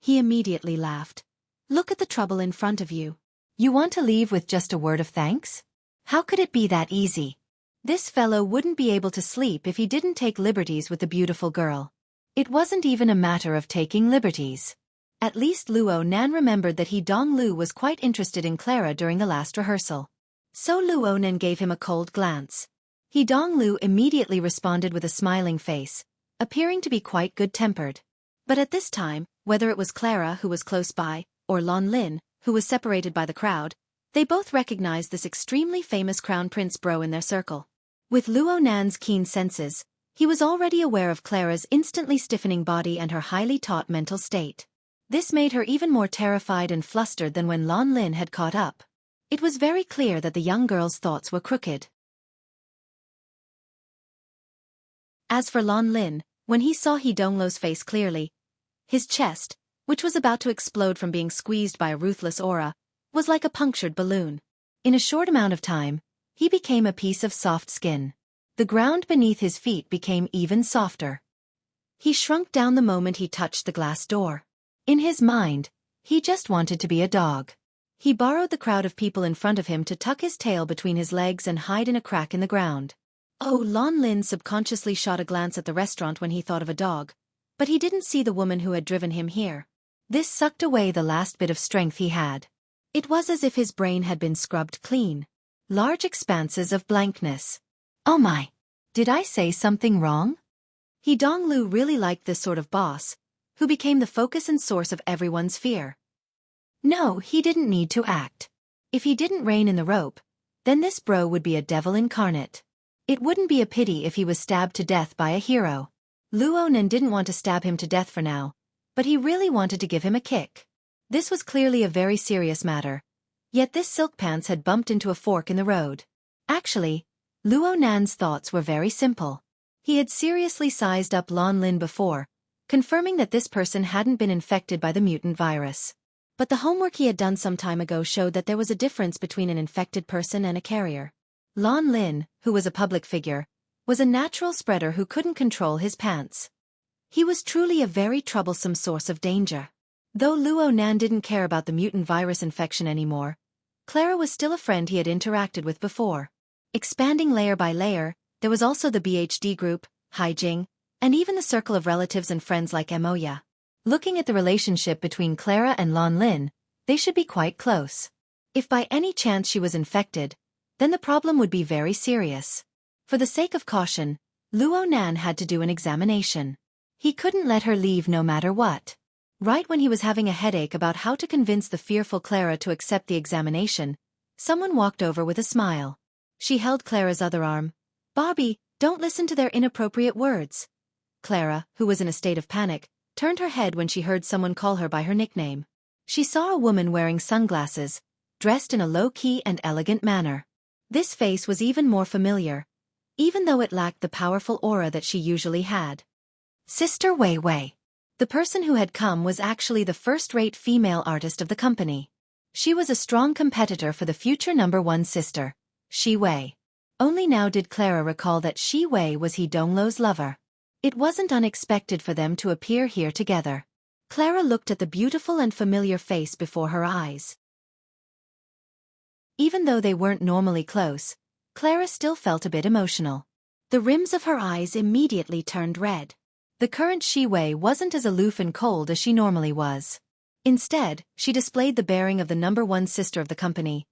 Speaker 1: He immediately laughed. "Look at the trouble in front of you. You want to leave with just a word of thanks? How could it be that easy? This fellow wouldn't be able to sleep if he didn't take liberties with the beautiful girl." It wasn't even a matter of taking liberties. At least Luo Nan remembered that He Donglu was quite interested in Clara during the last rehearsal. So Luo Nan gave him a cold glance. He Donglu immediately responded with a smiling face, appearing to be quite good-tempered. But at this time, whether it was Clara who was close by, or Lan Lin, who was separated by the crowd, they both recognized this extremely famous crown prince bro in their circle. With Luo Nan's keen senses, he was already aware of Clara's instantly stiffening body and her highly taut mental state. This made her even more terrified and flustered than when Lan Lin had caught up. It was very clear that the young girl's thoughts were crooked. As for Lan Lin, when he saw He Donglu's face clearly, his chest, which was about to explode from being squeezed by a ruthless aura, was like a punctured balloon. In a short amount of time, he became a piece of soft skin. The ground beneath his feet became even softer. He shrunk down the moment he touched the glass door. In his mind, he just wanted to be a dog. He borrowed the crowd of people in front of him to tuck his tail between his legs and hide in a crack in the ground. Oh, Lon Lin subconsciously shot a glance at the restaurant when he thought of a dog, but he didn't see the woman who had driven him here. This sucked away the last bit of strength he had. It was as if his brain had been scrubbed clean. Large expanses of blankness. Oh my! Did I say something wrong? He Donglu really liked this sort of boss, who became the focus and source of everyone's fear. No, he didn't need to act. If he didn't rein in the rope, then this bro would be a devil incarnate. It wouldn't be a pity if he was stabbed to death by a hero. Luonan didn't want to stab him to death for now, but he really wanted to give him a kick. This was clearly a very serious matter. Yet this silk pants had bumped into a fork in the road. Actually, Luonan's thoughts were very simple. He had seriously sized up Lon Lin before, confirming that this person hadn't been infected by the mutant virus. But the homework he had done some time ago showed that there was a difference between an infected person and a carrier. Lon Lin, who was a public figure, was a natural spreader who couldn't control his pants. He was truly a very troublesome source of danger. Though Luonan didn't care about the mutant virus infection anymore, Clara was still a friend he had interacted with before. Expanding layer by layer, there was also the BHD group, Haijing, and even the circle of relatives and friends like Emoya. Looking at the relationship between Clara and Lon Lin, they should be quite close. If by any chance she was infected, then the problem would be very serious. For the sake of caution, Luonan had to do an examination. He couldn't let her leave no matter what. Right when he was having a headache about how to convince the fearful Clara to accept the examination, someone walked over with a smile. She held Clara's other arm. Bobby, don't listen to their inappropriate words. Clara, who was in a state of panic, turned her head when she heard someone call her by her nickname. She saw a woman wearing sunglasses, dressed in a low-key and elegant manner. This face was even more familiar, even though it lacked the powerful aura that she usually had. Sister Wei Wei. The person who had come was actually the first-rate female artist of the company. She was a strong competitor for the future #1 sister, Shi Wei. Only now did Clara recall that Shi Wei was He Dongluo's lover. It wasn't unexpected for them to appear here together. Clara looked at the beautiful and familiar face before her eyes. Even though they weren't normally close, Clara still felt a bit emotional. The rims of her eyes immediately turned red. The current Shi Wei wasn't as aloof and cold as she normally was. Instead, she displayed the bearing of the #1 sister of the company.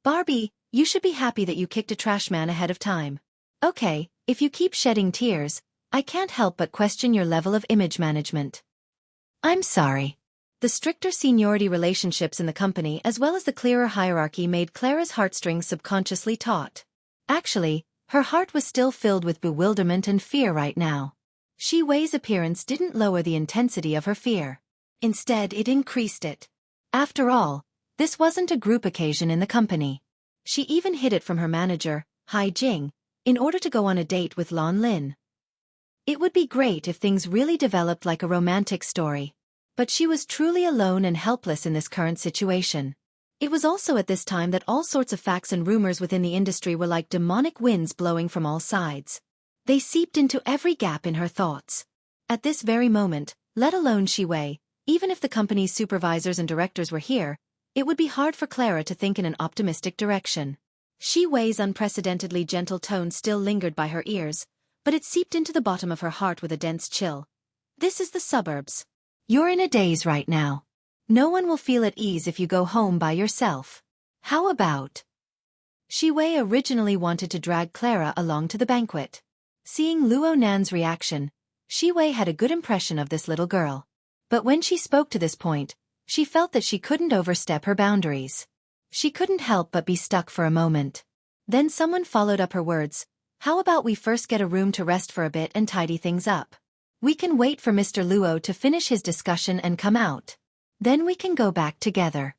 Speaker 1: Barbie, you should be happy that you kicked a trash man ahead of time. Okay, if you keep shedding tears, I can't help but question your level of image management. I'm sorry. The stricter seniority relationships in the company as well as the clearer hierarchy made Clara's heartstrings subconsciously taut. Actually, her heart was still filled with bewilderment and fear right now. Shi Wei's appearance didn't lower the intensity of her fear. Instead, it increased it. After all, this wasn't a group occasion in the company. She even hid it from her manager, Haijing, in order to go on a date with Lon Lin. It would be great if things really developed like a romantic story. But she was truly alone and helpless in this current situation. It was also at this time that all sorts of facts and rumors within the industry were like demonic winds blowing from all sides. They seeped into every gap in her thoughts. At this very moment, let alone Shi Wei, even if the company's supervisors and directors were here, it would be hard for Clara to think in an optimistic direction. Shi Wei's unprecedentedly gentle tone still lingered by her ears, but it seeped into the bottom of her heart with a dense chill. This is the suburbs. You're in a daze right now. No one will feel at ease if you go home by yourself. How about? Shi Wei originally wanted to drag Clara along to the banquet. Seeing Luonan's reaction, Shi Wei had a good impression of this little girl. But when she spoke to this point, she felt that she couldn't overstep her boundaries. She couldn't help but be stuck for a moment. Then someone followed up her words. How about we first get a room to rest for a bit and tidy things up? We can wait for Mr. Luo to finish his discussion and come out. Then we can go back together.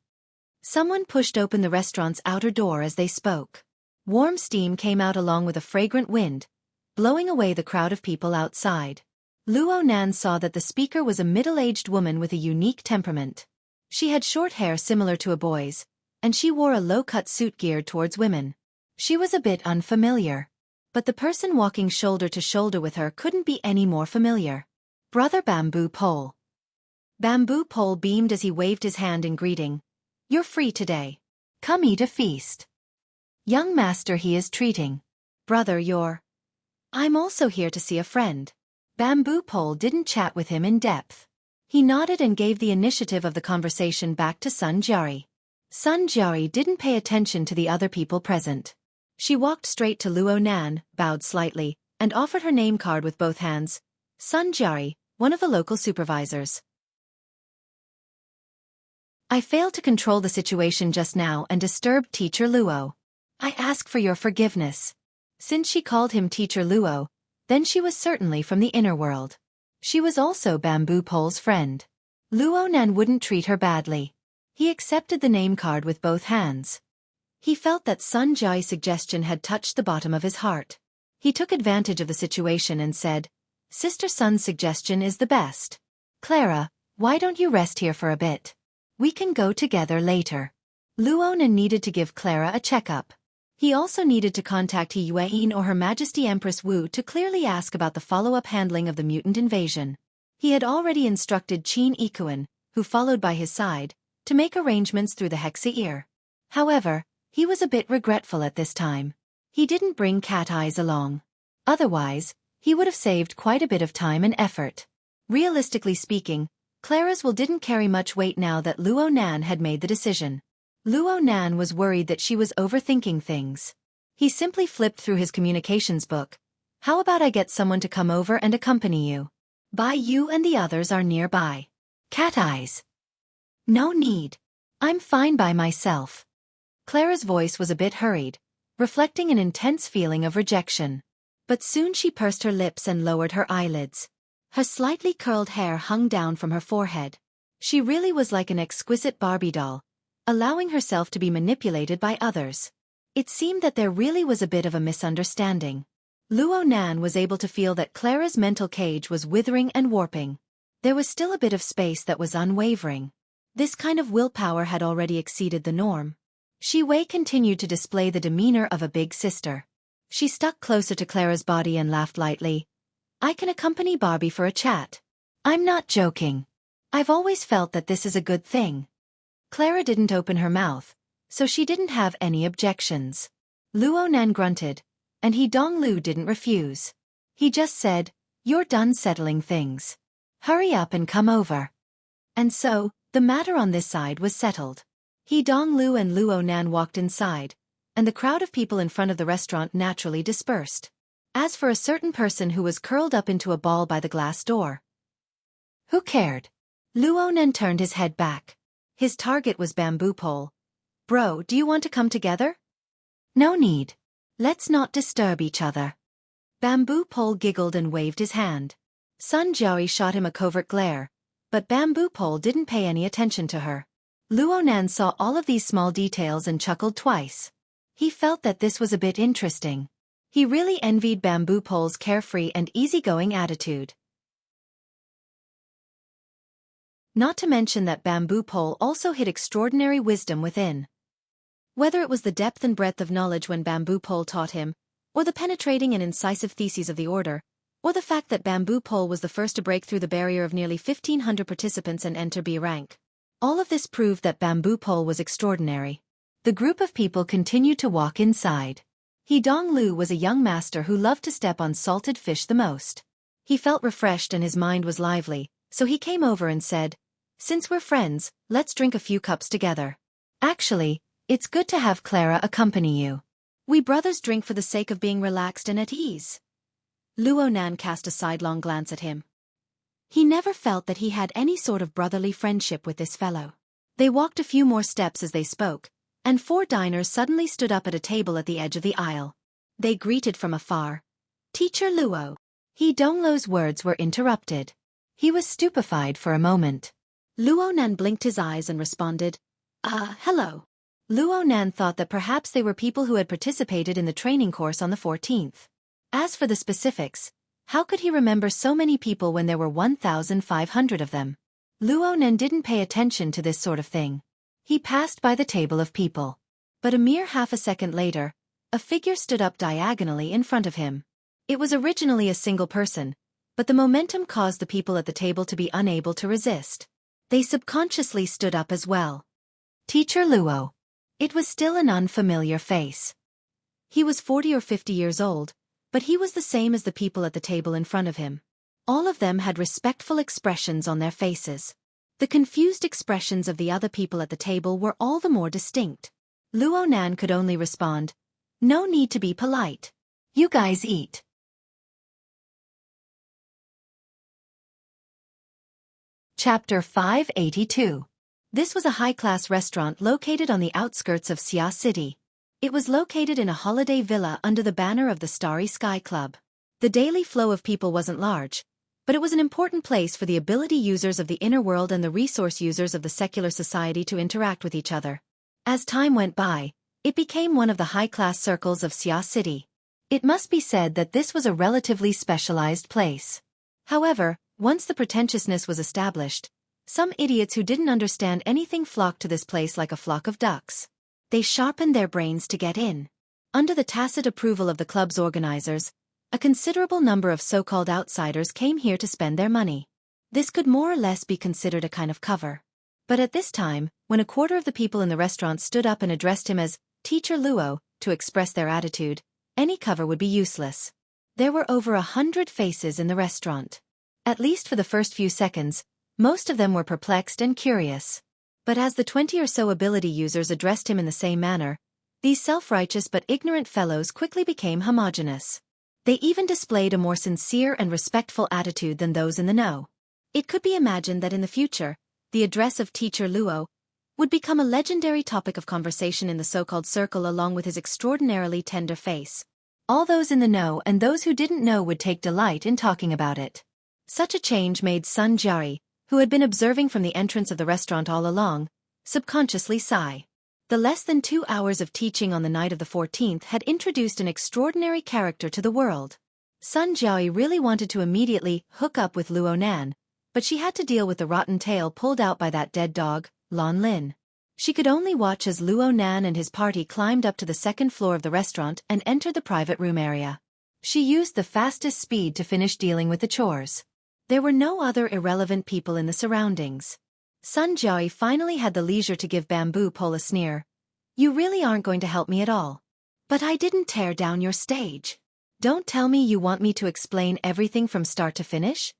Speaker 1: Someone pushed open the restaurant's outer door as they spoke. Warm steam came out along with a fragrant wind, blowing away the crowd of people outside. Luonan saw that the speaker was a middle-aged woman with a unique temperament. She had short hair similar to a boy's, and she wore a low-cut suit geared towards women. She was a bit unfamiliar. But the person walking shoulder to shoulder with her couldn't be any more familiar. Brother Bamboo Pole. Bamboo Pole beamed as he waved his hand in greeting. You're free today. Come eat a feast. Young master he is treating. Brother I'm also here to see a friend. Bamboo Pole didn't chat with him in depth. He nodded and gave the initiative of the conversation back to Sun Jiari. Sun Jiari didn't pay attention to the other people present. She walked straight to Luo Nan, bowed slightly, and offered her name card with both hands. Sun Jiari, one of the local supervisors. I failed to control the situation just now and disturbed Teacher Luo. I ask for your forgiveness. Since she called him Teacher Luo, then she was certainly from the inner world. She was also Bamboo Pole's friend. Luo Nan wouldn't treat her badly. He accepted the name card with both hands. He felt that Sun Jiai's suggestion had touched the bottom of his heart. He took advantage of the situation and said, Sister Sun's suggestion is the best. Clara, why don't you rest here for a bit? We can go together later. Luo Nan needed to give Clara a checkup. He also needed to contact He Yueyin or Her Majesty Empress Wu to clearly ask about the follow-up handling of the mutant invasion. He had already instructed Qin Ikuan, who followed by his side, to make arrangements through the Hexa ear. However, he was a bit regretful at this time. He didn't bring Cat Eyes along. Otherwise, he would have saved quite a bit of time and effort. Realistically speaking, Clara's will didn't carry much weight now that Luo Nan had made the decision. Luo Nan was worried that she was overthinking things. He simply flipped through his communications book. How about I get someone to come over and accompany you? Bai Yu and the others are nearby. Cat Eyes. No need. I'm fine by myself. Clara's voice was a bit hurried, reflecting an intense feeling of rejection. But soon she pursed her lips and lowered her eyelids. Her slightly curled hair hung down from her forehead. She really was like an exquisite Barbie doll, allowing herself to be manipulated by others. It seemed that there really was a bit of a misunderstanding. Luo Nan was able to feel that Clara's mental cage was withering and warping. There was still a bit of space that was unwavering. This kind of willpower had already exceeded the norm. Shi Wei continued to display the demeanor of a big sister. She stuck closer to Clara's body and laughed lightly. I can accompany Barbie for a chat. I'm not joking. I've always felt that this is a good thing. Clara didn't open her mouth, so she didn't have any objections. Luo Nan grunted, and He Donglu didn't refuse. He just said, You're done settling things. Hurry up and come over. And so, the matter on this side was settled. He Donglu and Luo Nan walked inside, and the crowd of people in front of the restaurant naturally dispersed. As for a certain person who was curled up into a ball by the glass door, who cared? Luo Nan turned his head back. His target was Bamboo Pole. Bro, do you want to come together? No need. Let's not disturb each other. Bamboo Pole giggled and waved his hand. Sun Jiari shot him a covert glare, but Bamboo Pole didn't pay any attention to her. Luo Nan saw all of these small details and chuckled twice. He felt that this was a bit interesting. He really envied Bamboo Pole's carefree and easygoing attitude. Not to mention that Bamboo Pole also hid extraordinary wisdom within. Whether it was the depth and breadth of knowledge when Bamboo Pole taught him, or the penetrating and incisive theses of the order, or the fact that Bamboo Pole was the first to break through the barrier of nearly 1,500 participants and enter B rank. All of this proved that Bamboo Pole was extraordinary. The group of people continued to walk inside. He Donglu was a young master who loved to step on salted fish the most. He felt refreshed and his mind was lively, so he came over and said, Since we're friends, let's drink a few cups together. Actually, it's good to have Clara accompany you. We brothers drink for the sake of being relaxed and at ease. Luo Nan cast a sidelong glance at him. He never felt that he had any sort of brotherly friendship with this fellow. They walked a few more steps as they spoke, and 4 diners suddenly stood up at a table at the edge of the aisle. They greeted from afar. Teacher Luo. He Donglu's words were interrupted. He was stupefied for a moment. Luo Nan blinked his eyes and responded, hello. Luo Nan thought that perhaps they were people who had participated in the training course on the 14th. As for the specifics, how could he remember so many people when there were 1,500 of them? Luo Nan didn't pay attention to this sort of thing. He passed by the table of people. But a mere half a second later, a figure stood up diagonally in front of him. It was originally a single person, but the momentum caused the people at the table to be unable to resist. They subconsciously stood up as well. Teacher Luo. It was still an unfamiliar face. He was 40 or 50 years old, but he was the same as the people at the table in front of him. All of them had respectful expressions on their faces. The confused expressions of the other people at the table were all the more distinct. Luo Nan could only respond, "No need to be polite. You guys eat." Chapter 582. This was a high-class restaurant located on the outskirts of Xia City. It was located in a holiday villa under the banner of the Starry Sky Club. The daily flow of people wasn't large, but it was an important place for the ability users of the inner world and the resource users of the secular society to interact with each other. As time went by, it became one of the high-class circles of Xia City. It must be said that this was a relatively specialized place. However, once the pretentiousness was established, some idiots who didn't understand anything flocked to this place like a flock of ducks. They sharpened their brains to get in. Under the tacit approval of the club's organizers, a considerable number of so-called outsiders came here to spend their money. This could more or less be considered a kind of cover. But at this time, when a quarter of the people in the restaurant stood up and addressed him as Teacher Luo to express their attitude, any cover would be useless. There were over 100 faces in the restaurant. At least for the first few seconds, most of them were perplexed and curious. But as the 20 or so ability users addressed him in the same manner, these self-righteous but ignorant fellows quickly became homogeneous. They even displayed a more sincere and respectful attitude than those in the know. It could be imagined that in the future, the address of Teacher Luo would become a legendary topic of conversation in the so-called circle along with his extraordinarily tender face. All those in the know and those who didn't know would take delight in talking about it. Such a change made Sun Jiari, who had been observing from the entrance of the restaurant all along, subconsciously sigh. The less than 2 hours of teaching on the night of the 14th had introduced an extraordinary character to the world. Sun Jiari really wanted to immediately hook up with Luo Nan, but she had to deal with the rotten tail pulled out by that dead dog, Lan Lin. She could only watch as Luo Nan and his party climbed up to the second floor of the restaurant and entered the private room area. She used the fastest speed to finish dealing with the chores. There were no other irrelevant people in the surroundings. Sun Jiari finally had the leisure to give Bamboo Pole a sneer. "You really aren't going to help me at all. But I didn't tear down your stage. Don't tell me you want me to explain everything from start to finish?"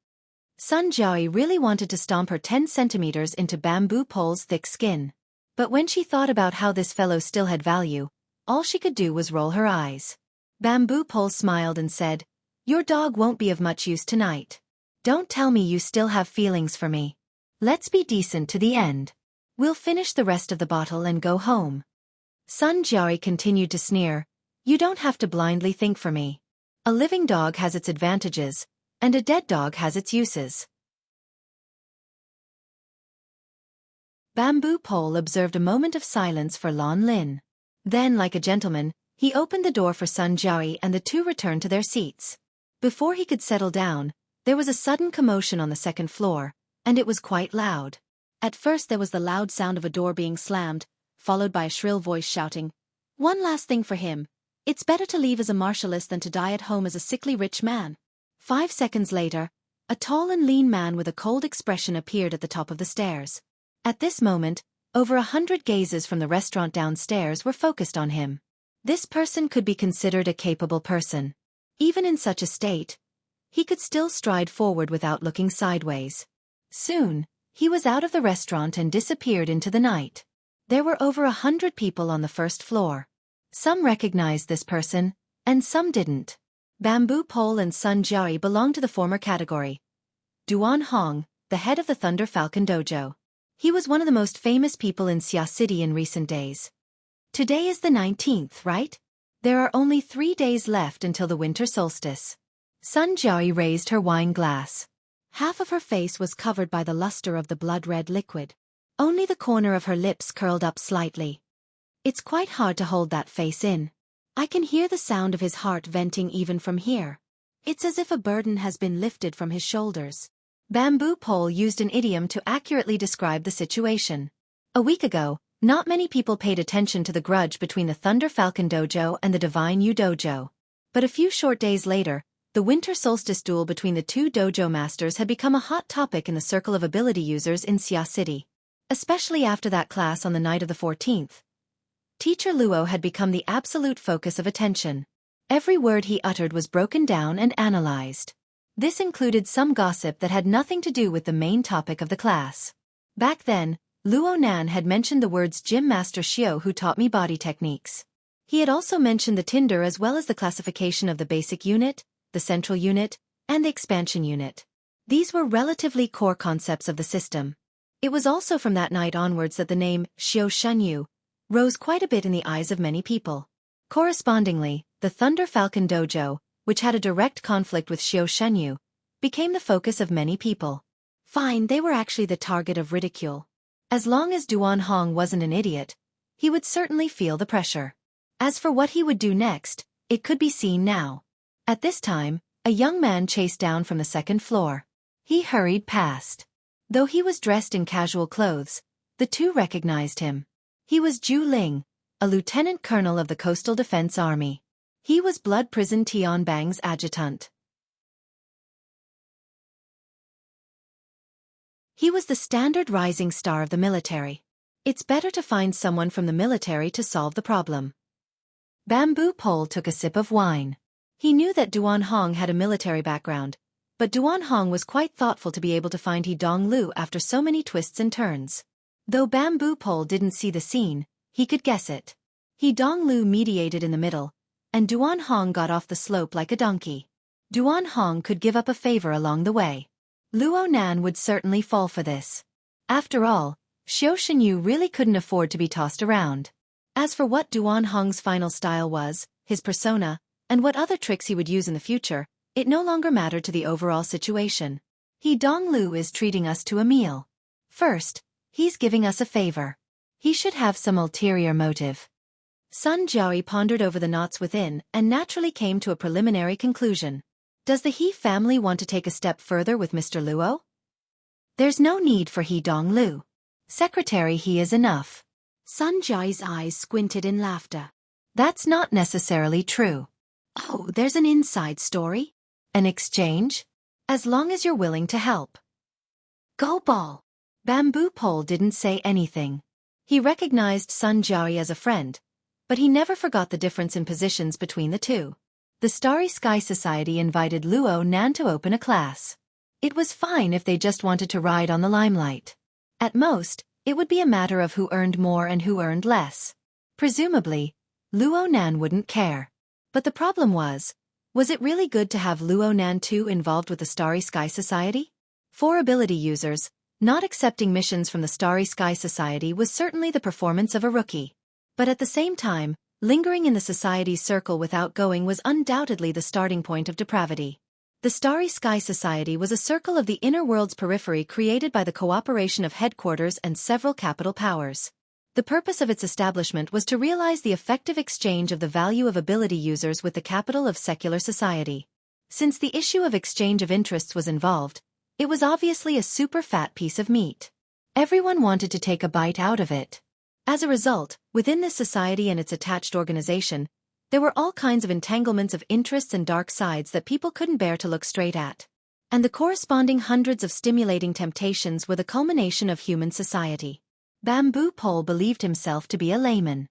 Speaker 1: Sun Jiari really wanted to stomp her 10 centimeters into Bamboo Pole's thick skin. But when she thought about how this fellow still had value, all she could do was roll her eyes. Bamboo Pole smiled and said, "Your dog won't be of much use tonight. Don't tell me you still have feelings for me. Let's be decent to the end. We'll finish the rest of the bottle and go home." Sun Jiari continued to sneer, "You don't have to blindly think for me. A living dog has its advantages, and a dead dog has its uses." Bamboo Pole observed a moment of silence for Lan Lin. Then, like a gentleman, he opened the door for Sun Jiari and the two returned to their seats. Before he could settle down, there was a sudden commotion on the second floor, and it was quite loud. At first there was the loud sound of a door being slammed, followed by a shrill voice shouting, "One last thing for him. It's better to leave as a martialist than to die at home as a sickly rich man." 5 seconds later, a tall and lean man with a cold expression appeared at the top of the stairs. At this moment, over 100 gazes from the restaurant downstairs were focused on him. This person could be considered a capable person. Even in such a state, he could still stride forward without looking sideways. Soon, he was out of the restaurant and disappeared into the night. There were over 100 people on the first floor. Some recognized this person, and some didn't. Bamboo Pole and Sun Jiari belonged to the former category. Duan Hong, the head of the Thunder Falcon Dojo. He was one of the most famous people in Xia City in recent days. Today is the 19th, right? There are only 3 days left until the winter solstice. Sun Jiari raised her wine glass. Half of her face was covered by the luster of the blood-red liquid. Only the corner of her lips curled up slightly. It's quite hard to hold that face in. I can hear the sound of his heart venting even from here. It's as if a burden has been lifted from his shoulders. Bamboo Pole used an idiom to accurately describe the situation. A week ago, not many people paid attention to the grudge between the Thunder Falcon Dojo and the Divine Yu Dojo. But a few short days later, the winter solstice duel between the two dojo masters had become a hot topic in the circle of ability users in Xia City. especially after that class on the night of the 14th. Teacher Luo had become the absolute focus of attention. Every word he uttered was broken down and analyzed. This included some gossip that had nothing to do with the main topic of the class. Back then, Luo Nan had mentioned the words Gym Master Xiao who taught me body techniques. He had also mentioned the Tinder as well as the classification of the basic unit, the central unit, and the expansion unit. These were relatively core concepts of the system. It was also from that night onwards that the name Xiao Shanyu rose quite a bit in the eyes of many people. Correspondingly, the Thunder Falcon Dojo, which had a direct conflict with Xiao Shanyu, became the focus of many people. Fine, they were actually the target of ridicule. As long as Duan Hong wasn't an idiot, he would certainly feel the pressure. As for what he would do next, it could be seen now. At this time, a young man chased down from the second floor. He hurried past. Though he was dressed in casual clothes, the two recognized him. He was Zhu Ling, a lieutenant colonel of the Coastal Defense Army. He was Blood Prison Tianbang's adjutant. He was the standard rising star of the military. It's better to find someone from the military to solve the problem. Bamboo Pole took a sip of wine. He knew that Duan Hong had a military background, but Duan Hong was quite thoughtful to be able to find He Donglu after so many twists and turns. Though Bamboo Pole didn't see the scene, he could guess it. He Donglu mediated in the middle, and Duan Hong got off the slope like a donkey. Duan Hong could give up a favor along the way. Luo Nan would certainly fall for this. After all, Xiao Shanyu really couldn't afford to be tossed around. As for what Duan Hong's final style was, his persona, and what other tricks he would use in the future, it no longer mattered to the overall situation. He Donglu is treating us to a meal. First, he's giving us a favor. He should have some ulterior motive. Sun Jiaoyi pondered over the knots within and naturally came to a preliminary conclusion. Does the He family want to take a step further with Mr. Luo? There's no need for He Donglu. Secretary He is enough. Sun Jiaoyi's eyes squinted in laughter. That's not necessarily true. Oh, there's an inside story? An exchange? As long as you're willing to help. Go ball. Bamboo Pole didn't say anything. He recognized Sun Jiaoyi as a friend, but he never forgot the difference in positions between the two. The Starry Sky Society invited Luo Nan to open a class. It was fine if they just wanted to ride on the limelight. At most, it would be a matter of who earned more and who earned less. Presumably, Luo Nan wouldn't care. But the problem was it really good to have Luo Nan too involved with the Starry Sky Society? For ability users, not accepting missions from the Starry Sky Society was certainly the performance of a rookie. But at the same time, lingering in the society's circle without going was undoubtedly the starting point of depravity. The Starry Sky Society was a circle of the inner world's periphery created by the cooperation of headquarters and several capital powers. The purpose of its establishment was to realize the effective exchange of the value of ability users with the capital of secular society. Since the issue of exchange of interests was involved, it was obviously a super fat piece of meat. Everyone wanted to take a bite out of it. As a result, within this society and its attached organization, there were all kinds of entanglements of interests and dark sides that people couldn't bear to look straight at. And the corresponding hundreds of stimulating temptations were the culmination of human society. Bamboo Pole believed himself to be a layman.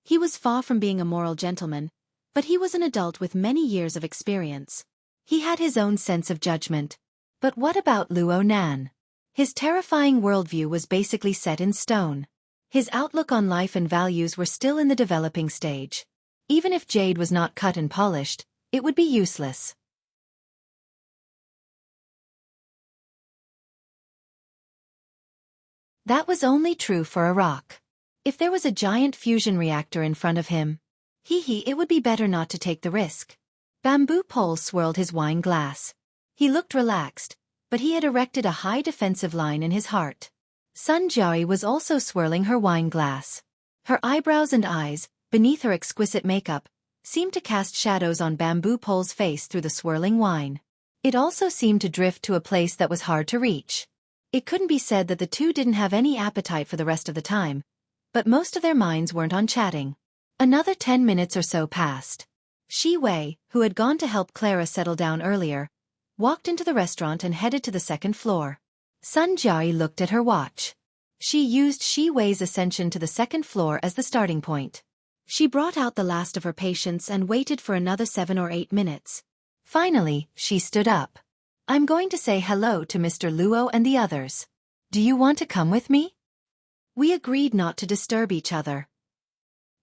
Speaker 1: He was far from being a moral gentleman, but he was an adult with many years of experience. He had his own sense of judgment. But what about Luo Nan? His terrifying worldview was basically set in stone. His outlook on life and values were still in the developing stage. Even if jade was not cut and polished, it would be useless. That was only true for a rock. If there was a giant fusion reactor in front of him, it would be better not to take the risk. Bamboo Pole swirled his wine glass. He looked relaxed, but he had erected a high defensive line in his heart. Sun Jiaoyi was also swirling her wine glass. Her eyebrows and eyes, beneath her exquisite makeup, seemed to cast shadows on Bamboo Pole's face through the swirling wine. It also seemed to drift to a place that was hard to reach. It couldn't be said that the two didn't have any appetite for the rest of the time, but most of their minds weren't on chatting. Another 10 minutes or so passed. Shi Wei, who had gone to help Clara settle down earlier, walked into the restaurant and headed to the second floor. Sun Jiaoyi looked at her watch. She used Shi Wei's ascension to the second floor as the starting point. She brought out the last of her patience and waited for another 7 or 8 minutes. Finally, she stood up. I'm going to say hello to Mr. Luo and the others. Do you want to come with me? We agreed not to disturb each other.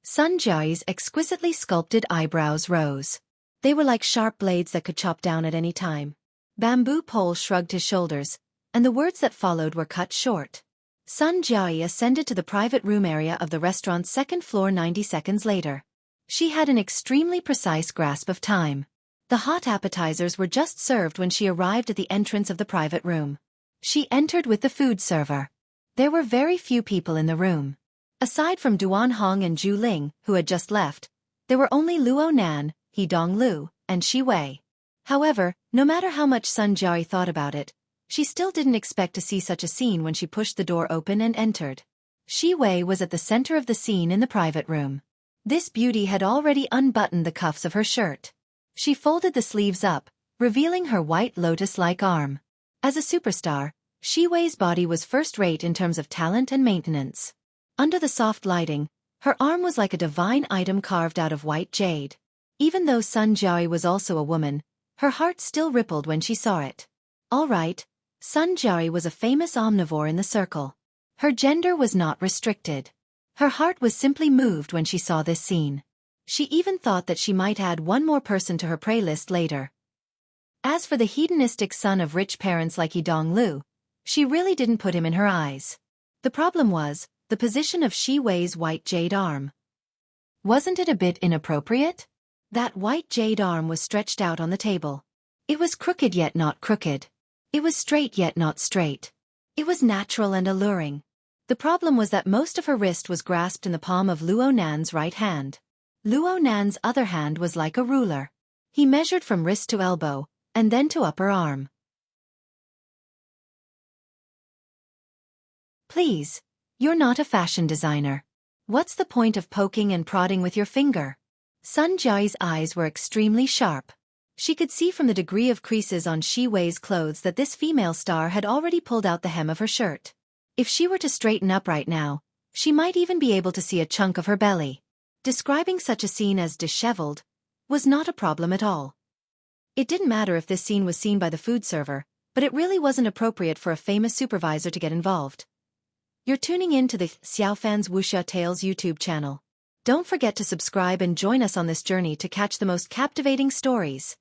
Speaker 1: Sun Jiao's exquisitely sculpted eyebrows rose. They were like sharp blades that could chop down at any time. Bamboo Pole shrugged his shoulders, and the words that followed were cut short. Sun Jiao ascended to the private room area of the restaurant's second floor 90 seconds later. She had an extremely precise grasp of time. The hot appetizers were just served when she arrived at the entrance of the private room. She entered with the food server. There were very few people in the room. Aside from Duan Hong and Zhu Ling, who had just left, there were only Luo Nan, He Dong Lu, and Shi Wei. However, no matter how much Sun Jiao thought about it, she still didn't expect to see such a scene when she pushed the door open and entered. Shi Wei was at the center of the scene in the private room. This beauty had already unbuttoned the cuffs of her shirt. She folded the sleeves up, revealing her white lotus-like arm. As a superstar, Shi Wei's body was first-rate in terms of talent and maintenance. Under the soft lighting, her arm was like a divine item carved out of white jade. Even though Sun Jiao was also a woman, her heart still rippled when she saw it. All right, Sun Jiao was a famous omnivore in the circle. Her gender was not restricted. Her heart was simply moved when she saw this scene. She even thought that she might add one more person to her prey list later. As for the hedonistic son of rich parents like He Dong Lu, she really didn't put him in her eyes. The problem was the position of Shi Wei's white jade arm. Wasn't it a bit inappropriate? That white jade arm was stretched out on the table. It was crooked yet not crooked. It was straight yet not straight. It was natural and alluring. The problem was that most of her wrist was grasped in the palm of Luo Nan's right hand. Luo Nan's other hand was like a ruler. He measured from wrist to elbow, and then to upper arm. Please, you're not a fashion designer. What's the point of poking and prodding with your finger? Sun Jiao's eyes were extremely sharp. She could see from the degree of creases on Shi Wei's clothes that this female star had already pulled out the hem of her shirt. If she were to straighten up right now, she might even be able to see a chunk of her belly. Describing such a scene as disheveled was not a problem at all. It didn't matter if this scene was seen by the food server, but it really wasn't appropriate for a famous supervisor to get involved. You're tuning in to the Xiaofan's Wuxia Tales YouTube channel. Don't forget to subscribe and join us on this journey to catch the most captivating stories.